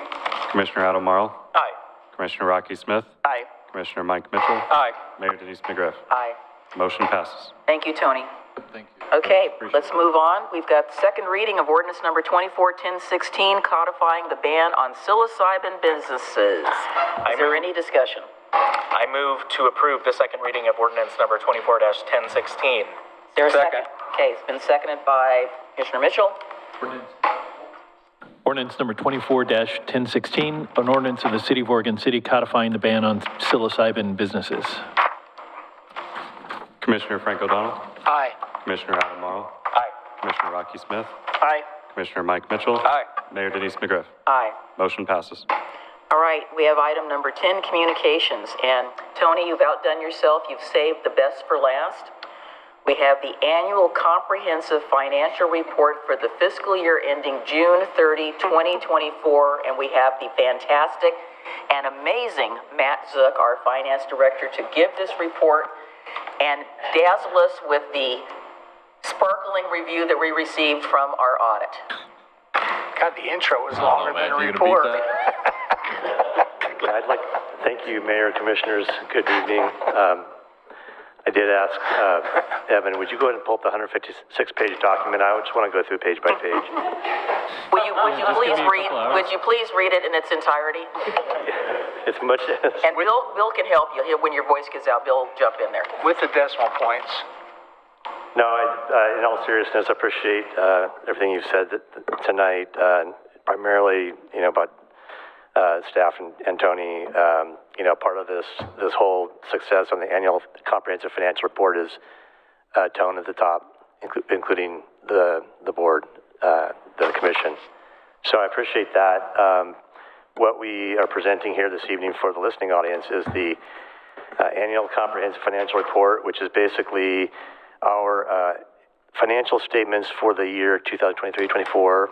Commissioner Adam Marl. Aye. Commissioner Rocky Smith. Aye. Commissioner Mike Mitchell. Aye. Mayor Denise McGriff. Aye. Motion passes. Thank you, Tony. Thank you. Okay, let's move on. We've got second reading of ordinance number 24-1016, codifying the ban on psilocybin businesses. Is there any discussion? I move to approve the second reading of ordinance number 24-1016. Is there a second? Okay, it's been seconded by Commissioner Mitchell. Ordinance number 24-1016, an ordinance of the City of Oregon City codifying the ban on psilocybin businesses. Commissioner Frank O'Donnell. Aye. Commissioner Adam Marl. Aye. Commissioner Rocky Smith. Aye. Commissioner Mike Mitchell. Aye. Mayor Denise McGriff. Aye. Motion passes. All right, we have item number 10, communications. And Tony, you've outdone yourself. You've saved the best for last. We have the annual comprehensive financial report for the fiscal year ending June 30, 2024. And we have the fantastic and amazing Matt Zook, our finance director, to give this report and dazzle us with the sparkling review that we received from our audit. God, the intro was longer than the report. I'd like to thank you, Mayor, Commissioners. Good evening. I did ask Evan, would you go ahead and pull up the 156-page document? I just want to go through page by page. Would you please read it in its entirety? It's much. And Bill can help you. When your voice gets out, Bill will jump in there. With the decimal points. No, in all seriousness, I appreciate everything you've said tonight, primarily, about staff and Tony. Part of this whole success on the annual comprehensive financial report is tone at the top, including the board, the commission. So I appreciate that. What we are presenting here this evening for the listening audience is the annual comprehensive financial report, which is basically our financial statements for the year 2023-24.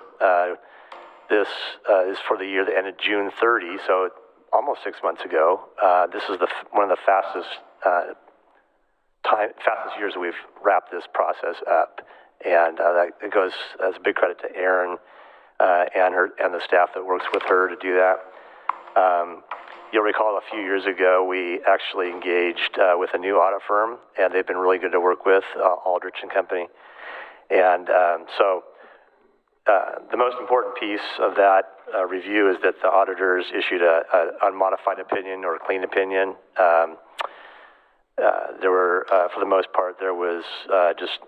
This is for the year that ended June 30, so almost 6 months ago. This is one of the fastest years that we've wrapped this process up, and it goes as a big credit to Erin and the staff that works with her to do that. You'll recall a few years ago we actually engaged with a new audit firm, and they've been really good to work with, Aldrich and Company, and so. The most important piece of that review is that the auditors issued an unmodified opinion or a clean opinion. There were, for the most part, there was just,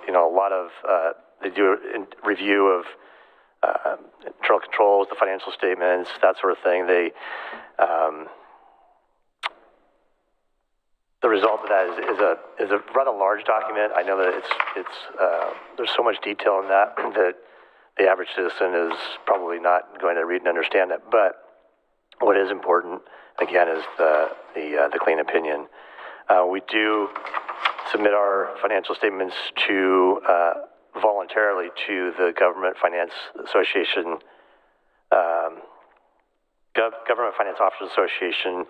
a lot of, they do a review of internal controls, the financial statements, that sort of thing. They, the result of that is a rather large document. I know that there's so much detail in that the average citizen is probably not going to read and understand it. But what is important, again, is the clean opinion. We do submit our financial statements to voluntarily to the Government Finance Association, Government Finance Officers Association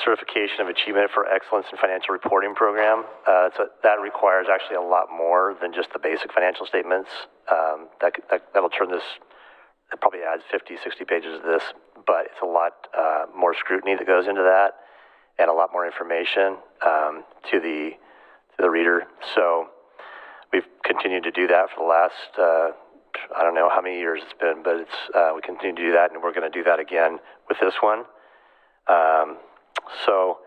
Certification of Achievement for Excellence in Financial Reporting Program. So that requires actually a lot more than just the basic financial statements. That'll turn this, it probably adds 50, 60 pages of this, but it's a lot more scrutiny that goes into that and a lot more information to the reader. So we've continued to do that for the last, I don't know how many years it's been, but we continue to do that, and we're going to do that again with this one. So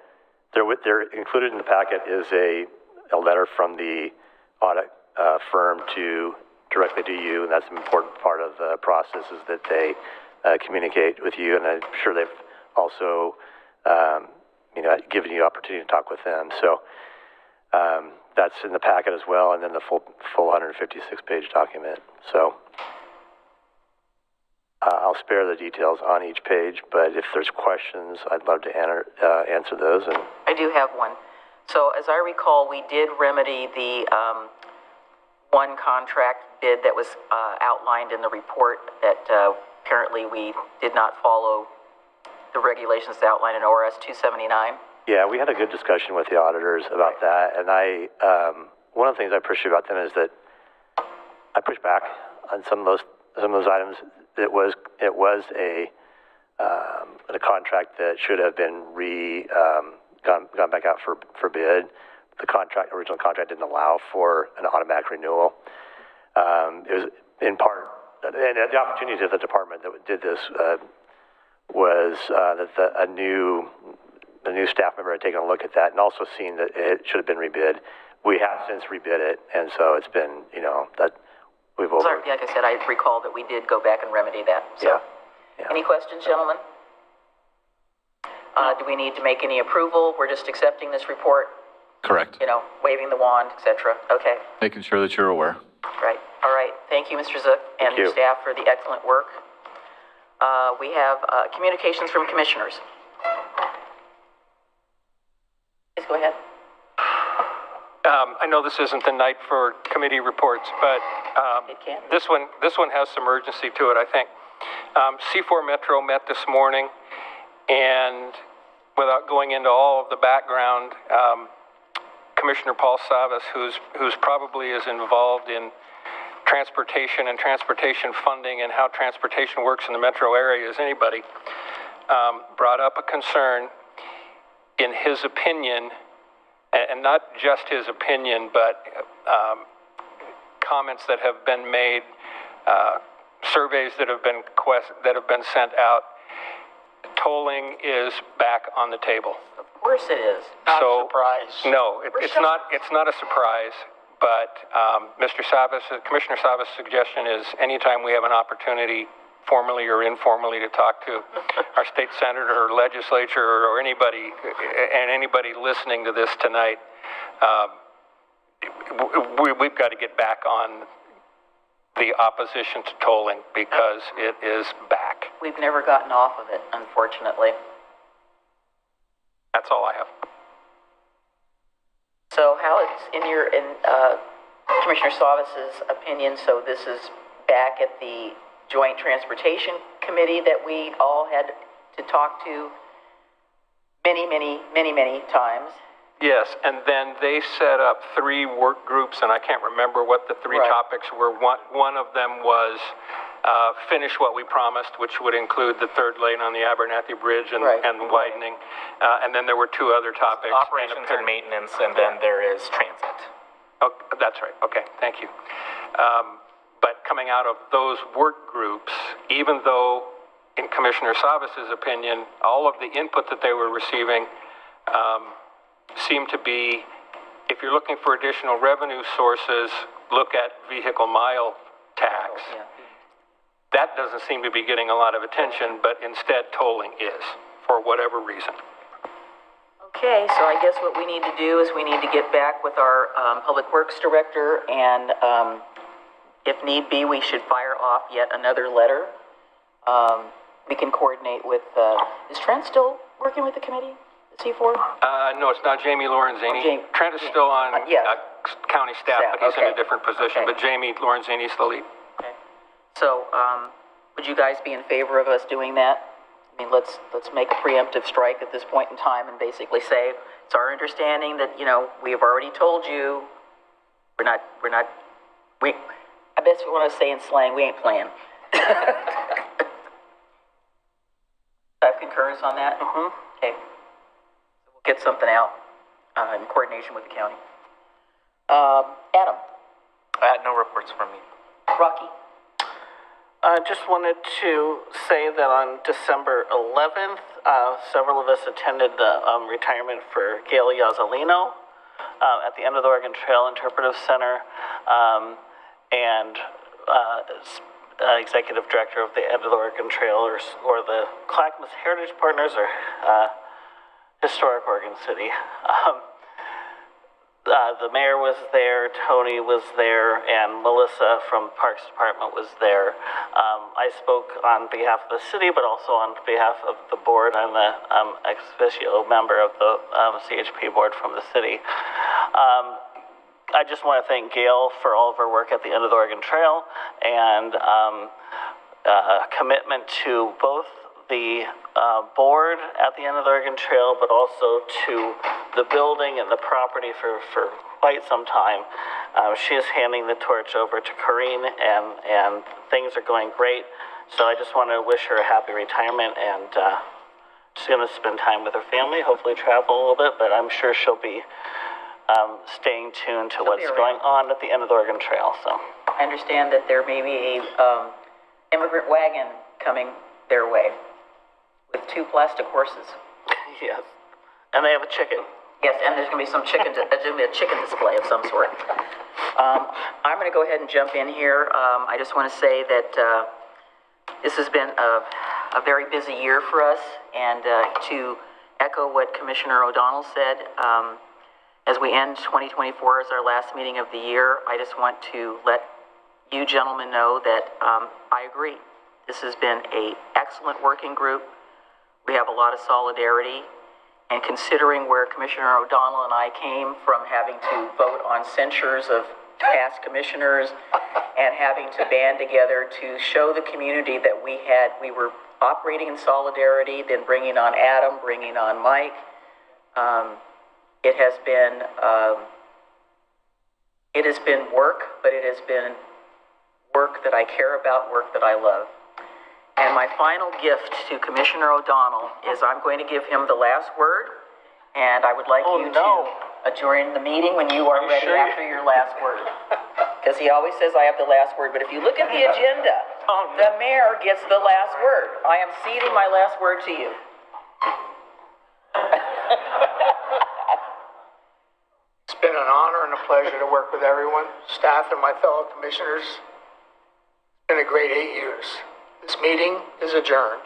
they're included in the packet is a letter from the audit firm directly to you, and that's an important part of the process is that they communicate with you, and I'm sure they've also given you opportunity to talk with them. So that's in the packet as well, and then the full 156-page document. So I'll spare the details on each page, but if there's questions, I'd love to answer those. And I do have one. So as I recall, we did remedy the one contract bid that was outlined in the report that apparently we did not follow the regulations outlined in ORS 279. Yeah, we had a good discussion with the auditors about that, and one of the things I appreciate about them is that I push back on some of those items, it was a contract that should have been gone back out for bid. The original contract didn't allow for an automatic renewal. It was in part, and the opportunity of the department that did this was that a new staff member had taken a look at that and also seen that it should have been rebid. We have since rebid it, and so it's been, that we've over. Sorry, like I said, I recall that we did go back and remedy that. So. Yeah. Any questions, gentlemen? Do we need to make any approval? We're just accepting this report, Correct. waving the wand, etc. Okay, Making sure that you're aware. right. All right. Thank you, Mr. Zook, and your staff for the excellent work. We have communications from commissioners. Please go ahead. I know this isn't the night for committee reports, but this one has some urgency to it, I think. C4 Metro met this morning, and without going into all of the background, Commissioner Paul Savas, who's probably as involved in transportation and transportation funding and how transportation works in the metro area as anybody, brought up a concern. In his opinion, and not just his opinion, but comments that have been made, surveys that have been sent out, tolling is back on the table. Of course it is. Not a surprise. No, it's not a surprise. But Commissioner Savas' suggestion is anytime we have an opportunity, formally or informally, to talk to our state senator or legislature or anybody listening to this tonight, we've got to get back on the opposition to tolling because it is back. We've never gotten off of it, unfortunately. That's all I have. So how it's in Commissioner Savas' opinion, so this is back at the Joint Transportation Committee that we all had to talk to many times. Yes, and then they set up 3 work groups, and I can't remember what the 3 topics were. One of them was finish what we promised, which would include the 3rd lane on the Abernathy Bridge and the widening. And then there were 2 other topics. Operations and maintenance, and then there is transit. Oh, that's right. Okay, thank you. But coming out of those work groups, even though, in Commissioner Savas' opinion, all of the input that they were receiving seemed to be, if you're looking for additional revenue sources, look at vehicle mile tax. That doesn't seem to be getting a lot of attention, but instead tolling is, for whatever reason. Okay, so I guess what we need to do is we need to get back with our Public Works Director, and if need be, we should fire off yet another letter. We can coordinate with, is Trent still working with the committee, the C4? No, it's not Jamie Lorenzini. Trent is still on county staff, but he's in a different position. But Jamie Lorenzini is the lead. Okay. So, would you guys be in favor of us doing that? I mean, let's make a preemptive strike at this point in time and basically say, it's our understanding that, we have already told you, I guess we want to say in slang, we ain't playing. Have concurrence on that? Mm-hmm. Okay. So we'll get something out in coordination with the county. Adam? No reports from me. Rocky? I just wanted to say that on December 11th, several of us attended the retirement for Gail Yazzolino at the End of the Oregon Trail Interpretive Center, and Executive Director of the End of the Oregon Trail, or the Clackamas Heritage Partners, or Historic Oregon City. The mayor was there, Tony was there, and Melissa from Parks Department was there. I spoke on behalf of the city, but also on behalf of the board. I'm the ex officio member of the CHP board from the city. I just want to thank Gail for all of her work at the End of the Oregon Trail and commitment to both the board at the End of the Oregon Trail, but also to the building and the property for quite some time. She is handing the torch over to Corrine, and things are going great. So I just want to wish her a happy retirement, and she's going to spend time with her family, hopefully travel a little bit, but I'm sure she'll be staying tuned to what's going on at the end of the Oregon Trail. So I understand that there may be a immigrant wagon coming their way with 2 plastic horses. Yes, and they have a chicken. Yes, and there's going to be some chicken. There's going to be a chicken display of some sort. I'm going to go ahead and jump in here. I just want to say that this has been a very busy year for us, and to echo what Commissioner O'Donnell said, as we end 2024 as our last meeting of the year, I just want to let you gentlemen know that I agree. This has been an excellent working group. We have a lot of solidarity, and considering where Commissioner O'Donnell and I came from, having to vote on censures of past commissioners and having to band together to show the community that we were operating in solidarity, then bringing on Adam, bringing on Mike. It has been work, but it has been work that I care about, work that I love. And my final gift to Commissioner O'Donnell is I'm going to give him the last word, and I would like you to adjourn the meeting when you are ready after your last word. Because he always says I have the last word, but if you look at the agenda, the mayor gets the last word. I am ceding my last word to you. It's been an honor and a pleasure to work with everyone, staff and my fellow commissioners. It's been a great 8 years. This meeting is adjourned.